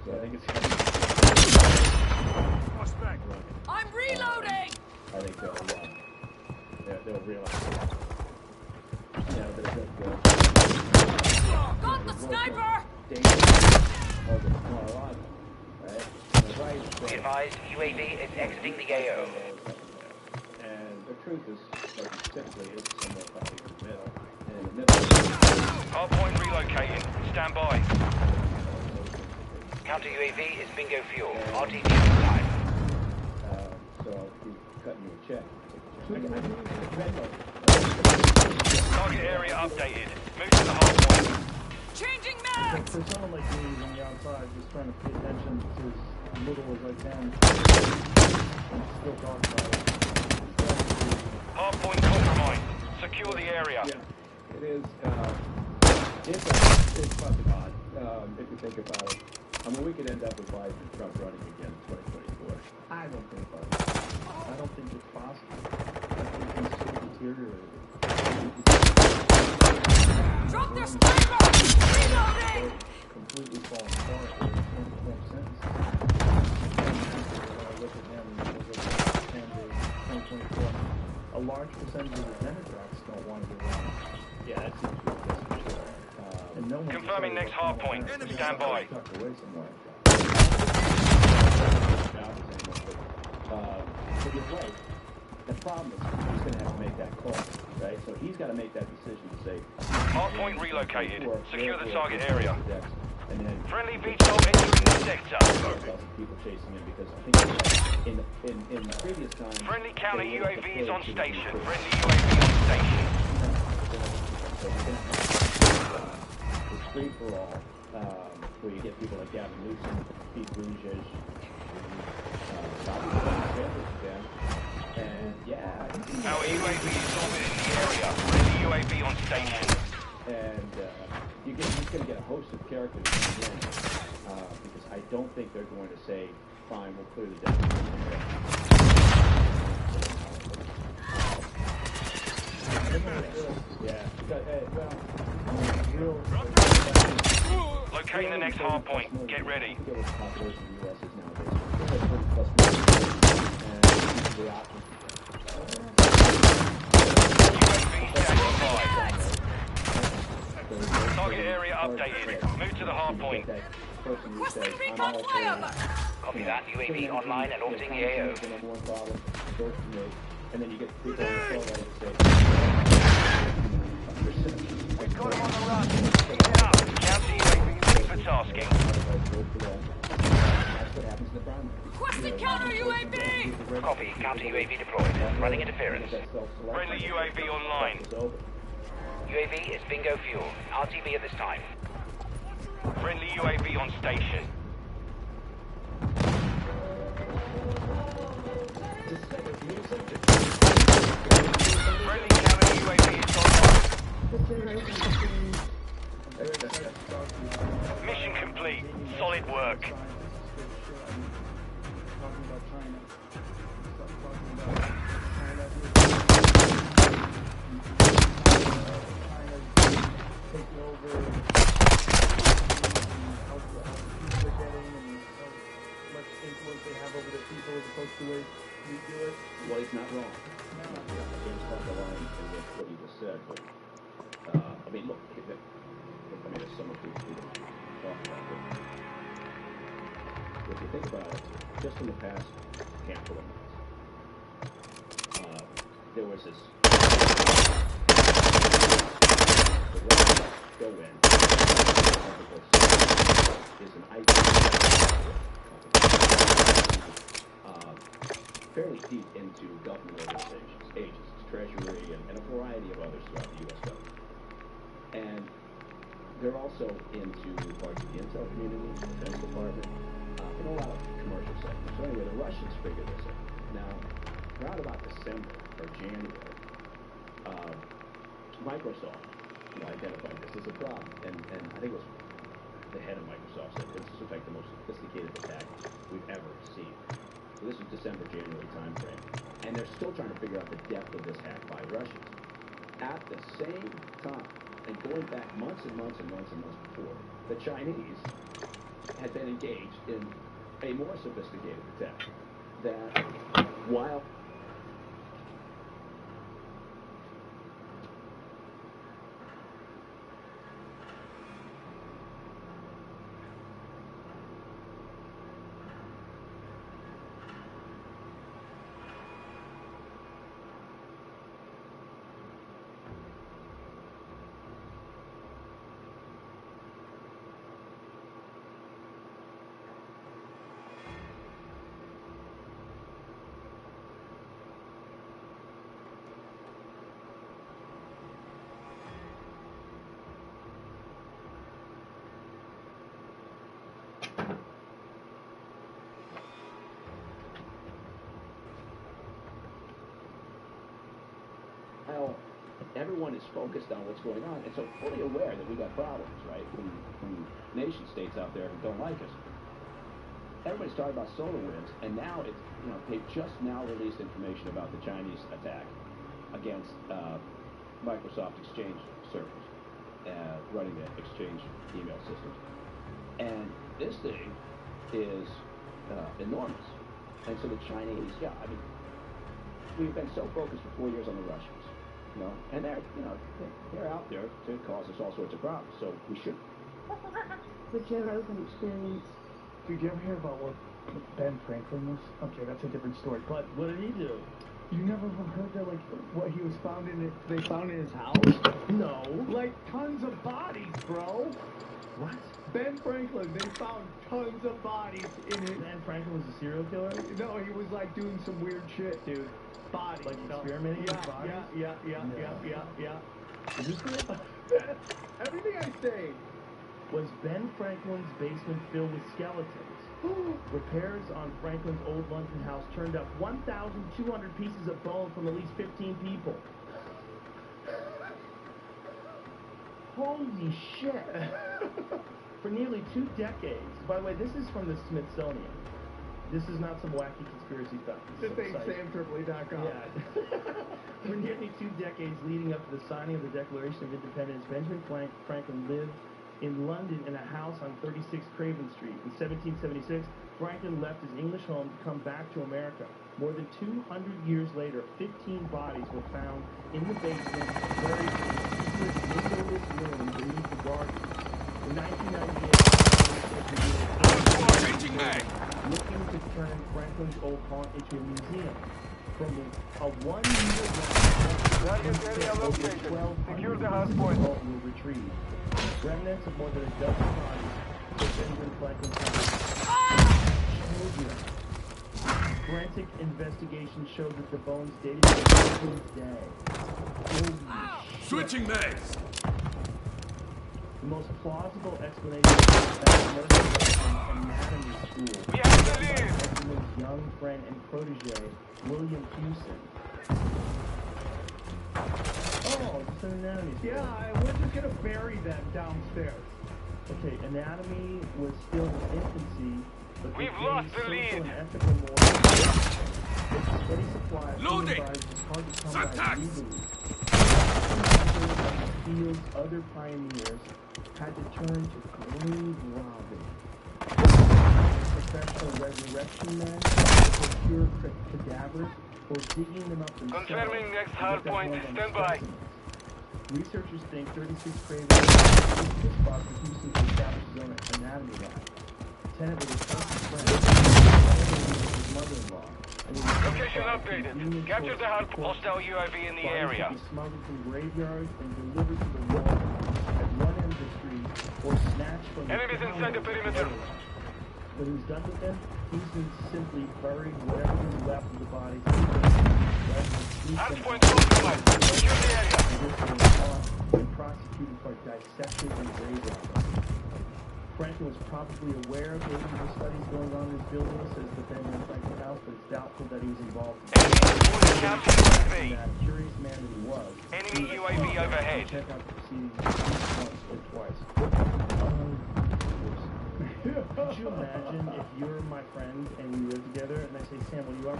So I think it's I'm reloading! I think they'll realize Got the sniper! Be advised, UAV is exiting the AO. And the truth is, like typically, it's somewhere probably in the middle. And in the middle. Hardpoint relocating. Stand by. Counter UAV is bingo fuel. RTB time. So I'll be cutting you a check. Target area updated. Move to the hard point. Changing So mags! for someone like me on the outside, just trying to pay attention to as little as I can, and still talk about it. Hardpoint compromised. Secure the area. Yeah, it is. It's fucking odd, if you think about it. I mean, we could end up with Biden and Trump running again in 2024. I don't think so. I don't think it's possible. I think he's so deteriorated. Drop their sniper! Reloading! Completely falling apart in Trump sentences. When I look at him and look at the candidates in 2024, a large percentage of the Democrats don't want to be run. Yeah, that seems ridiculous for sure. And no one Confirming next hard point. Stand by. tucked away somewhere. But you're right. The problem is he's going to have to make that call, right? So he's got to make that decision to say... Hard point relocated. Secure the target area. And then Friendly VTOL entering the sector. People chasing him because I think in the previous time... Friendly counter UAV is on station. Friendly UAV on station. So it's free for all, where you get people like Gavin Newsom, Pete Buttigieg, and yeah. Our UAV is orbiting the area. Friendly UAV on station. And you're just going to get a host of characters coming in, because I don't think they're going to say, fine, we'll clear the deck. Yeah. Locating the next hard point. Get ready. Target area updated. Move to the hard point. Requesting recon flyover! Copy that. UAV online and orbiting the AO. And then you get people on the floor ready to say, We've got him on the run. Keep it up. Counter UAV ready for tasking. that's what happens in the primary. Requesting counter UAV! Copy. Counter UAV deployed. Running interference. Friendly UAV online. UAV is bingo fuel. RTB at this time. Friendly UAV on station. Friendly counter UAV is online. Mission complete. Solid work. Taking over how people are getting and how much influence they have over the people as opposed to the way we do it. Well, he's not wrong. James caught the line in what he just said, but I mean, look, there's so much we can talk about it. If you think about it, just in the past handful of months, there was this go in is an IT fairly deep into government organizations, agencies, Treasury, and a variety of others throughout the U.S. government. And they're also into parts of the intel community, the Defense Department, and a lot of commercial sectors. So anyway, the Russians figured this out. Now, around about December or January, Microsoft identified this as a problem, and I think it was the head of Microsoft said this is in fact the most sophisticated attack we've ever seen. So this was December, January timeframe, and they're still trying to figure out the depth of this hack by Russians. At the same time, and going back months and months and months and months before, the Chinese had been engaged in a more sophisticated attack that, while everyone is focused on what's going on, and so fully aware that we got problems, right, from nation states out there who don't like us. Everybody's talking about solar winds, and now it's, you know, they've just now released information about the Chinese attack against Microsoft Exchange servers, running the Exchange email systems. And this thing is enormous. And so the Chinese, yeah, I mean, we've been so focused for 4 years on the Russians, you know, and they're, you know, they're out there to cause us all sorts of problems. So we should. What's your open experience? Did you ever hear about what Ben Franklin was? Okay, that's a different story. But what did he do? You never heard that, like, what he was found in? They found in his house? No. Like tons of bodies, bro. What? Ben Franklin, they found tons of bodies in his... Ben Franklin was a serial killer? No, he was like doing some weird shit, dude. Bodies. Like experimenting with bodies? Yeah. Is this real? Everything I say. Was Ben Franklin's basement filled with skeletons? Repairs on Franklin's old London house turned up 1,200 pieces of bone from at least 15 people. Holy shit. For nearly 2 decades. By the way, this is from the Smithsonian. This is not some wacky conspiracy stuff. This ain't SamTripoli.com. Yeah. For nearly 2 decades leading up to the signing of the Declaration of Independence, Benjamin Franklin lived in London in a house on 36 Craven Street. In 1776, Franklin left his English home to come back to America. More than 200 years later, 15 bodies were found in the basement, buried in a secret windowless room beneath the garden. In 1998, looking to turn Franklin's old haunt into a museum. From a 1 meter long, 1,200 were retrieved. Remnants of more than a dozen bodies of Benjamin Franklin's house. Forensic investigation showed that the bones dated to Franklin's day. Switching mags! The most plausible explanation is that anatomy school. We have the lead! Benjamin's young friend and protege, William Hewson. Oh, it's an anatomy school. Yeah, we're just gonna bury them downstairs. Okay, anatomy was still in infancy, but we've lost the lead. And ethical morals. With a steady supply of human bodies, it's hard to come by legally. Fields, other pioneers had to turn to grave robbing. Professional resurrection men to procure cadavers or digging them up themselves. Confirming next hard point. Stand by. Researchers think 36 Craven is the spot for Houston to establish his own anatomy lab. Tenet was his closest friend, his mother-in-law. Location updated. Capture the hostile UAV in the area. Bodies could be smuggled from graveyards and delivered to the wall at one end of the street or snatched from the enemies inside the perimeter. When he was done with them, Houston simply buried whatever was left of the bodies. Hardpoint compromised. Secure the area. And prosecuted for dissection and grave robbing. Franklin was probably aware of the studies going on in his building, says the Benjamin Franklin house, but it's doubtful that he was involved. Enemy that curious man that he was. Enemy UAV overhead. Check out the proceedings once or twice. Could you imagine if you're my friend and we live together and I say, Sam, when you are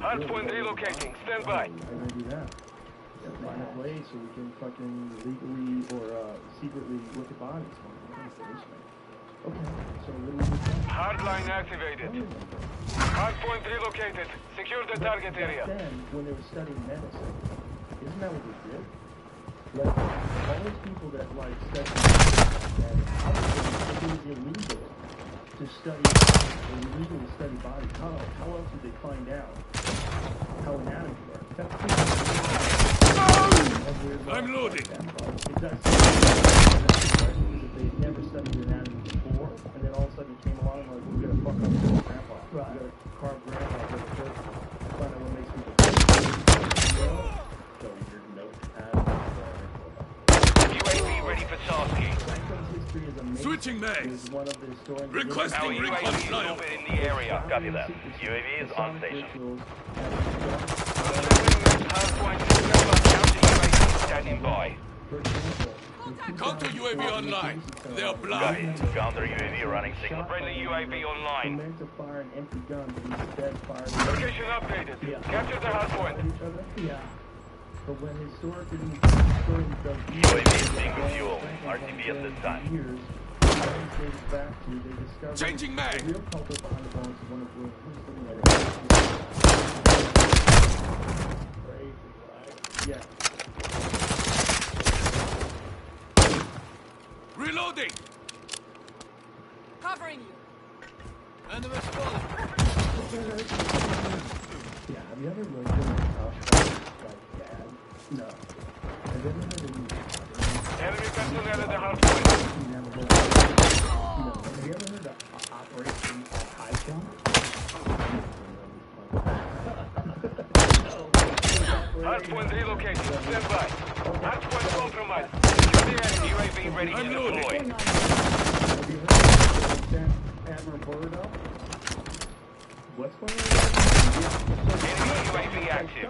hardpoint relocating. Stand by. I'm gonna do that. Find a place so we can fucking legally or secretly look at bodies. Okay, so what do we do? Hardline activated. Hardpoint relocated. Secure the target area. Then, when they were studying medicine, isn't that what they did? Like, all those people that, like, study medicine, it was illegal to study, illegal to study bodies. How else would they find out how anatomy works? I'm loading. It does. If they'd never studied anatomy before, and then all of a sudden it came along and like, we're gonna fuck up your grandpa. Right. We're gonna carve grandpa with a church. Find out what makes people UAV ready for tasking. Franklin's history is amazing. Switching mags. Is one of the historians. Requesting Our recon UAV is flyover. orbit in the area. Copy that. UAV is on station. Standing by. Counter UAV online. They are Got blind. it. Counter UAV running signal. Friendly UAV online. Meant to fire an empty gun, but instead fired. Location updated. Capture the hard point. Yeah. But when historians UAV is being refueled. RTB at this time. Changing mag. The real culprit behind the bombs is one of the crazy, right? Yeah. Reloading. Covering you. Enemy spotted. Yeah, have you ever lived in a house like dad? No. Have you ever heard of Enemy personnel at the hard point. Have you ever heard of Operation High Jump? Hard point relocated. Stand by. Hard point compromised. Secure the enemy UAV ready to deploy. Have you heard of Admiral Burdo? What's going on? Enemy UAV active.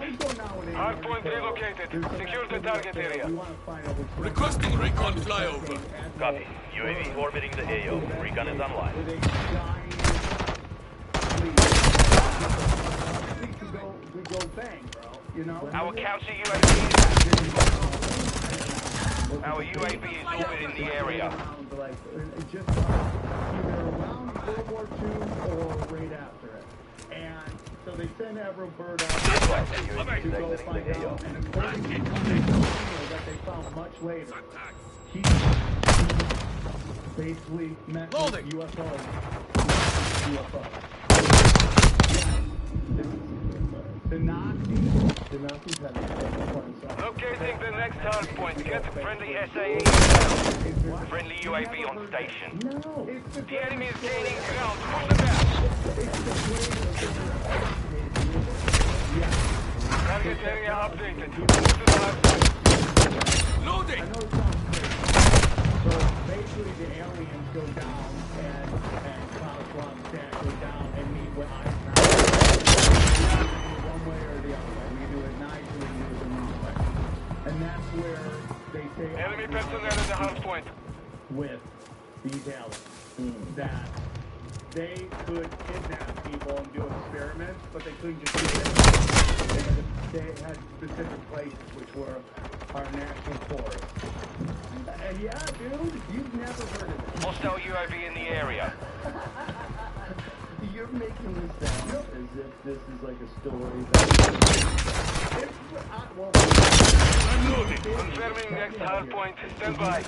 Hard point relocated. Secure the target area. Requesting recon flyover. Copy. UAV orbiting the AO. Recon is online. We go bang, bro. You know? Our counter UAV is orbiting the area. Like, just either around World War II or right after it. And so they send Admiral Byrd out to go find out. And according to the that they found much later, he basically met with UFOs. The Nazis had Locating the next hard point. Get friendly SAE. Friendly UAV on station. No. The enemy is gaining ground. Push them back. Target area updated. Move to the hard point. Loading. I know it sounds crazy. So basically the aliens go down and Klaus Schwab go down and meet with Eisenhower. One way or the other way. We can do it nice or we can do it the wrong way. And that's where they say Enemy personnel at the hard point. with these aliens that they could kidnap people and do experiments, but they couldn't just do it. They had specific places, which were our national forests. Yeah, dude, you've never heard of it. Hostile UAV in the area. You're making this sound as if this is like a story Confirming next hard point. Stand by.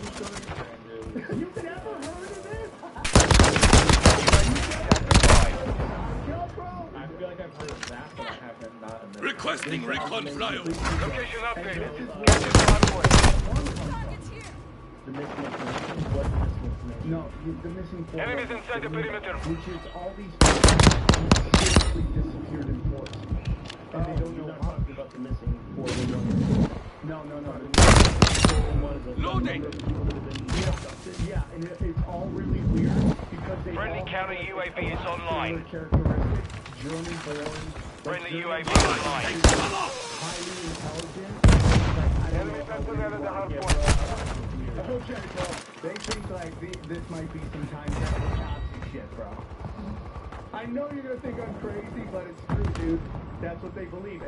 You've never heard of it? I feel like I've heard of that, but I haven't not. Requesting recon flyover. Location updated. Get to the hard point. The missing information. What missing information? No, the missing information. Enemies inside the perimeter. Which is all these people seriously disappeared in force. And they don't know how. About the missing 411. No. The missing was a Loading. Yeah, and it's all really weird because they Friendly all counter UAV is online. characteristics. German-born. Friendly UAV online. Highly intelligent. Enemy personnel at the hard point. Okay, bro. They think like this might be some time travel Nazi shit, bro. I know you're gonna think I'm crazy, but it's true, dude. That's what they believe.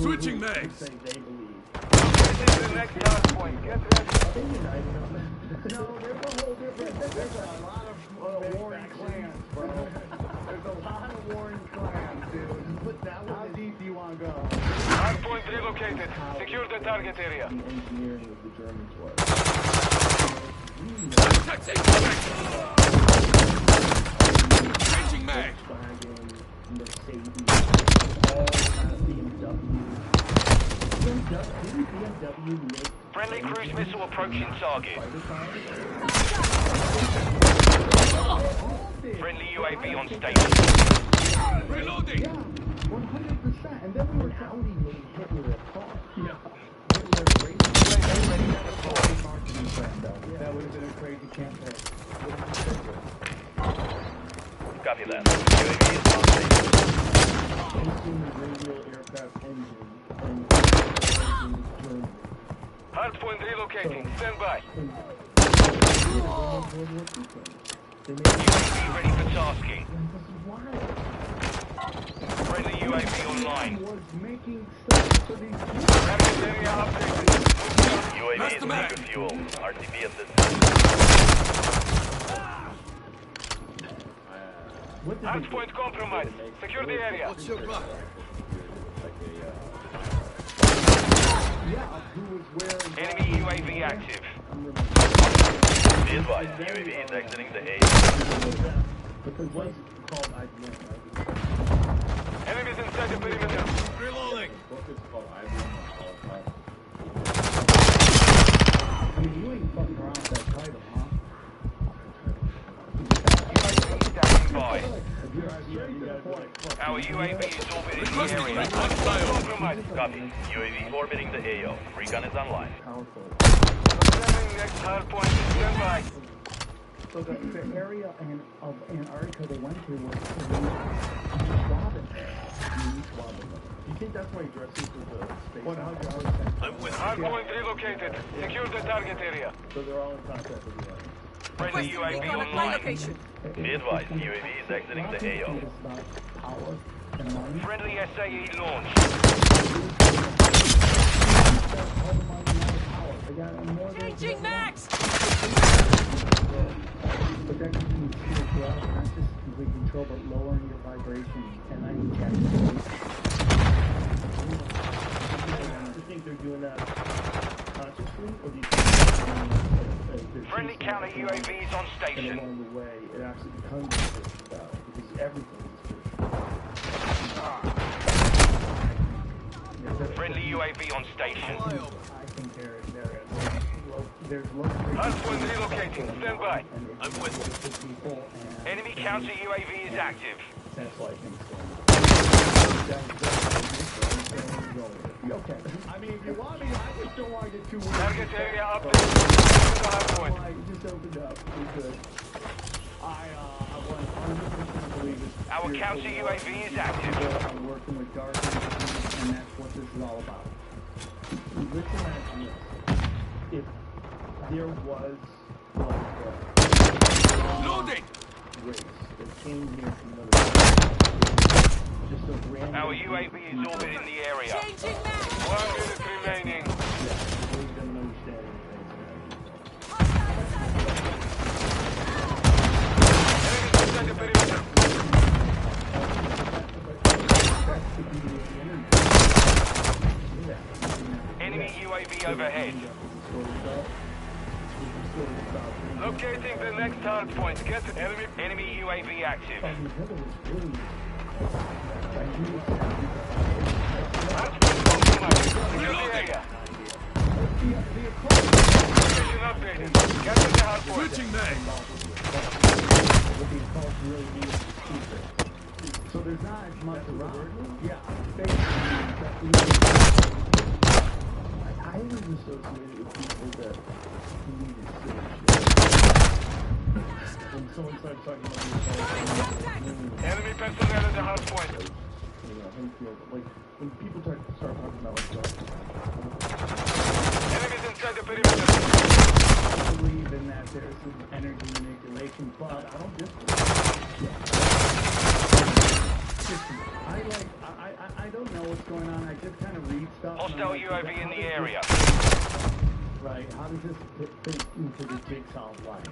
Switching mags. Say they believe. This is the next hard point. Get ready. No, there's a whole different. There's a lot of warring clans, bro. There's a lot of warring clans, dude. How deep do you want to go? Hard point relocated. Secure the target area. The engineering of the Germans was. Changing mag. Mercedes, all kind of BMW. Didn't BMW make Friendly cruise missile approaching target. Friendly UAV on station. Reloading. Yeah, 100%. And then we were Audi made Hitler a car. Yeah. Hitler racing. That would have been a crazy campaign. Copy that. UAV is on station. Taking the radial aircraft engine and Germany. Hardpoint relocating. Stand by. UAV ready for tasking. Friendly UAV online. Target area updated. UAV is eager fuel. RTB at this time. Hardpoint compromised. Secure the area. What's your plan? Enemy UAV active. Be advised, UAV is exiting the A. Enemies inside the perimeter. Reloading. You ain't fucking around with that title, huh? UAV standing by. Our UAV is orbiting the area. Compromised. Copy. UAV orbiting the AO. Recon is online. Confirming next hardpoint. Stand by. So the area of Antarctica they went to was swabbing. Do you think that's why he dresses with the space? 100%. Hardpoint relocated. Secure the target area. So they're all in contact with you. Friendly UAV online. Be advised, UAV is exiting the AO. Friendly SAE launch. Changing max! But that can be control, not just complete control, but lowering your vibration and I can check. Do you think they're doing that consciously, or do you think Friendly counter UAVs on station. along the way it actually becomes a fish battle because everything is fish. Friendly UAV on station. I think there's Hardpoint relocating. Stand by. I'm with you. Enemy counter UAV is active. That's why I think okay. I mean, if you want me, I just don't want to get too weird. Target area updated. Hardpoint. You just opened up. You're good. I want 100% believe it. Our counter UAV is active. I'm working with Dark and that's what this is all about. Let's imagine this. If there was like Loading! race that came here from another just a random Our UAV is orbiting the area. Changing max! 1 minute remaining. Enemies inside the perimeter. Enemy UAV overhead. Locating the next hard point. Get the enemy UAV active. Secure the area. Position updated. Capture the hard point. Switching mag. So there's not as much around. Yeah, I was associated with people that needed when someone starts talking about enemy personnel at the hard point. Like when people start talking about like enemies inside the perimeter. I believe in that there's some energy manipulation, but I don't I don't know what's going on. I just kind of read stuff. Hostile UAV in the area. Right. How does this fit into the jigsaw life?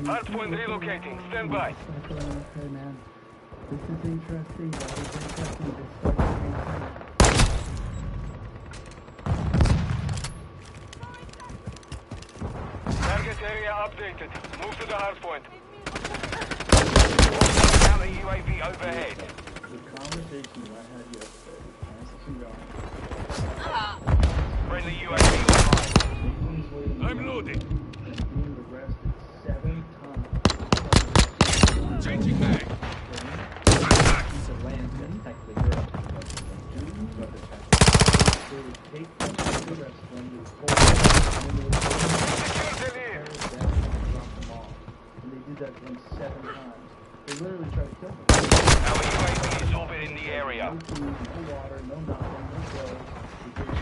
Hardpoint relocating. Stand by. Okay, man. This is interesting. That is interesting. Target area updated. Move to the hardpoint. Counter UAV overhead. The conversation I had yesterday Friendly UAV online. I'm loading. being arrested 7 times. Changing mag. They would take them to the rest when you Secure the lead. said to them 7 times. They literally tried to kill them. Our UAV is orbiting the area. No food, no water, no nothing, no clothes. It would be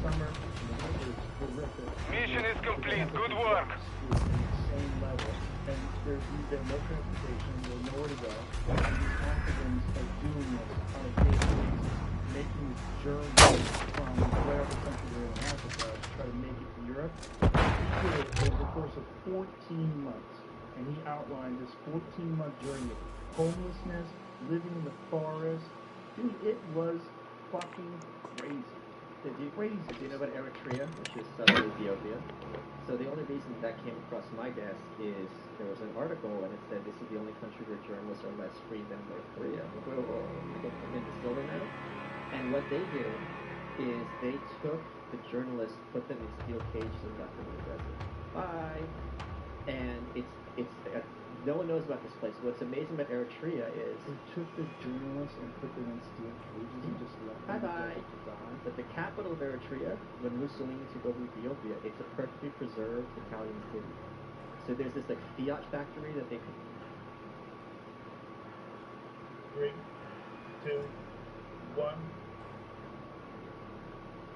summer, and the weather is horrific. Mission is complete. Good work. Is an insane level, and there's no transportation, there's nowhere to go. And these Africans are doing this on a daily basis, making this journey from wherever country they're in Africa to try to make it to Europe. He did it over the course of 14 months, and he outlined this 14-month journey of homelessness, living in the forest. Dude, it was fucking crazy. Do you know about Eritrea, which is southern Ethiopia? So the only reason that came across my desk is there was an article and it said this is the only country where journalists are less free than North Korea. In the silver medal. And what they did is they took the journalists, put them in steel cages and left them in the desert. Bye. And it's no one knows about this place. What's amazing about Eritrea is they took the journalists and put them in steel cages and just left them to die. But the capital of Eritrea, when Mussolini took over Ethiopia, it's a perfectly preserved Italian city. So there's this like Fiat factory that they could. 3, 2, 1.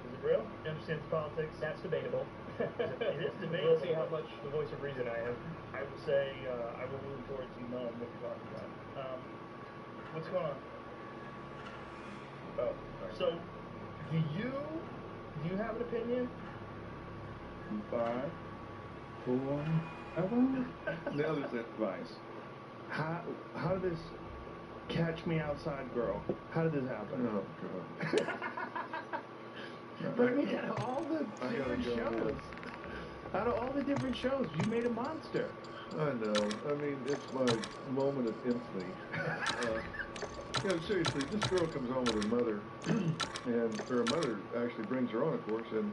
Is it real? You understand politics? That's debatable. It is debatable. We'll see how much the voice of reason I am. I would say I will lean towards you knowing what you're talking about. What's going on? Oh, so do you have an opinion? 5, 4. Now there's advice. How did this Catch Me Outside girl? How did this happen? Oh God. But I mean, out of all the different shows, you made a monster. I know. I mean, it's my moment of infamy. Seriously, this girl comes home with her mother, and her mother actually brings her on, of course, and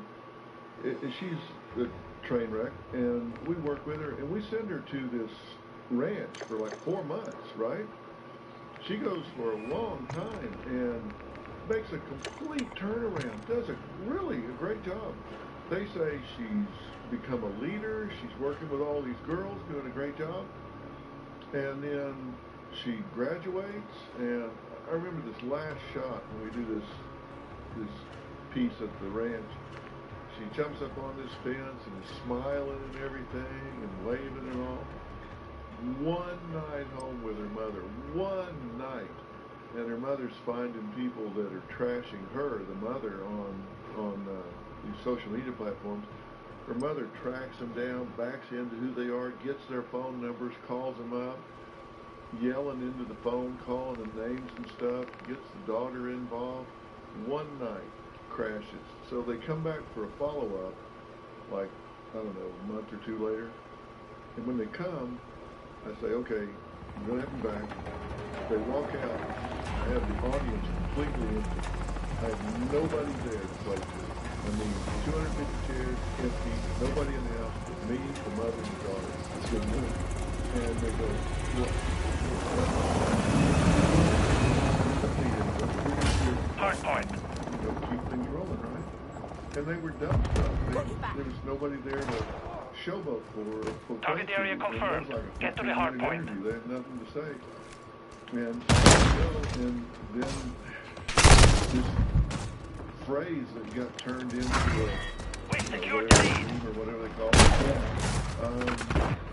she's a train wreck, and we work with her, and we send her to this ranch for like 4 months, right? She goes for a long time, and makes a complete turnaround, does really a great job. They say she's become a leader, she's working with all these girls, doing a great job, and then she graduates, and I remember this last shot when we do this piece at the ranch. She jumps up on this fence and is smiling and everything and waving and all. One night home with her mother, one night. And her mother's finding people that are trashing her, the mother, on these social media platforms. Her mother tracks them down, backs into who they are, gets their phone numbers, calls them up, yelling into the phone, calling them names and stuff, gets the daughter involved. One night, crashes. So they come back for a follow-up, like, I don't know, a month or 2 later. And when they come, I say, okay, I'm going to have them back. They walk out. I have the audience completely empty. I have nobody there to play to. I mean, 250 chairs, empty, nobody in the house but me, the mother, and the daughter. It's good news. And they go, what? Hard point. Keep things rolling, right? And they were dumbstruck. There was nobody there to showboat for Target area confirmed. Like get to the hard point. They had nothing to say. And then this phrase that got turned into a secured the lead. Or whatever they call it,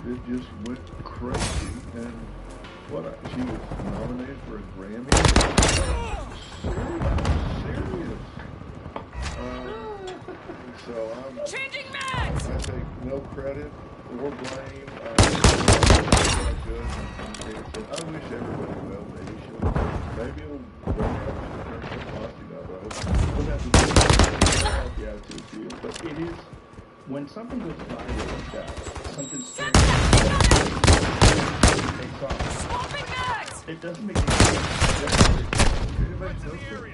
it just went crazy. And she was nominated for a Grammy. Serious. So I'm changing mags. I take no credit or blame. I wish everybody well. Maybe it'll turn some positive out. I hope. We'll have to help the attitude to you. But it is when something goes viral like that, something takes off. It doesn't make any sense.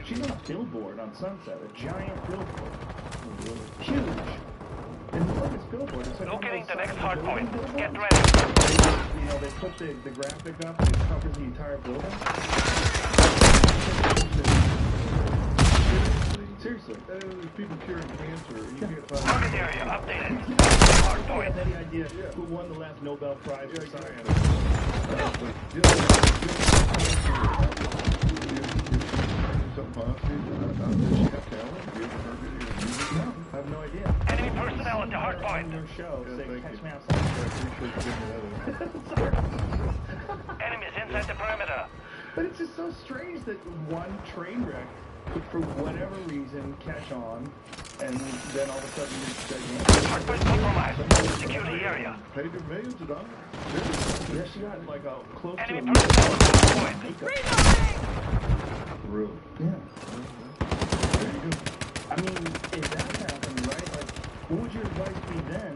She's on a billboard on Sunset, a giant billboard. Huge. And look at this billboard. It's like locating the next hard point. Get ready. They put the graphic up and it covers the entire building. Seriously. there's people curing cancer, and you can't find... Target area updated. Hard point. Any idea who won the last Nobel Prize for science? Something positive? Does she have talent? Have you ever heard any of the music? No, I have no idea. Enemy personnel at the hard point. On your show, say, catch me outside. I appreciate you giving me that. Enemies inside the perimeter. But it's just so strange that one train wreck could, for whatever reason, catch on, and then all of a sudden Hardpoint compromised. Secure the area. Paid her millions of dollars. Yeah, she got like a close Enemy to personnel at the hard point. Really? Yeah. There you go. I mean, if that happened, right? Like, what would your advice be then?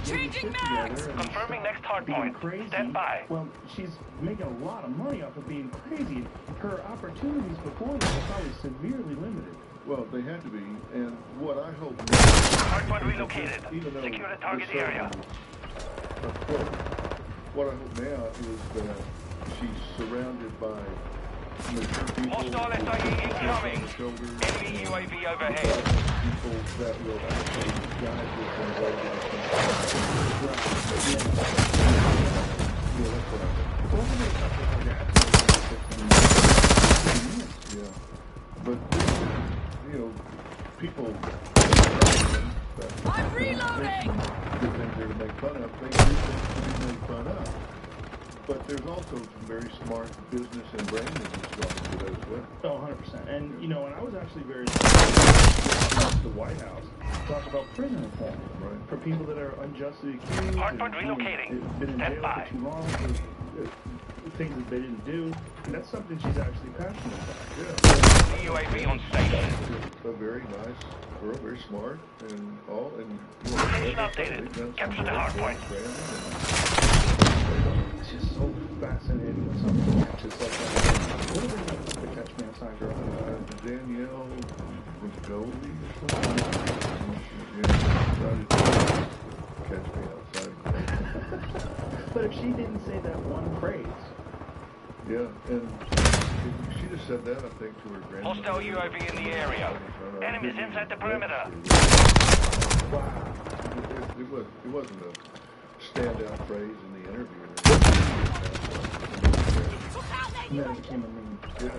Changing mags! Confirming next hard point. Crazy. Stand by. Well, she's making a lot of money off of being crazy. Her opportunities before this are probably severely limited. Well, they had to be, and what I hope... Hardpoint relocated. Secure the target area. What I hope now is that she's surrounded by mature people... Hostile SIE incoming. Enemy UAV overhead. People that will actually guide this and go to yeah, but you know, people. I'm reloading. Good things there to make fun of. They do things to be made fun of. But there's also some very smart business and brain that's gone into that as well. Oh, 100%. And, you know, and I was actually very surprised the White House talk about prison reform. Right. For people that are unjustly accused. Hardpoint relocating. Been in jail for too long for things that they didn't do. And that's something she's actually passionate about. Yeah. UAV on station. A very nice girl, very smart, and all. And Location updated. Capture the hardpoint. It's just so fascinating when something catches like that. What are the names of the Catch Me Outside girl? Danielle Goldie or something. Catch Me Outside. But if she didn't say that one phrase. Yeah, and she just said that, I think, to her grandmother. Hostile UAV in the area. Enemies inside the perimeter. Wow. It wasn't a standout phrase in the interview. And then it became a meme. Yeah.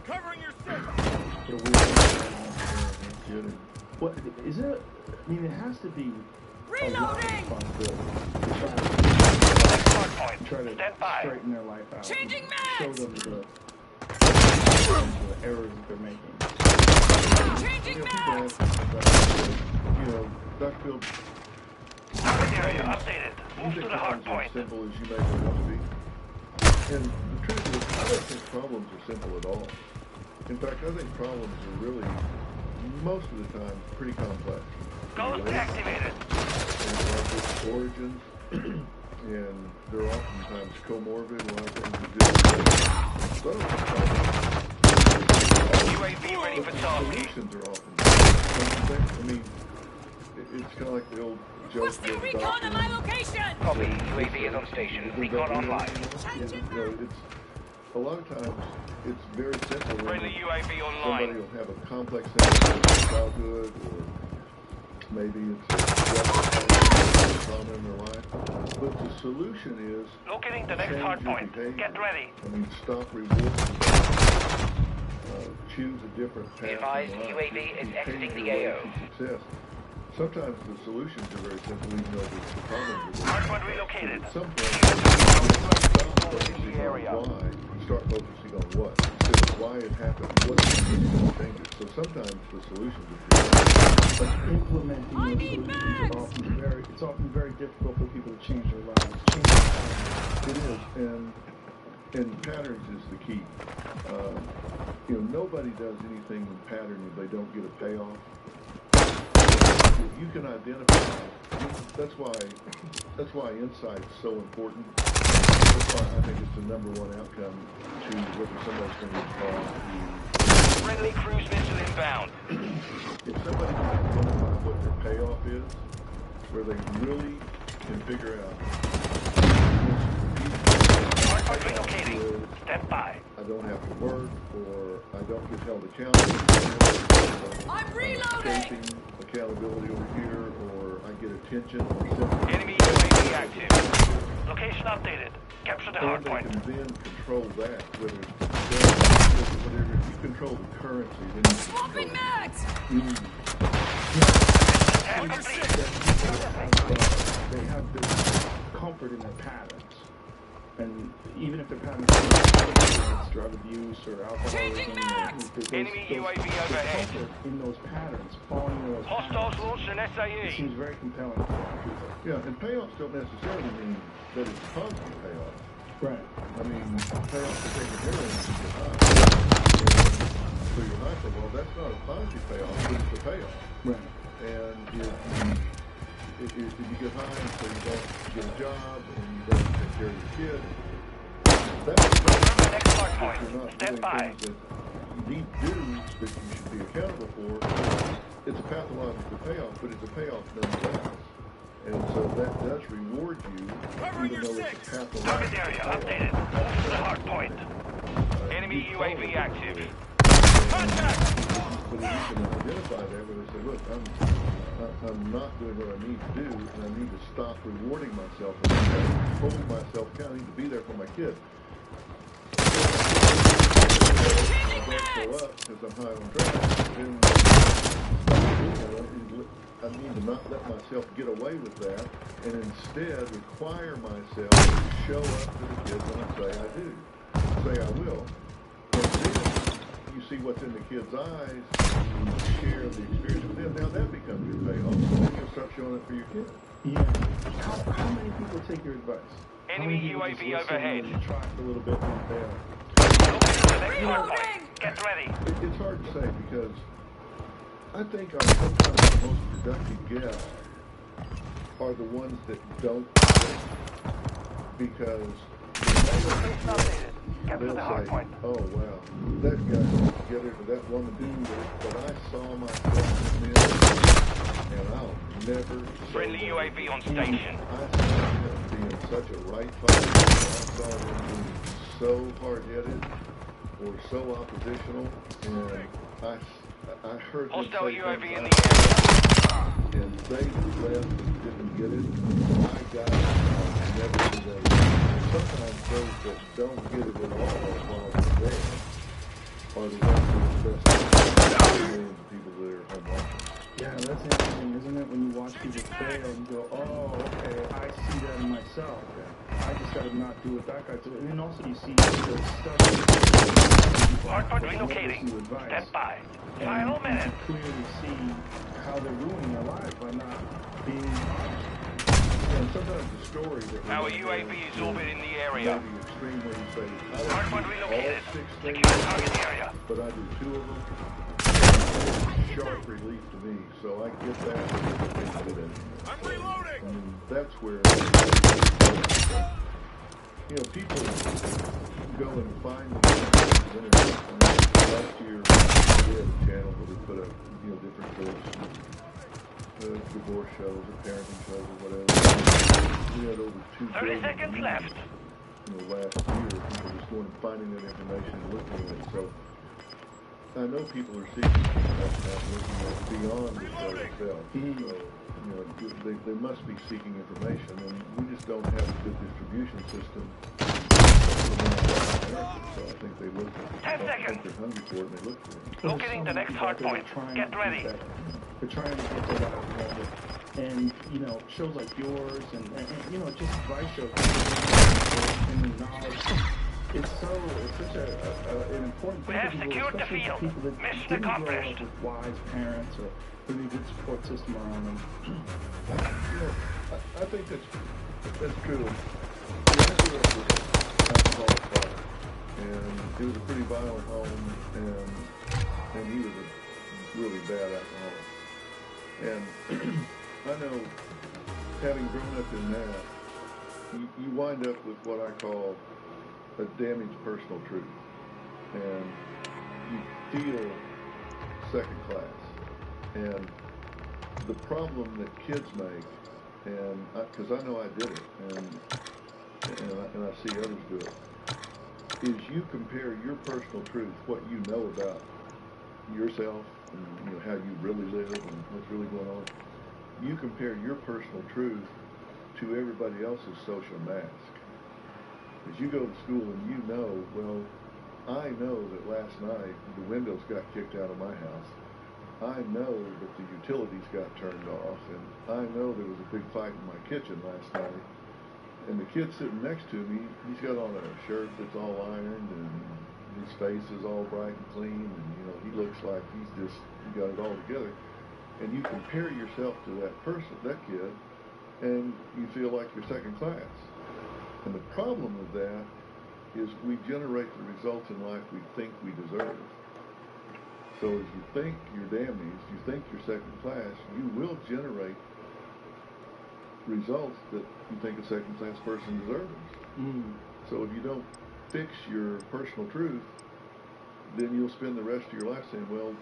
Covering your six. What is it? I mean, it has to be a lot of responsibility to try to straighten their life out. Changing show them the errors that they're making. Changing mags. You know, Dr. Phil. Target area updated. Move to the hard point. As simple as you make them want to be. And the truth is, I don't think problems are simple at all. In fact, I think problems are really, most of the time, pretty complex. Ghost activated. And they have different origins, and they're oftentimes comorbid, a lot of things to do. So, UAV ready for tasking. solutions are often, I mean, it's kind of like the old joke. Requesting recon on my location. Copy. UAV is on station. Recon online. It's a lot of times it's very simple. Friendly UAV Somebody online. will have a complex thing in childhood, or maybe it's a trauma in their life. But the solution is Locating the next hard point. Get ready. I mean, stop rewarding. Choose a different path. Advised UAV is exiting the AO. Success. Sometimes the solutions are very simple, even though the problems are Hardpoint relocated. At some point, stop focusing on why and start focusing on what. Instead of why it happened, what is the change it. So sometimes the solutions are But implementing those solutions are it's often very difficult for people to change their lives. It is, and patterns is the key. You know, nobody does anything in pattern if they don't get a payoff. If you can identify, that's why insight's so important. That's why I think it's the #1 outcome to whether somebody's going to respond to. Friendly cruise missile inbound. If somebody can identify what their payoff is, where they really can figure out. Hardpoint relocating. Stand by. I I don't have to work, or I don't get held accountable. I'm reloading! Escaping accountability over here, or I get attention or something. Enemy UAV active. Location updated. Capture the hard point. And they can then control that, whether it's whatever. If you control the currency, then you can Swapping mags! They have this comfort in their patterns. And even if their patterns it's drug abuse or alcoholism, Enemy UAV overhead. In those patterns, falling into those Hostiles patterns, launched an it SAE. seems very compelling to a lot of people. Yeah, and payoffs don't necessarily mean that it's positive payoffs. Right. I mean, payoffs for taking heroin to get high. So you're high, so well, that's not a positive payoff, but it's a payoff. Right. And if you get high, so you don't get a job, and you don't take care of your kid, that's the next hard point. You're not doing things that you need to do that you should be accountable for. It's a pathological payoff, but it's a payoff nonetheless. And so that does reward you, even though it's a pathological Target area updated. Move to the hard point. Enemy UAV active. Contact! But if you can identify that, where they say, look, I'm not doing what I need to do, and I need to stop rewarding myself, and I need to hold myself accountable, I need to be there for my kid. I don't show up because I'm high on drugs, then I need to not let myself get away with that, and instead require myself to show up to the kids when I say I do, say I will, and then you see what's in the kid's eyes, you share the experience with them. Now that becomes your payoff. Then you'll start showing up for your kids. Yeah. How many people take your advice? Enemy UAV overhead. You try a little bit and fail. Get ready. It's hard to say because I think sometimes the most productive guests are the ones that don't because they'll say, oh wow, that guy put together or that woman did it, but I saw myself in this and I'll never Friendly UAV on station. I saw them being such a right fighter. I saw them being so hard-headed or so oppositional, and I heard them Hostile say UAV things in I the area. and they left and didn't get it. I got it. I'll never do that. Sometimes those that don't get it at all while they're there are the ones who are best millions of people that are home watching. Yeah, that's interesting, isn't it? When you watch people fail and go, oh, okay, I see that in myself. I just got to not do what that guy did. And then also you see the stuff. Hardpoint relocating. Step by. Final minute. You clearly see how they're ruining their lives by not being honest. And sometimes the story that our UAV is orbiting the area. may be extreme where you say, I Hardpoint don't do relocated. all 6 Secure things, the target area. but I do 2 of them. Sharp relief to me, so I get that. I'm reloading. And that's where people go and find the internet. Last year we had a channel where we put up different clips, divorce shows or parenting shows or whatever. We had over 2 30 seconds left. Last year, people just going and finding that information and looking at it. So I know people are seeking information out and looking at beyond the show itself. So, they must be seeking information, and we just don't have a good distribution system. So I think they look at it. I think they're hungry for it, and they look for it. Locating the next hard point. Get ready. They're trying to get that out of it. And, shows like yours and just advice shows and knowledge. It's such an important thing. We have secured the field. People that Mission didn't grow accomplished. up with wise parents or really good support system around them. I think that's true. I grew up with an alcoholic father, and it was a pretty violent home, and he was a really bad alcoholic. And I know, having grown up in that, you wind up with what I call a damaged personal truth, and you feel second class. And the problem that kids make, and because I know I did it, and I see others do it, is you compare your personal truth, what you know about yourself and how you really live and what's really going on. You compare your personal truth to everybody else's social mask. As you go to school and well, I know that last night the windows got kicked out of my house. I know that the utilities got turned off, and I know there was a big fight in my kitchen last night. And the kid sitting next to me, he's got on a shirt that's all ironed, and his face is all bright and clean, and he looks like he got it all together. And you compare yourself to that person, that kid, and you feel like you're second class. And the problem with that is we generate the results in life we think we deserve. So as you think you're damaged, you think you're second class, you will generate results that you think a second class person deserves. So if you don't fix your personal truth, then you'll spend the rest of your life saying, well,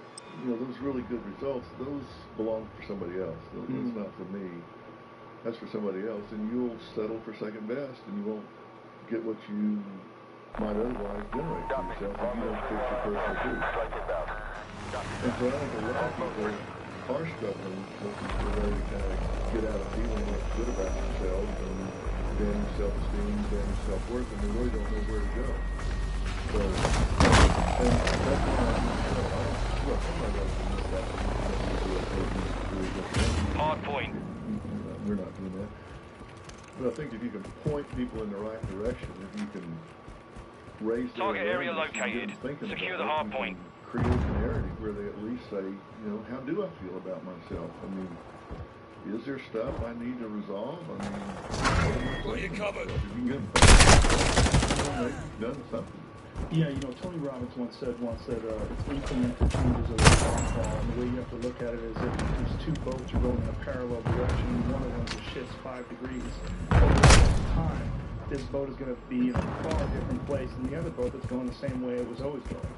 those really good results, those belong for somebody else. That's not for me. That's for somebody else. And you'll settle for second best, and you won't get what you might otherwise generate for yourself if you don't fix your personal truth. And so I think a lot of people are struggling looking for a way to kind of get out of feeling good about themselves and damage self-esteem, damage self-worth, and they really don't know where to go. So, and that's why I'm Hard point. We're not doing that. But I think if you can point people in the right direction, if you can raise target area located, secure the hard point. Create a narrative where they at least say, how do I feel about myself? I mean, is there stuff I need to resolve? I mean, Well, you covered. If you can get them, you've done something. Yeah, Tony Robbins once said it's incremental changes over a long haul, and the way you have to look at it is if there's two boats are going in a parallel direction, and one of them shifts 5 degrees over time, this boat is going to be in a far different place than the other boat that's going the same way it was always going.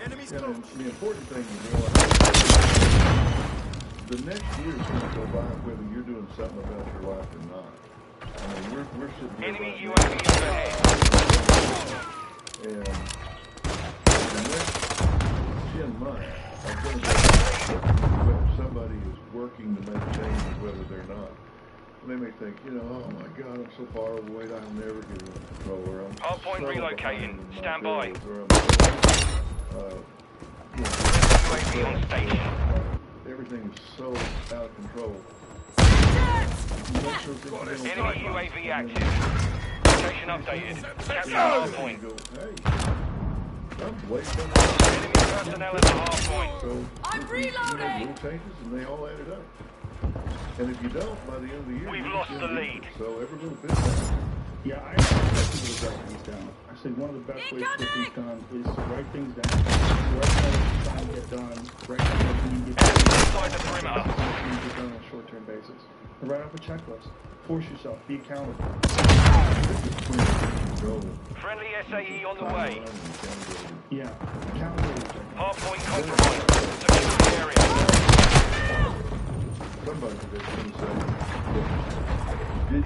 Enemies close. The important thing to realize the next year is going to go by whether you're doing something about your life or not. I mean, we're sitting here enemy right UAV overhead. And the next 10 months are going to be whether somebody is working to make changes, whether they're not. And they may think, oh my God, I'm so far away, I'll never get a controller. Hard point relocating. Stand by. UAV on station. Everything is so out of control. Enemy UAV active. Location updated. Capture the hard point. Enemy personnel at the hard point. So, I'm reloading. Little changes and they all added up. And if you don't, by the end of the year, we've lost the lead. So every little bit matters. Yeah, I actually to write things down. I said one of the best ways to get things done is to write things down. Write what you're trying to get done. Write what you need to get done. Get done on a short-term basis. And write off a checklist. Force yourself. Be accountable. Friendly SAE on the way. Yeah, accountability. Hard point compromised. Secure the area. Somebody today is going to say,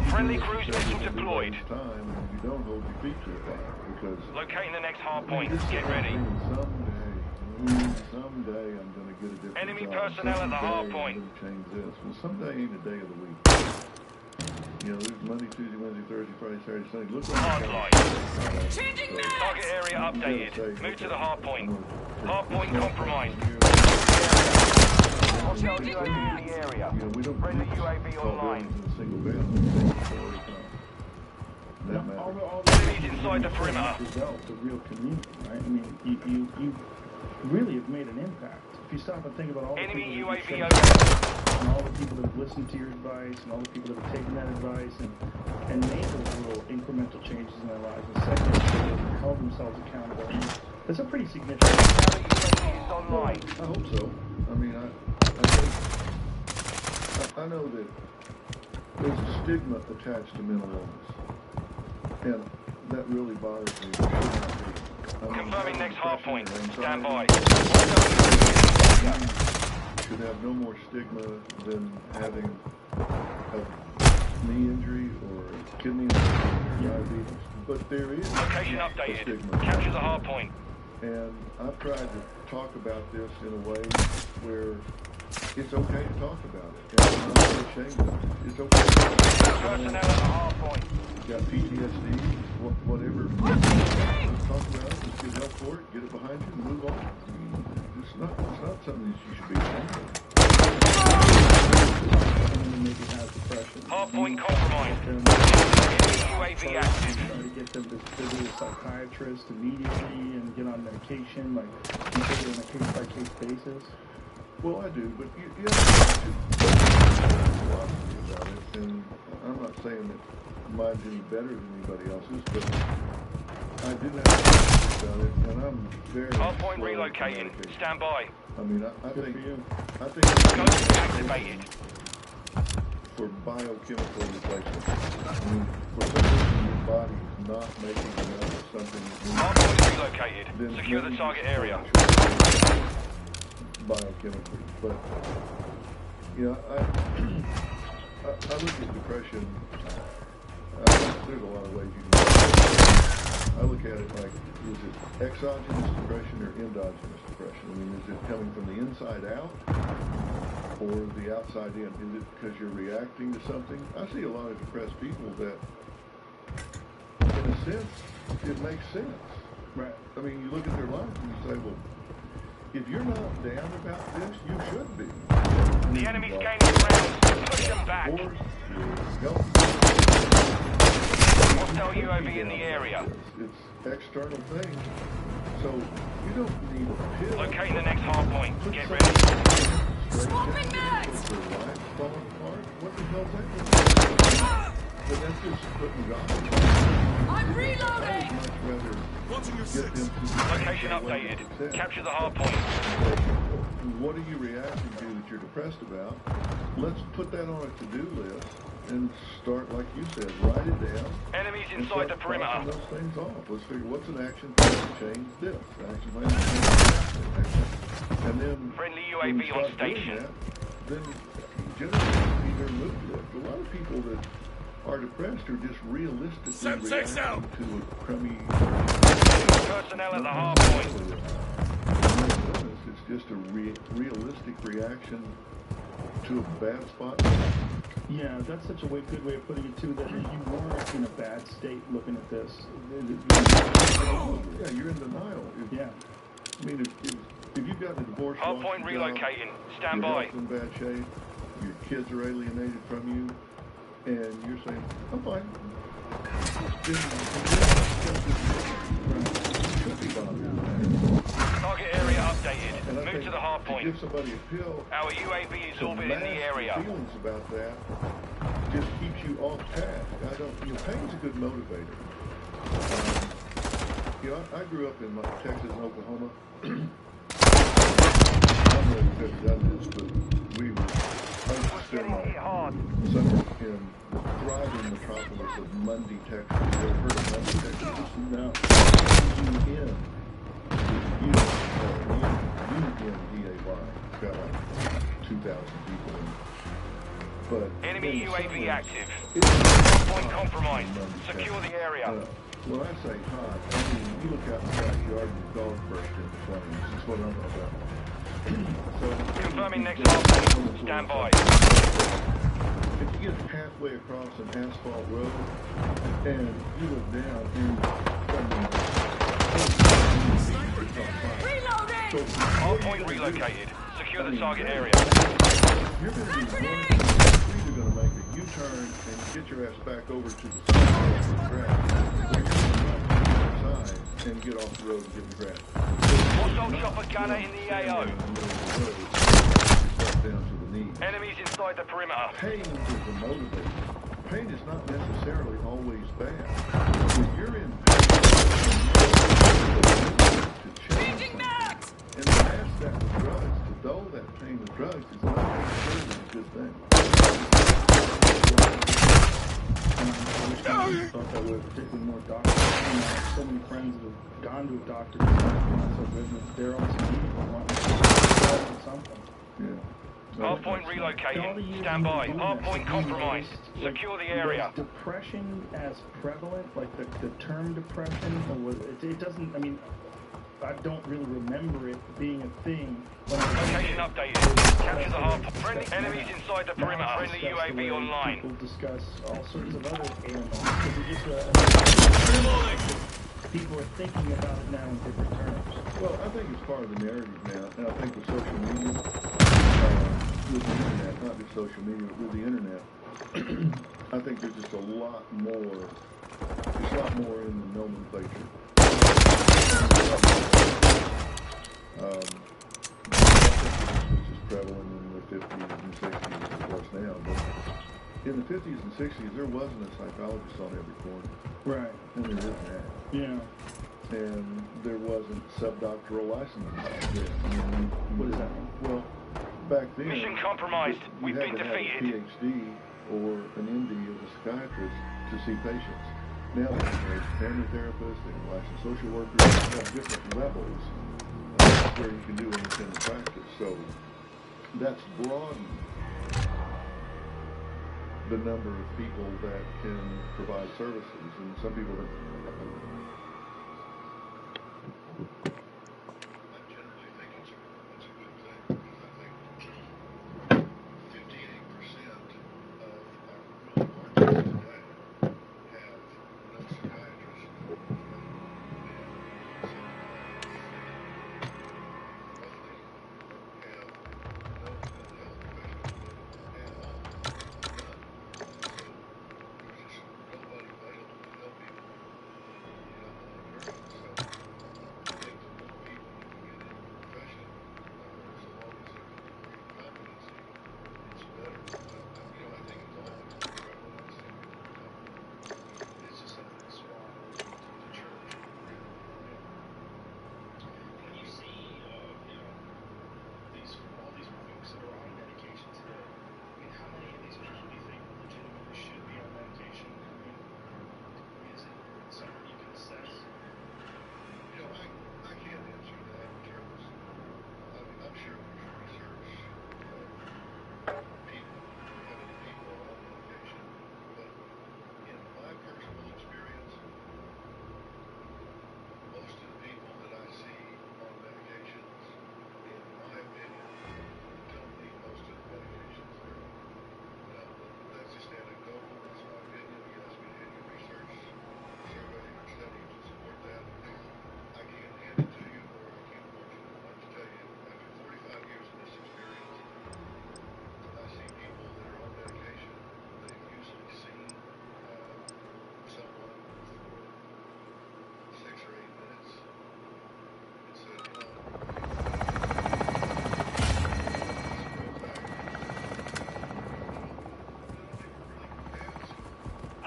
friendly cruise missile deployed. Time, and you don't hold your feet to the fire because locating the next hard point. Get ready. Someday I'm going to get a different enemy job. personnel at the hard point. I'm going to change this. Well, someday ain't a day of the week. There's Monday, Tuesday, Wednesday, Thursday, Friday, Saturday, Sunday. Look hard line. Changing maps. Target area updated. Move to the hard point. Hard point compromised. Hostile UAV in the area. Friendly UAV online. Enemies inside the perimeter. Results of real community, right? I mean, you really have made an impact. If you stop and think about all the enemy people UAV and all the people that have listened to your advice, and all the people that have taken that advice and made those little incremental changes in their lives, and set themselves and held themselves accountable, that's a pretty significant. Online. I hope so. I mean, I know that there's a stigma attached to mental illness, and that really bothers me. Confirming next hard point. Stand by. Should have no more stigma than having a knee injury or kidney injury or diabetes. But there is Location a updated. stigma. Capture the hard point. And I've tried to talk about this in a way where it's okay to talk about it. And I'm not ashamed of it. It's okay to talk about it. Personnel at the hard point. You got PTSD, whatever. Let's talk about it. Let's get help for it. Get it behind you and move on. I mean, it's not something that you should be ashamed of. Maybe have depression. Hard point compromised. UAV active. Try to get them to visit a psychiatrist immediately and get on medication, like you take it on a case-by-case basis. Well, I do, but you have to philosophy about it, and I'm not saying that mine's any better than anybody else's, but I do have to think about it, and I'm very hard point relocating. Stand by. I mean, I think activated. For biochemical replacement. I mean, for some reason your body is not making enough of something that hard point relocated. Secure the target area. Biochemically, but you know, I look at depression. There's a lot of ways you can look at it. I look at it like, is it exogenous depression or endogenous depression? I mean, is it coming from the inside out or the outside in? Is it because you're reacting to something? I see a lot of depressed people that, in a sense, it makes sense. Right. I mean, you look at their life and you say, well, if you're not down about this, you should be. The enemy's gaining ground. Push them back. Hostile UAV in the area. It's external things. So you don't need a pill. Locate the next hard point. Get ready. Swapping mags! Their life falling apart. What the hell's that? But that's just putting God. I'm reloading! I'd much rather get them to location updated. Capture the hard point. What are you reacting to that you're depressed about? Let's put that on a to-do list and start, like you said, write it down. Enemies inside the perimeter. Those things off. Let's figure what's an action plan to change this. Action plan to change that. And then friendly UAV on station. Then generally either move to it. A lot of people that are depressed are just realistically reacting to a crummy personnel at the hard point. It's just a realistic reaction to a bad spot. Yeah, that's such a good way of putting it too, that you weren't in a bad state looking at this. Yeah, you're in denial. Yeah. I mean, if you've gotten a divorce, hard point relocating. Stand by. Your health's in bad shape, your kids are alienated from you, and you're saying, I'm fine. Target area updated. Move to the hard point. Give somebody a pill. Our UAV is orbiting the area. Feelings about that just keeps you off task. Pain's a good motivator. I grew up in Texas and Oklahoma. I don't know if you've ever done this, but I used to spend my summers in the thriving metropolis of Mundy, Texas. You ever heard of Mundy, Texas? No. UNDAY. It's got like 2,000 people in it. But enemy UAV active. Point compromised. Secure the area. When I say hot, I mean, you look out in the backyard and the dog burst into flames. That's what I'm about. Confirming next hard point. Stand by. If you get halfway across an asphalt road and you look down and hard point relocated. Secure the target area. You're going to be either going to make a U-turn and get your ass back over to the side of the grass, or you're going to run to the side and get off the road and get in the grass. Hostile chopper gunner in the AO. Down to the knee. Enemies inside the perimeter. Pain is a motivator. Pain is not necessarily always bad. When you're in pain, to change something, and to mask that with drugs, to dull that pain with drugs is not necessarily a good thing. I thought that way, particularly more doctors. I have so many friends that have gone to a doctor because they're not so good, but they're also needing something. Yeah. Hardpoint relocating. Stand by. Hardpoint compromised. Secure the area. Was depression as prevalent, like the term depression, or was it doesn't, I mean, I don't really remember it being a thing. Location updated. Capture the hardpoint. Friendly enemies inside the perimeter. Friendly UAV online. People discuss all sorts of other ailments. Because people are thinking about it now in different terms. Well, I think it's part of the narrative now, and I think with social media, with the internet, not just social media, but with the internet, I think there's just a lot more in the nomenclature. I think this was prevalent in the 50s and 60s, of course, now, but in the 50s and 60s, there wasn't a psychologist on every corner. Right. And there is now. Yeah. And there wasn't subdoctoral licensing back then. What does that mean? Well, back then, Mission compromised. We've been you had to defeated. have a PhD or an MD as a psychiatrist to see patients. Now there's family therapists, there's licensed social workers, they have different levels where you can do independent practice. So that's broadened the number of people that can provide services, and some people that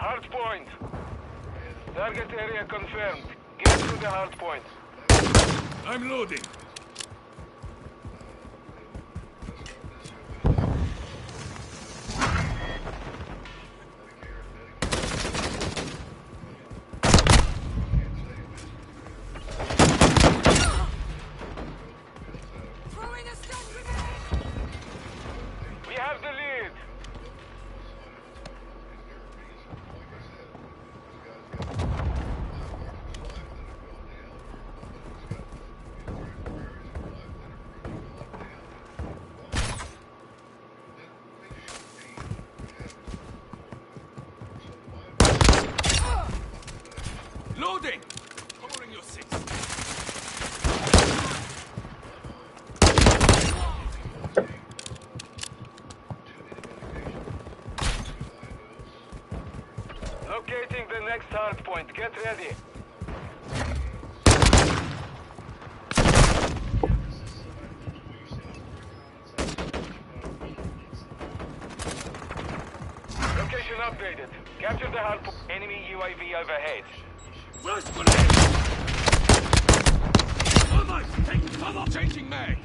Hardpoint. Target area confirmed. Get to the hardpoint. I'm loading. Throwing a stun grenade! We have the lead. Loading! Covering your six. Locating the next hardpoint. Get ready. Location updated. Capture the hardpoint. Enemy UAV overhead. Flash grenade! Almost! Take cover! Changing mag!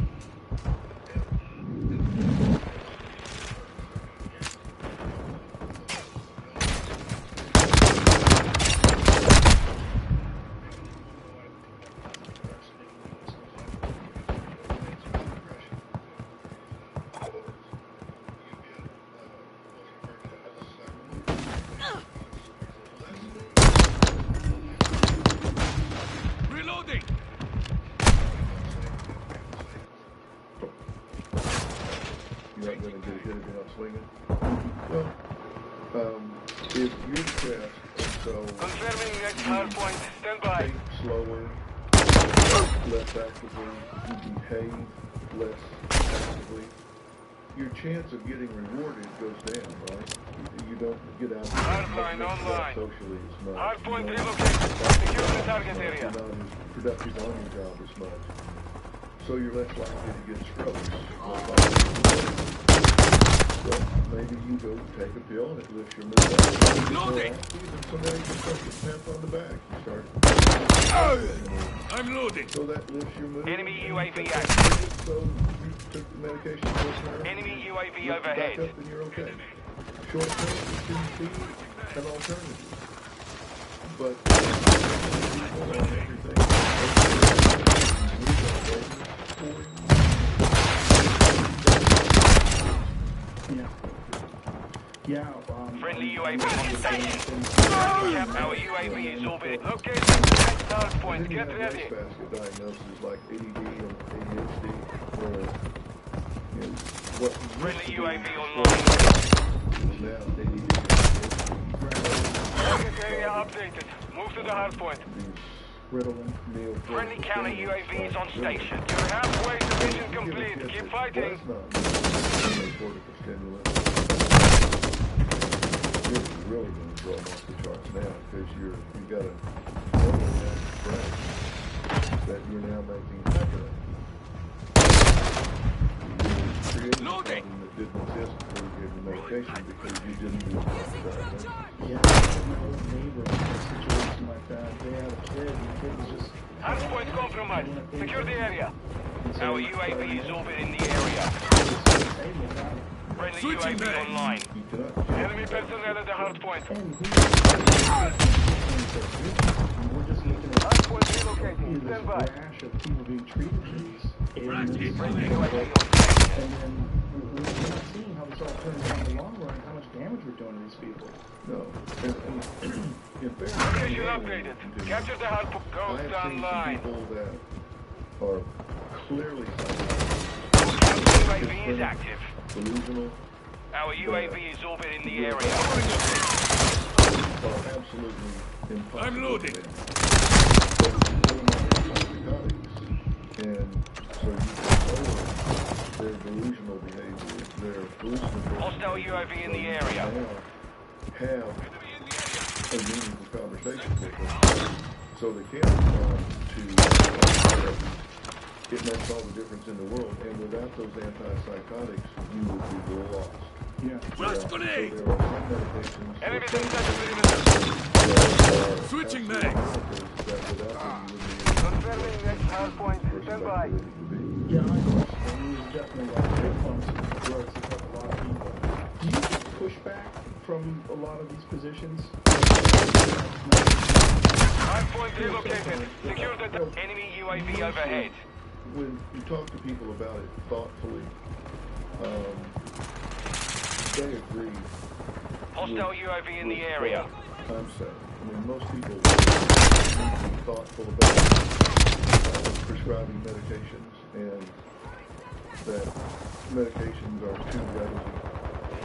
not going to get hit if you're not swinging. Well, if you're depressed, and so confirming next hard point. Stand by. think slower, less actively, you behave less actively, your chance of getting rewarded goes down, right? You don't get out there Hardline online. socially as much. Hard point relocated. Secure the target area. You're not as productive on your job as much. So you're less likely to get strokes. Well, maybe you go take a pill and it lifts your mood up. Loading! And somebody can start to pat on the back. You start. I'm loading. So that lifts your mood. Enemy UAV active. So you took the medication for her. Enemy UAV Back overhead. up and you're okay. Short term, it can be an alternative. But people on everything. Friendly UAV on station. Our UAV is orbiting. Located next hard point. Get ready. Basket diagnosis like ADD and ADHD, where what Friendly UAV online. is now ADD. Target area updated. Move to the hard point. Friendly counter UAV is on station. You're halfway to mission complete. Keep fighting. You're really going to draw them off the charts now because you've got a brain that you're now making happen. You're creating something that didn't exist before you gave the medication because you didn't do it. Yeah, I know a neighbor in a situation like that. They had a kid, and the kid was just... Hard point compromised. Secure the area. Our UAV is orbiting the area. Friendly UAV online. Enemy personnel at the hard point. We're just looking at hard point relocating. Stand by. rash of people being treated for these. Friendly UAV on And then we're not seeing how this all turns out in the long run and how much damage we're doing to these people. No. Location updated. Capture the hard point. Ghost I've seen online. people that are clearly UAV is active. delusional. Our UAV is orbiting the area. Are absolutely impossible. I'm loading. And so you can lower their delusional behavior, their hallucinatory Hostile UAV in the area. have a meaningful conversation with them. So they can respond to it makes all the difference in the world, and without those antipsychotics, you would be lost. Yeah. Blast grenade! So there are some medications Enemies in that Switching that mags. without them you wouldn't be Confirming next hard point. Stand by. Yeah, I know. And he was definitely like big bumps with drugs that help a lot of people. Do you get pushback from a lot of these positions? Hard point relocated. Secure the enemy UAV overhead. When you talk to people about it thoughtfully, they agree. Hostile UAV in the area. I'm saying. I mean, most people need to be thoughtful about prescribing medications, and that medications are too readily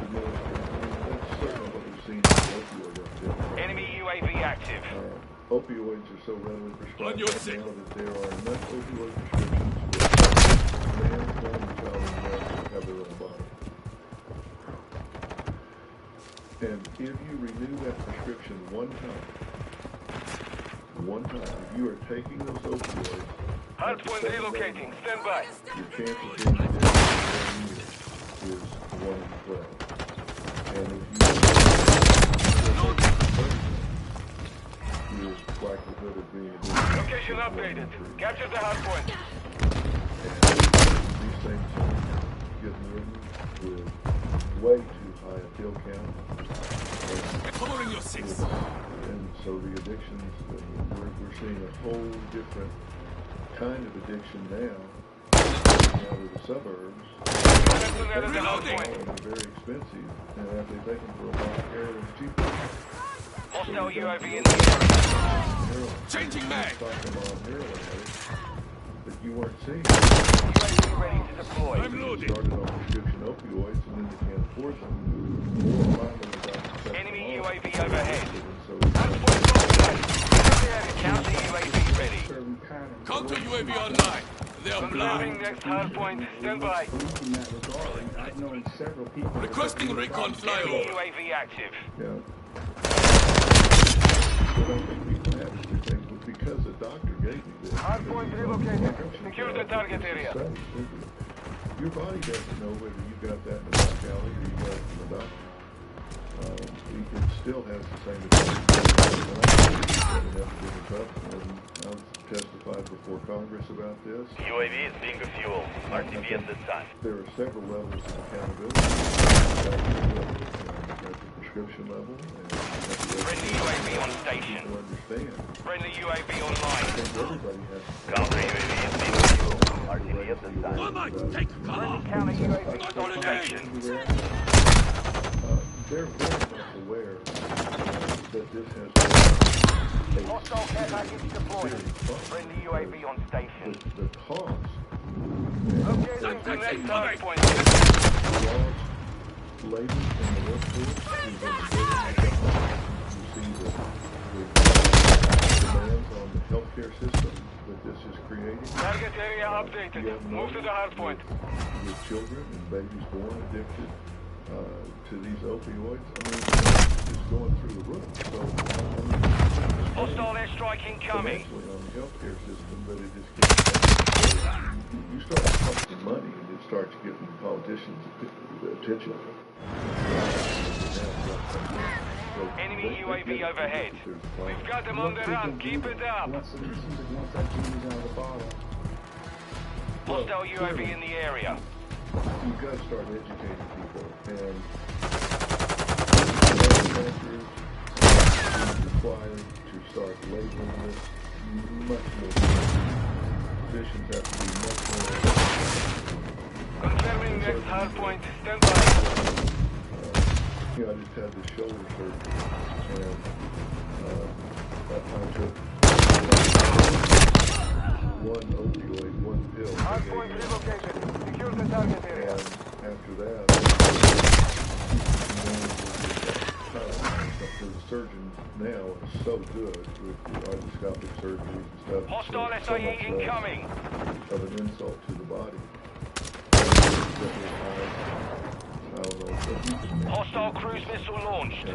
administered. I mean, that's certainly what we've seen in the opioid epidemic. Enemy UAV active. Opioids are so readily prescribed your right six. now that there are enough opioid prescriptions for man, woman, child, and adult to have their own body. And if you renew that prescription one time, if you are taking those opioids, Hard point relocating. Stand by. your chance of being dead in 1 year is 1 in 12. And if you your likelihood of being addicted. Location updated. Capture the hard point. And these things are getting written with way too high a pill count. Covering your six. And so the addictions, we're seeing a whole different kind of addiction now. Out of the suburbs. Reloading. They're very expensive, and after they take them for a while, heroin's cheaper. Hostile UAV in the area. Changing mag. Talking about heroin addicts, but you weren't seeing. UAV ready to deploy. I'm loading. Started on prescription opioids, and then they can't afford them. Or finally the doctor set Enemy them off. UAV overhead. So Counter UAV ready. Counter UAV online. They are Confirming blind. next hard point. Stand by. In that regard, I've known several people. Requesting recon Enemy flyover. UAV active. yeah. But I think people have to think, well, because the doctor gave me this. Hard point relocated. Secure the target area. Your body doesn't know whether you got that in the back alley or you got it from the doctor. It still has the same effect. I've testified before Congress about this. UAV is being refueled. RTB at this time. There are several levels of accountability at the prescription level. Friendly UAV on station. People understand. Friendly UAV online. I think everybody has to Counter UAV is being refueled. RTB at this time. Take cover. Counter UAV is on station. They're very much aware that this has Hostile care package deployed. Friendly UAV on station. the cost. Locating the next hard point. Labor in the workforce is in the you see the demands on the healthcare system that this is creating. Target area updated. Move to the hard point. With children and babies born addicted to these opioids, I mean, it's going through the roof. So, Hostile airstrike incoming. On the healthcare system, but it just gets you start costing money, and it starts getting politicians' attention. Enemy UAV overhead. We've got them on the run. Keep it up. Hostile UAV in the area. You've got to start educating people, and manufacturers are required to start labeling this much more. Physicians have to be much more. Confirming next hard point. Stand by. I just had this shoulder surgery, and I took one opioid, one pill. Hard point relocated. Secure the target area. And after that, the surgeons now are so good with the arthroscopic surgeries and stuff. Hostile SIE incoming. Of an insult to the body. Hostile cruise missile launched.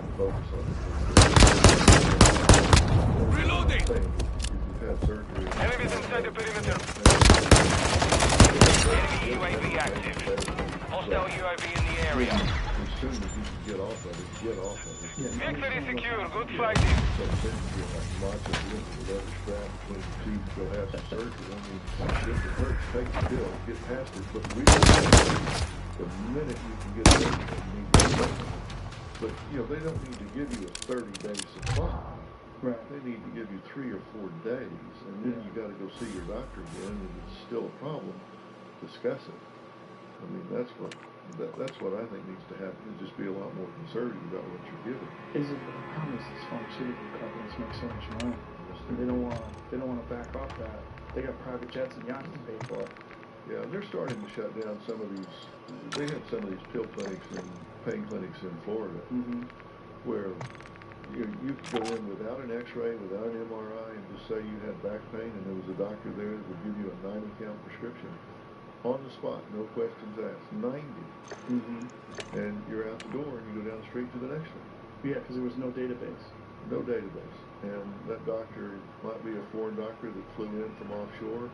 Reloading! If you've had surgery. Enemies inside the perimeter. Enemy UAV active. Hostile UAV in the area. As soon as you can get off of it, get off of it. Victory secure. Good fighting. So then you get like lots of women with every strap between the teeth, go have some surgery. I mean, if it hurts, take the pill, get past it. But really, the minute you can get it, you need to get it. But, they don't need to give you a 30-day supply. Right. They need to give you 3 or 4 days, and then you got to go see your doctor again, and it's still a problem. Discuss it. I mean, that's what I think needs to happen. Is just be a lot more conservative about what you're giving. Is it the problem is these pharmaceutical companies make so much money? They don't want to back off that. They got private jets and yachts to pay for it. Yeah, they're starting to shut down some of these. They have some of these pill clinics and pain clinics in Florida, where you could go in without an X-ray, without an MRI, and just say you had back pain, and there was a doctor there that would give you a 90-count prescription on the spot, no questions asked. 90, and you're out the door, and you go down the street to the next one. Yeah, because there was no database. No database, and that doctor might be a foreign doctor that flew in from offshore,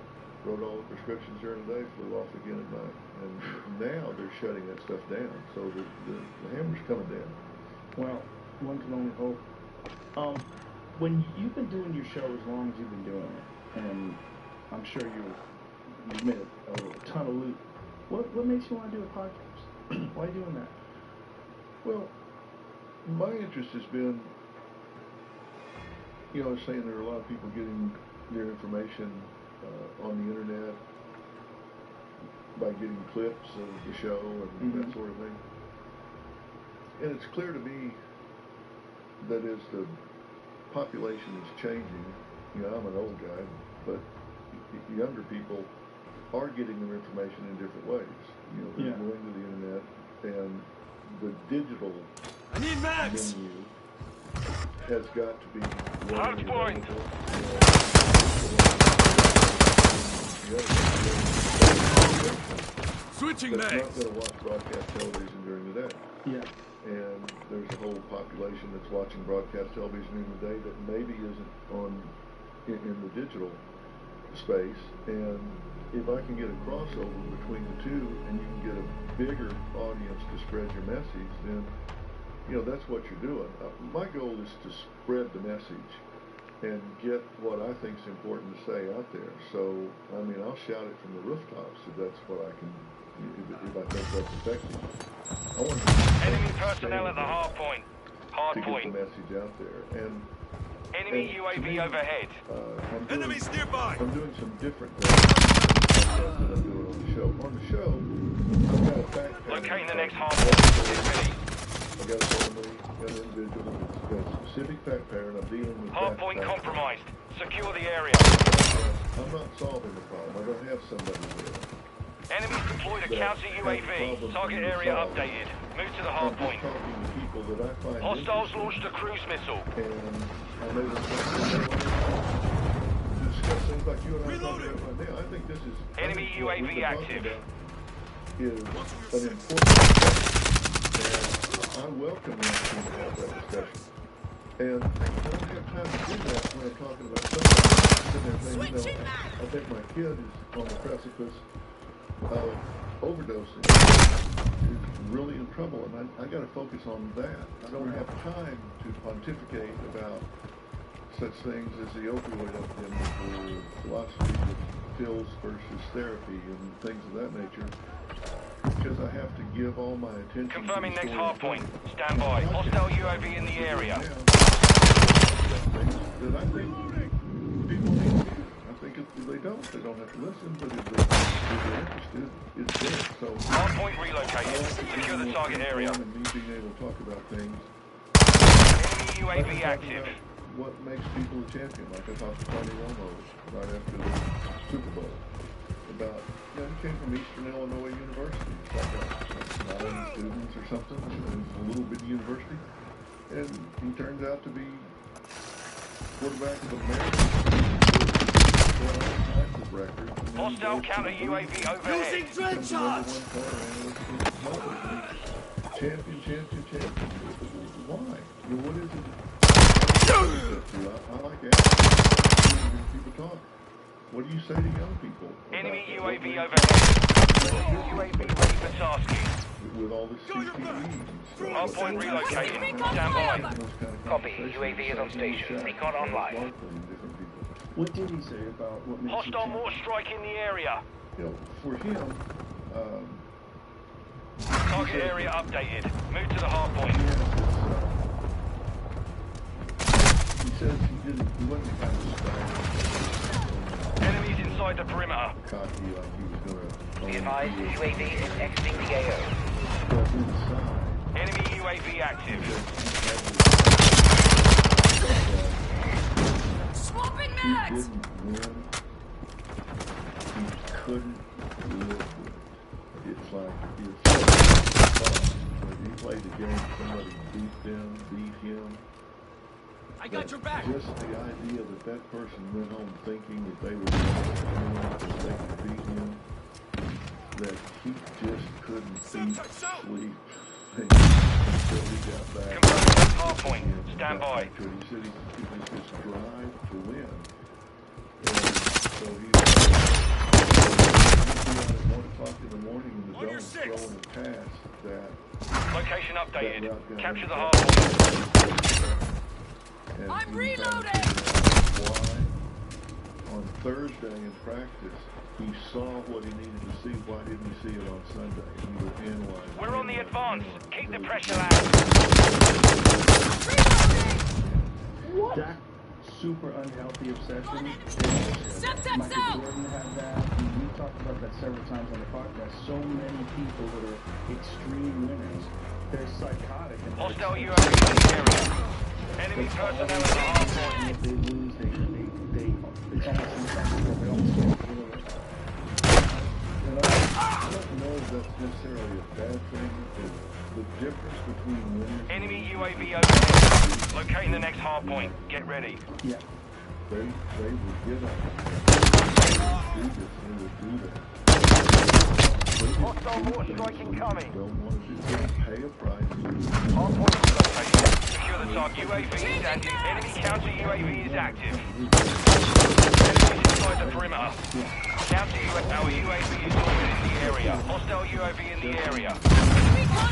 wrote all the prescriptions during the day, flew off again at night. And now they're shutting that stuff down. So the hammer's coming down. Well, one can only hope. When you've been doing your show as long as you've been doing it, and I'm sure you've made a ton of loot, what makes you want to do a podcast? Why are you doing that? Well, my interest has been, I was saying there are a lot of people getting their information on the internet by getting clips of the show and that sort of thing. And it's clear to me that as the population is changing, I'm an old guy, but younger people are getting their information in different ways. You know, they're going to the internet, and the digital menu has got to be readily available. Switching that's legs. not going to watch broadcast television during the day. Yeah. And there's a whole population that's watching broadcast television during the day that maybe isn't in the digital space. And if I can get a crossover between the two, and you can get a bigger audience to spread your message, then you know that's what you're doing. My goal is to spread the message and get what I think is important to say out there. So I mean, I'll shout it from the rooftops if that's what I can. If I think that's effective. I want to enemy personnel at the hard point. To get the message out there. And enemy UAV overhead. Enemies nearby. I'm doing some different things that I'm doing on the show. On the show, I've got a backpack. Locating the next hard point. I've got a family, got an individual that's got a specific back pattern. I'm dealing with hard point compromised. Secure the area. I'm not solving the problem. I don't have somebody there. Enemies deployed a counter UAV. Target area updated. Move to the hard point. Hostiles launched a cruise missile. And I made to discuss things like you and I are talking about right now. I think this is enemy UAV active. Is an important step, and I welcome the opportunity to have that discussion. And I don't have time to do that when I'm talking about something sitting there saying, you know, I think my kid is on the precipice of overdosing, is really in trouble, and I got to focus on that. I don't have time to pontificate about such things as the opioid epidemic or philosophy of pills versus therapy and things of that nature, because I have to give all my attention confirming next hard point. Stand by. Hostile UAV in the area. That I think people need to hear. I think if they don't have to listen, but if they're interested, it's there. So hard point relocated. Secure the target area. And me being able to talk about things. Enemy UAV active. What makes people a champion? Like I talked to Tony Romo right after the Super Bowl about, you know, he came from Eastern Illinois University. It's like 9 students or something. It was a little bitty university. And he turns out to be quarterback of America. Hostile counter UAV overhead. Using dread shots. Champion. Why? You know, what is it? I like asking people talk. What do you say to young people? Enemy UAV overhead. UAV ready for tasking. With all this CTE. Hard point relocated. Stand by. Copy. UAV is on station. Recon online. What did he say about what makes hostile mortar strike in the area? You know, for him, target area updated. Move to the hard point. He says he wasn't the kind of style. Enemies inside the perimeter. Cocky, like he was gonna. Be advised, UAV is exiting the AO. Enemy UAV active. Swapping mags! He didn't win. He couldn't live with it. It's like when he played the game, somebody beat him. I got your back. Just the idea that that person went home thinking that they were going to beat him, that he just couldn't sleep until he got back. Confirm hard point. Stand by. He said it was his drive to win. And so he was at 1 o'clock in the morning in the dome throwing a pass that... Location updated. Capture the hard point. And I'm reloading! Why? On Thursday in practice, he saw what he needed to see. Why didn't he see it on Sunday? He would analyze. We're on the advance. Keep the pressure out. That super unhealthy obsession. Michael Jordan had that. We talked about that several times on the podcast. So many people that are extreme winners, they're psychotic. Hostile UAV in the area. Enemy personnel at the hard point. If they lose, it's almost impossible. They almost that's necessarily a bad thing. The difference between winners Enemy UAV overhead. Locating the next hard point. Get ready. Yeah. They will get up. They will do this. They will do that. Hostile mortar strike incoming. Don't want to do that. Pay a price. Hard point located. Secure the target. UAV is active. Enemy counter UAV is active. Enemies inside the perimeter. Counter our UAV is already in the area. Hostile UAV in the area.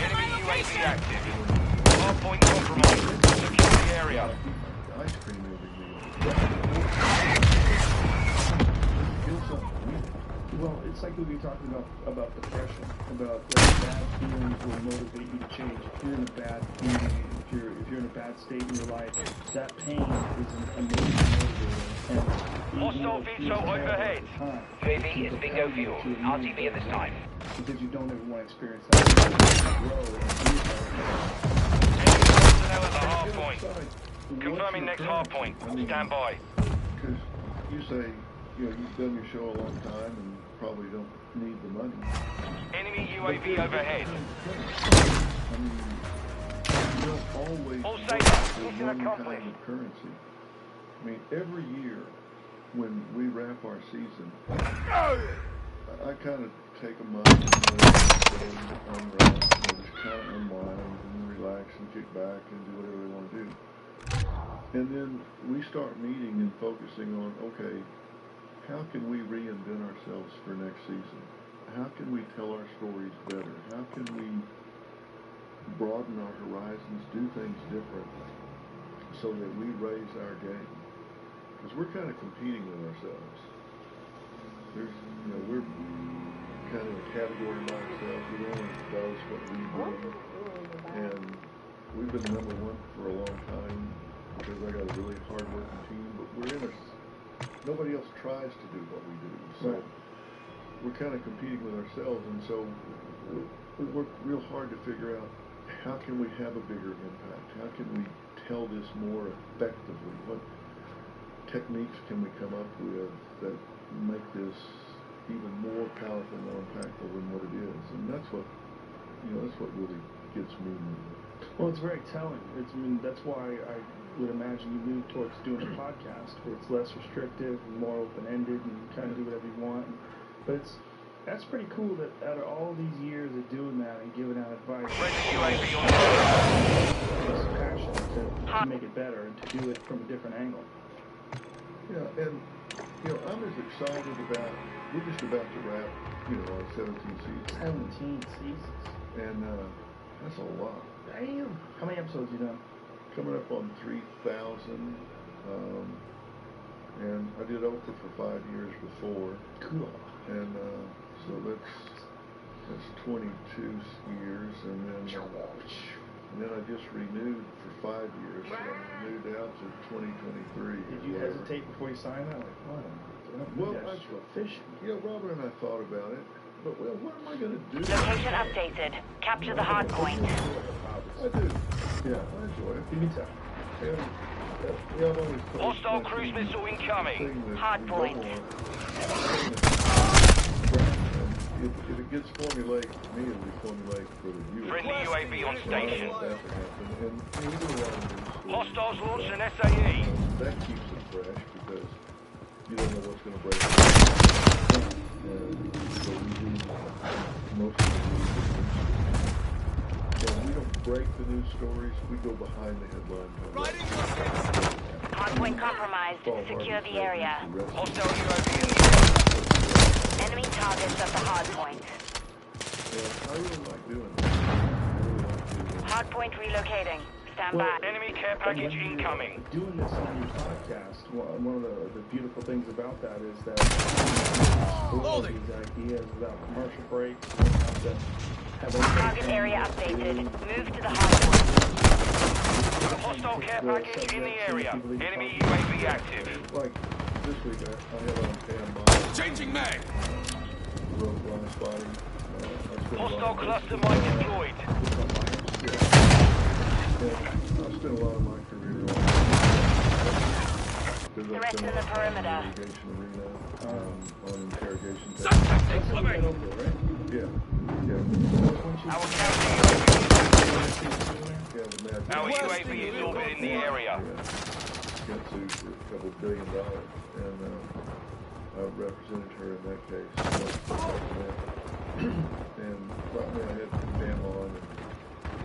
Enemy UAV active. Hard point compromised. Secure the area. Ice cream every meal. Well, it's like we were talking about depression, about bad feelings will motivate you to change. If you're in a bad feeling, if you're in a bad state in your life, that pain is an amazing motivator. Hostile VTOL overhead. UAV is bingo fuel. RTV at this time. Because you don't ever want to experience that. Personnel at the hard point. Confirming next hard point. Stand by. Because you say, you've done your show a long time and probably don't need the money. Enemy UAV overhead. I mean, you don't always All get safe. the Mission one accomplished. kind of currency. I mean, every year when we wrap our season, I kind of take a month and just kind of unwind and relax and kick back and do whatever they want to do. And then we start meeting and focusing on, okay, how can we reinvent ourselves for next season? How can we tell our stories better? How can we broaden our horizons, do things different so that we raise our game? Because we're kind of competing with ourselves. There's, we're kind of a category by ourselves. We only does what we do. And we've been number one for a long time because I got a really hard-working team, but nobody else tries to do what we do. So we're kind of competing with ourselves, and so we work real hard to figure out how can we have a bigger impact? How can we tell this more effectively? What techniques can we come up with that make this even more powerful, more impactful than what it is? And that's what really gets me moving. Well, it's very telling. That's why I would imagine you move towards doing a podcast where it's less restrictive and more open-ended and you kind of do whatever you want. But that's pretty cool that out of all these years of doing that and giving out advice, there's passion to make it better and to do it from a different angle. Yeah, and I'm as excited about. We're just about to wrap, our 17 seasons. 17 seasons. And that's a lot. Damn. How many episodes you done? Coming up on 3,000. And I did Oprah for 5 years before. Cool. And so that's 22 years, and then I just renewed for 5 years. So I renewed out to 2023. Did you hesitate before you signed that? Like, what? Well, Robert and I thought about it, but what am I going to do? Location updated. Capture the hard point. I do. Yeah, I enjoy it. Give me time. I've always told Hostile cruise missile incoming. Hard point. If it gets formulaic for me, it'll be formulaic for the viewer. Friendly UAV on station. And Hostiles launched an SAE. That keeps it fresh because you don't know what's going to break it. And so we do most of the news. We don't break the news stories, we go behind the headline. Hardpoint compromised. Secure the area. Hostile UAV in the Enemy targets at the hardpoint. Yeah, I really like doing that. Hardpoint relocating. Stand Well, by. enemy care package incoming. Doing this on your podcast, one of the beautiful things about that is that all these ideas without commercial breaks, you don't have to have Target area updated. Move to the hardpoint. Hostile care package in the area. Enemy UAV active. Like this week, I have on standby. Changing mag. Road blind spotting. Hostile cluster mine deployed. I spent a lot of my career Threats in the perimeter. on interrogation arena, on interrogation. Suspect incoming. Yeah. Our UAV is orbiting the area. Got sued for a couple $1 billion, and I represented her in that case. And finally I had Dan on, and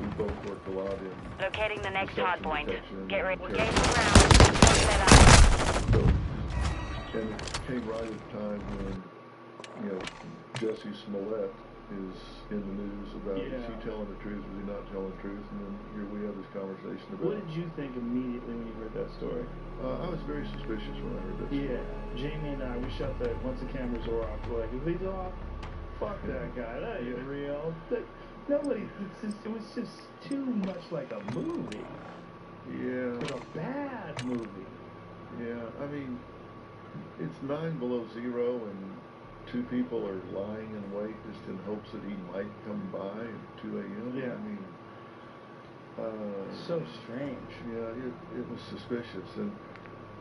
we both worked a lot in Locating the next hard point. detection Get ready. and Get terrorism. around. So, and it came right at the time when, you know, Jesse Smollett is in the news about is he telling the truth, is he not telling the truth, and then here we have this conversation about. What did you think immediately when you heard that story? I was very suspicious when I heard that story. Yeah, Jamie and I, we shut that once the cameras were off. We're like, if he's off, fuck that guy. That ain't real. Nobody. It was just too much like a movie. Yeah. Like a bad movie. Yeah, I mean, it's 9 below zero, and 2 people are lying in wait just in hopes that he might come by at 2 a.m. Yeah. I mean, so strange. Yeah, it was suspicious, and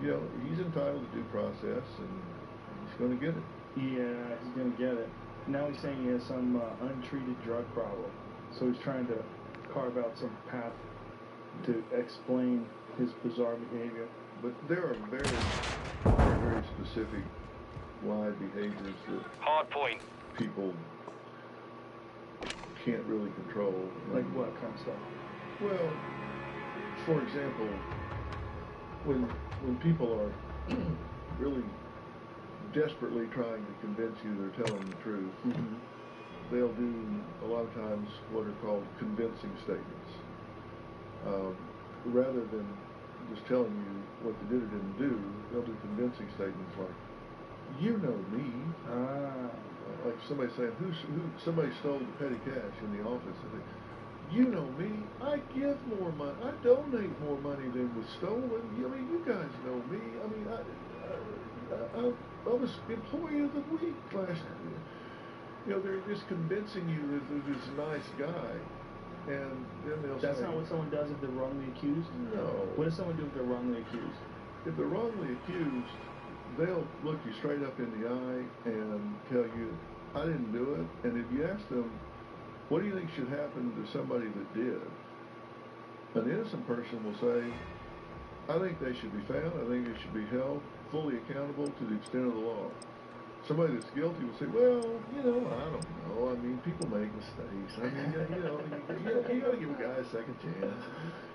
you know he's entitled to due process, and he's going to get it. Yeah, he's going to get it. Now he's saying he has some untreated drug problem, so he's trying to carve out some path to explain his bizarre behavior. But there are very, very, very specific lie behaviors that Hard point. people can't really control. Like what kind of stuff? Well, for example, when people are really desperately trying to convince you they're telling the truth, they'll do a lot of times what are called convincing statements. Rather than just telling you what they did or didn't do, they'll do convincing statements like, "You know me." Like somebody saying, somebody stole the petty cash in the office. And they, "You know me. I give more money. I donate more money than was stolen. I mean, you guys know me. I mean, I was employee of the week last year." You know, they're just convincing you that they're this nice guy. And then they'll say... That's not what someone does if they're wrongly accused? No. What does someone do if they're wrongly accused? If they're wrongly accused, they'll look you straight up in the eye and tell you, "I didn't do it." And if you ask them, "What do you think should happen to somebody that did?" an innocent person will say, "I think they should be found. I think they should be held fully accountable to the extent of the law." Somebody that's guilty will say, "Well, you know, I don't know. I mean, people make mistakes. I mean, you know, you got to give a guy a second chance."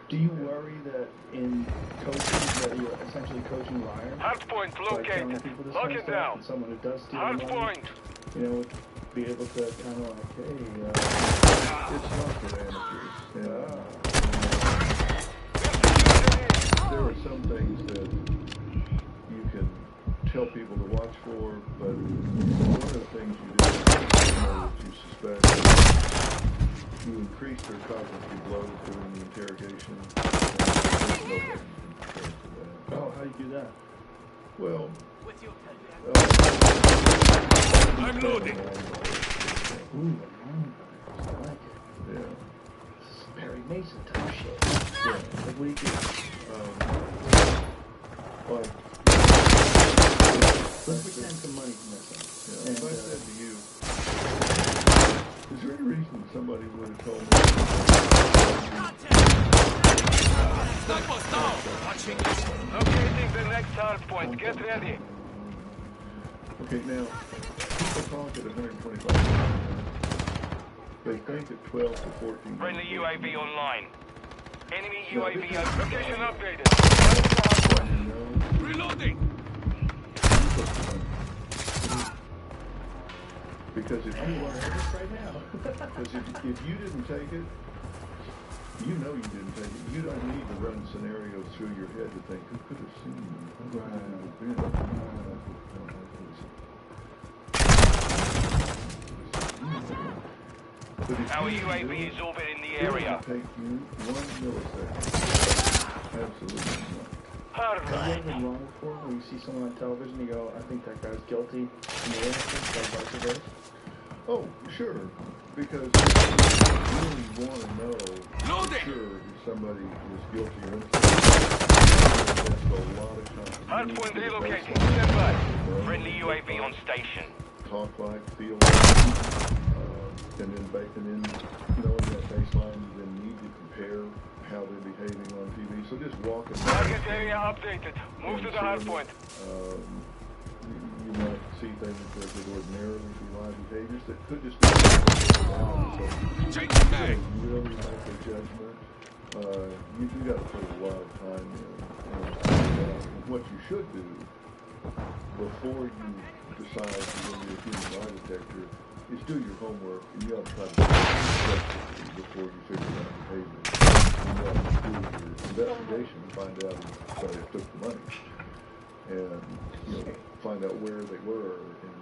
Do you worry that in coaching, that you're essentially coaching liars? Hard point located. Lock it down. And someone who does steal Hard money, point. you know, be able to kind of like, hey, it's not for amateurs. There are some things that you can tell people to watch for, but one of the things you do that you suspect, you increase their cognitive load during the interrogation. oh, how do you do that? Well, I'm loading. Ooh, I like it. Yeah. This is Barry Mason type shit. Yeah. Like, what do you do? Like, let's pretend some money's missing. Yeah, if I said to you, is there any reason somebody would have told me? Sniper's down! Watching you. Locating the next hard point. Get ready. Okay, now, people talk at 125 miles an hour. They think at 12 to 14. Friendly UAV online. Enemy UAV location upgraded. Reloading! Because if you want to this right now. Because if you didn't take it, you know you didn't take it. You don't need to run scenarios through your head to think, who could have seen me? Our UAV is orbiting the area. It will take you 1 millisecond. Absolutely not. Hard Have you ever been wrong before where you see someone on television and you go, I think that guy's guilty, and you're innocent, or vice versa? Oh, sure. Because you really want to know for sure if somebody is guilty or innocent. That's a lot of time. Hard point relocating. Stand by. Friendly UAV on station. talk like, feel like, and then you know, in that baseline, you then need to compare how they're behaving on TV. So just walking. Target area updated. Move to the hard point. You might see things that would ordinarily be live behaviors that could just be really make a judgment. You got to put a lot of time in. And what you should do before you decide you're going to be a human lie detector is do your homework, and you ought to try to before you figure out behavior. You ought to do your investigation and find out why they took the money, and you know, find out where they were, and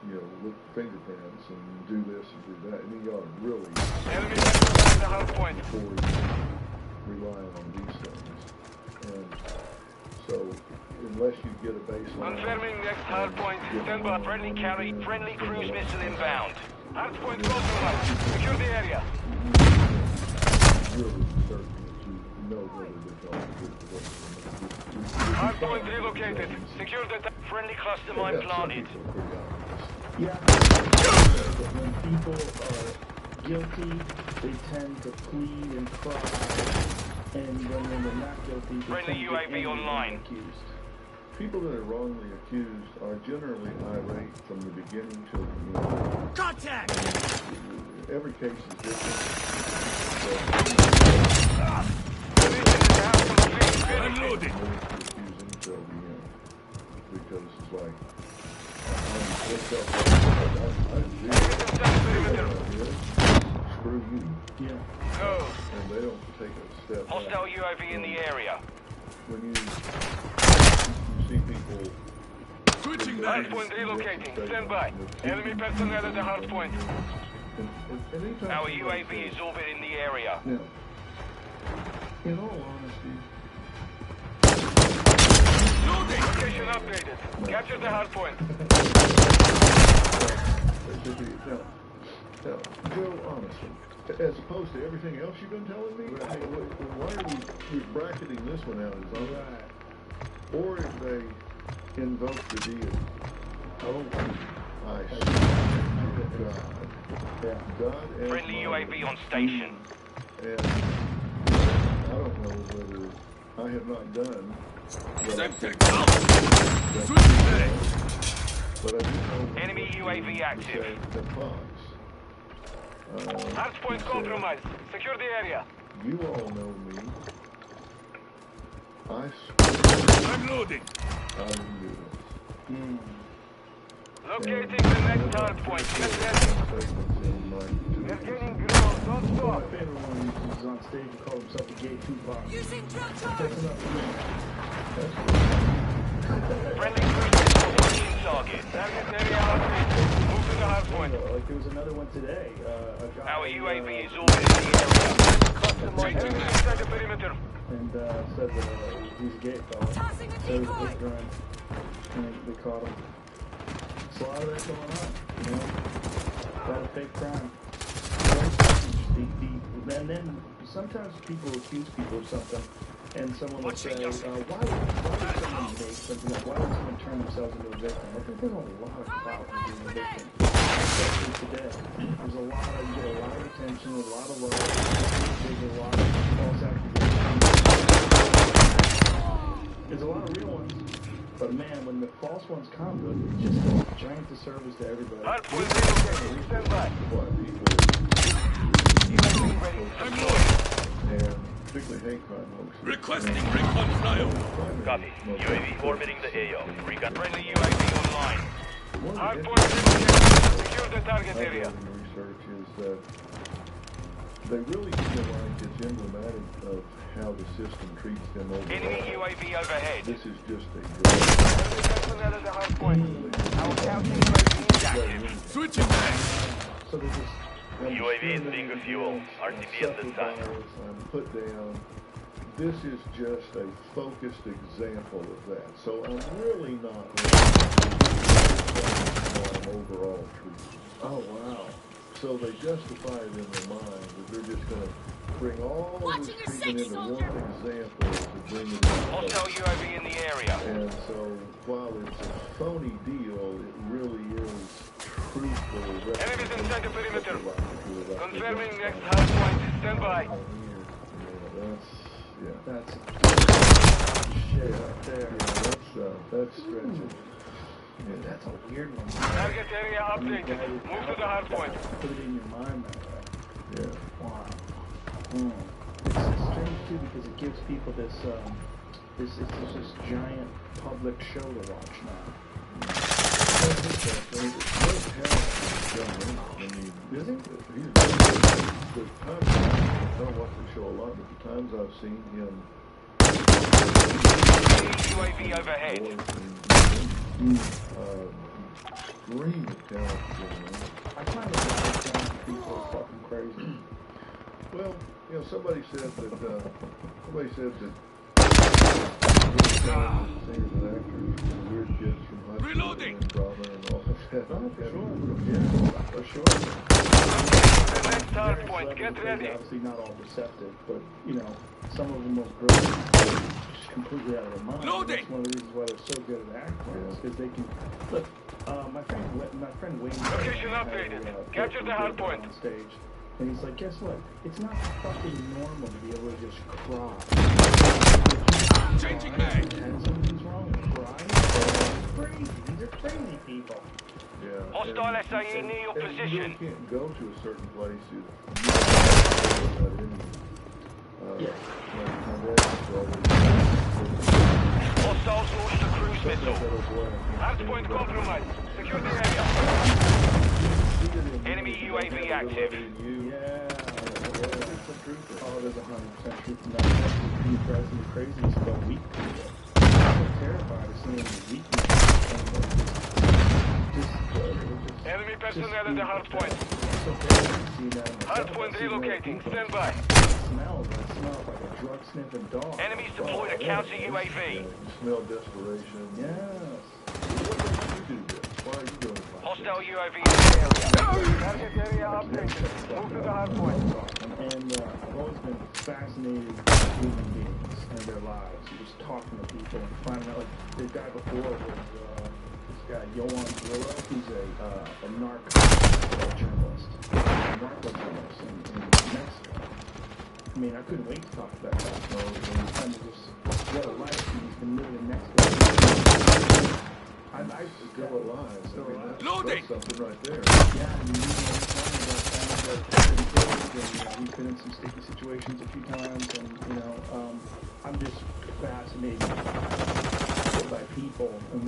you know, look at fingerprints and do this and do that. And then you ought to really before you rely on these things. And so unless you get a baseline. Confirming next hard point. Stand by. Friendly carry. Friendly cruise missile inbound. Hard point compromised. Secure the area. Really certain that you know whether they're going to do it. Hard point relocated. Secure the friendly cluster mine planted. Yeah. But when people are guilty, they tend to plead and cry. And when they're not guilty, they friendly UAV online. Accused. People that are wrongly accused are generally irate from the beginning till the end. Contact! Every case is different. I'm loading. Accusing till the end. Because it's like, screw you. Yeah. Go. And they don't take a step back. Hostile UAV in the area. When you see people switching hard point relocating. Stand by. Enemy personnel at the hard point. Our UAV is orbiting the area. Now, in all honesty, location updated. Capture the hard point. Now, Joe, honestly, as opposed to everything else you've been telling me, I mean, why are we bracketing this one out as alright? Or if they invoke the deity. Oh, I swear to God. God and friendly UAV on station. And I don't know whether I have not done but I do know enemy UAV active. The Fox. Hard point compromised. Secure the area. You all know me. I swear. I'm loading. I didn't do this. Locating the next hard point. They're getting ground. Don't stop. My favorite one is on stage and called himself a gay Tupac. Using drone That's enough for me. Friendly cruise missile target. Target area updated. Move to the hard point. Like there was another one today. A guy, our UAV is orbiting the area. Changing inside the perimeter. And said he's a gay fella. Said he was a big gun. And they caught him. There's a lot of that going on, you know? A lot of fake crime. And then sometimes people accuse people of something, and someone will say, why would someone make something up? Why would someone turn themselves into a victim? I think there's a lot of clout in being a victim. Especially today. There's a lot of, you get a lot of attention, a lot of love, there's a lot of false accusations. There's a lot of real ones. But man, when the false ones come, it's just a giant disservice to everybody. Hard point relocated. Stand by. I'm loading. And particularly hate crime hoaxes. Requesting recon flyover. Copy. UAV orbiting the AO. Recon friendly UAV online. Hard point relocated. Secure the target area. Research is that they really feel like it's emblematic of how the system treats them overall. Enemy UAV overhead. This is just a hard point. Our counter UAV is active. Switching back. So they just UAV is being refueled. RTB at this time. Put down. This is just a focused example of that. So I'm really not overall treatment. Oh wow. So they justify it in their mind that they're just going to bring all this treatment into one example to bring it in. Hostile UAV in the area. And so while it's a phony deal, it really is Enemies inside the perimeter. Confirming next hard point. Stand by. That's shit right there. That's stretching. Yeah, that's a weird one. Target area updated. Move to the hard point. Put it in your mind that way. Yeah. Wow. It's strange too because it gives people this this giant public show to watch now. Is he? I don't watch the show a lot, but the times I've seen him. UAV overhead. Extremely talented. I kind of like talented people are fucking crazy. Well, you know, somebody said that singers and actors, weird kids from high school and drama and all of that. Oh, for sure. Yeah, for sure. The next hard point. Get ready. Obviously not all receptive, but you know, some of them are brilliant, just completely out of their mind. That's one of the reasons why they're so good at acting, because they can look. My friend Wayne. Location updated. Capture the hard point. On stage. And he's like, guess what? It's not fucking normal to be able to just cry. Changing mag. And something's wrong and cry. Crazy. These are crazy people. Yeah. Hostile SAE near your position. You can't go to a certain place if Hostiles launched a cruise missile. Hardpoint compromised. Secure the area. Enemy UAV active. Yeah. Oh, there's 100% truth in that. That's the craziest about weak people. I'm so terrified of seeing the weakness. Enemy personnel at the hard point. Hard point relocating. Stand by. That smells like a drug sniffing dog. Enemies deployed a counter UAV. you smell desperation. Yes. You do this. Why are you doing it? Hostile UAV in the area. Target area updated. Move to the hard point. And I've always been fascinated with human beings and their lives. Just talking to people and finding out. Like the guy before was this guy Yohan Zilla, who's a narco-journalist in Mexico. I mean, I couldn't wait to talk to that guy. So it was kind of just what a life he's been living in Mexico. Still alive. Loading! That's something right there. Yeah, I mean, he's been in some sticky situations a few times, and I'm just fascinated by people, and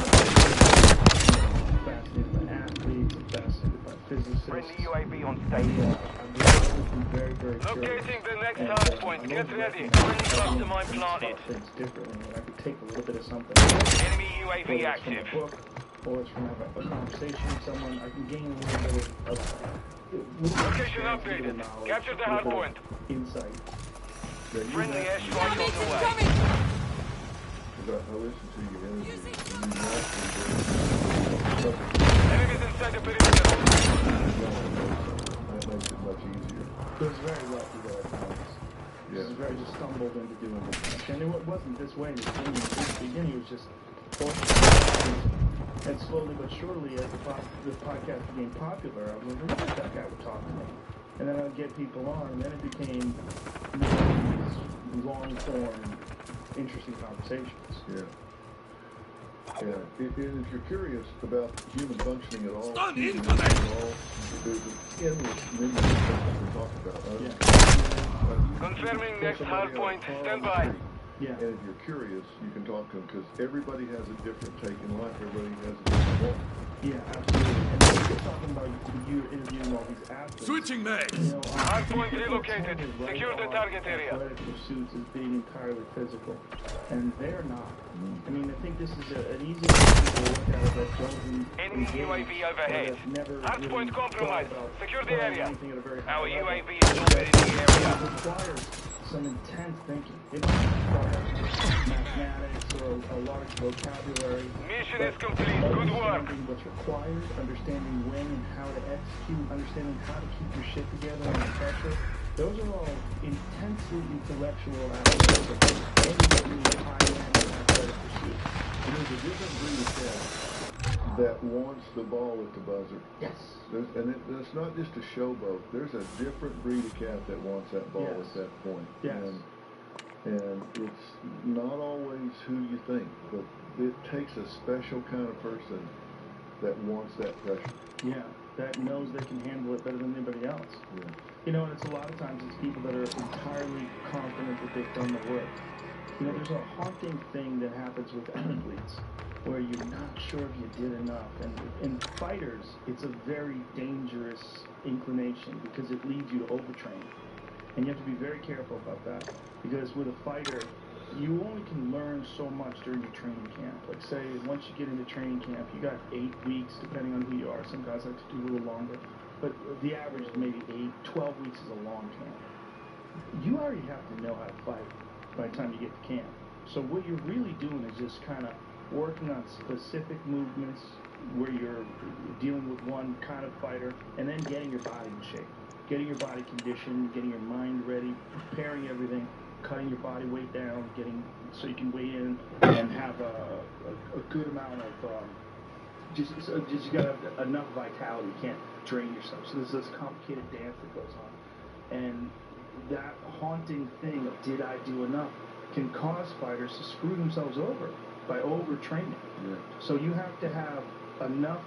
fascinated by athletes, and fascinated by physicists. Friendly UAV on stage. I'm just very, very Locating the next hard point. Get ready. Friendly cluster mine planted. Things differently, and I could take a little bit of something. Enemy UAV active. Or it's from having a conversation with someone, I can gain a little bit of location updated. Capture the hard point. Insight. Friendly airstrike on the way. I listened to your interview. Enemies inside the perimeter. That makes it much easier. It was very lucky that I found this. I just stumbled into doing this. And it wasn't this way in the beginning. It was just fortunate. And slowly but surely, as the podcast became popular, I was like, what if that guy would talk to me? And then I would get people on, and then it became these long-form, interesting conversations. Yeah. And if you're curious about human functioning at all, there's an endless menu of stuff to talk about. Confirming next hard point. Stand by. Yeah. And if you're curious, you can talk to them because everybody has a different take in life. Everybody has a different walk. Yeah, absolutely. And you're talking about you interviewing all these athletes. Switching mags. Hard point relocated. Secure the target area. Athletic pursuits as being entirely physical, and they're not. I mean, I think this is an easy thing to look at that doesn't. Enemy UAV overhead. Hard point compromised. Secure the area. Our UAV is already in the area. It requires some intense thinking. It doesn't require mathematics or a large vocabulary. Mission is complete. Good work. What's required, understanding when and how to execute, understanding how to keep your shit together under pressure. Those are all intensely intellectual aspects of any high-end athletic pursuit. There's a different breed of cat that wants the ball at the buzzer. Yes. It's not just a showboat. There's a different breed of cat that wants that ball Yes. at that point. Yes. And it's not always who you think, but it takes a special kind of person that wants that pressure. Yeah, that knows they can handle it better than anybody else. Yeah. You know, and it's a lot of times it's people that are entirely confident that they've done the work. You know, there's a haunting thing that happens with athletes where you're not sure if you did enough. And in fighters, it's a very dangerous inclination because it leads you to overtrain. And you have to be very careful about that because with a fighter, you only can learn so much during your training camp. Like say, once you get into training camp, you got 8 weeks, depending on who you are. Some guys like to do a little longer. But the average is maybe 12 weeks is a long camp. You already have to know how to fight by the time you get to camp. So what you're really doing is just kind of working on specific movements where you're dealing with one kind of fighter and then getting your body in shape, getting your body conditioned, getting your mind ready, preparing everything, cutting your body weight down, so you can weigh in and have a good amount of just you got to have enough vitality. You can't drain yourself. So there's this complicated dance that goes on. And that haunting thing of did I do enough can cause fighters to screw themselves over by overtraining. Yeah. So you have to have enough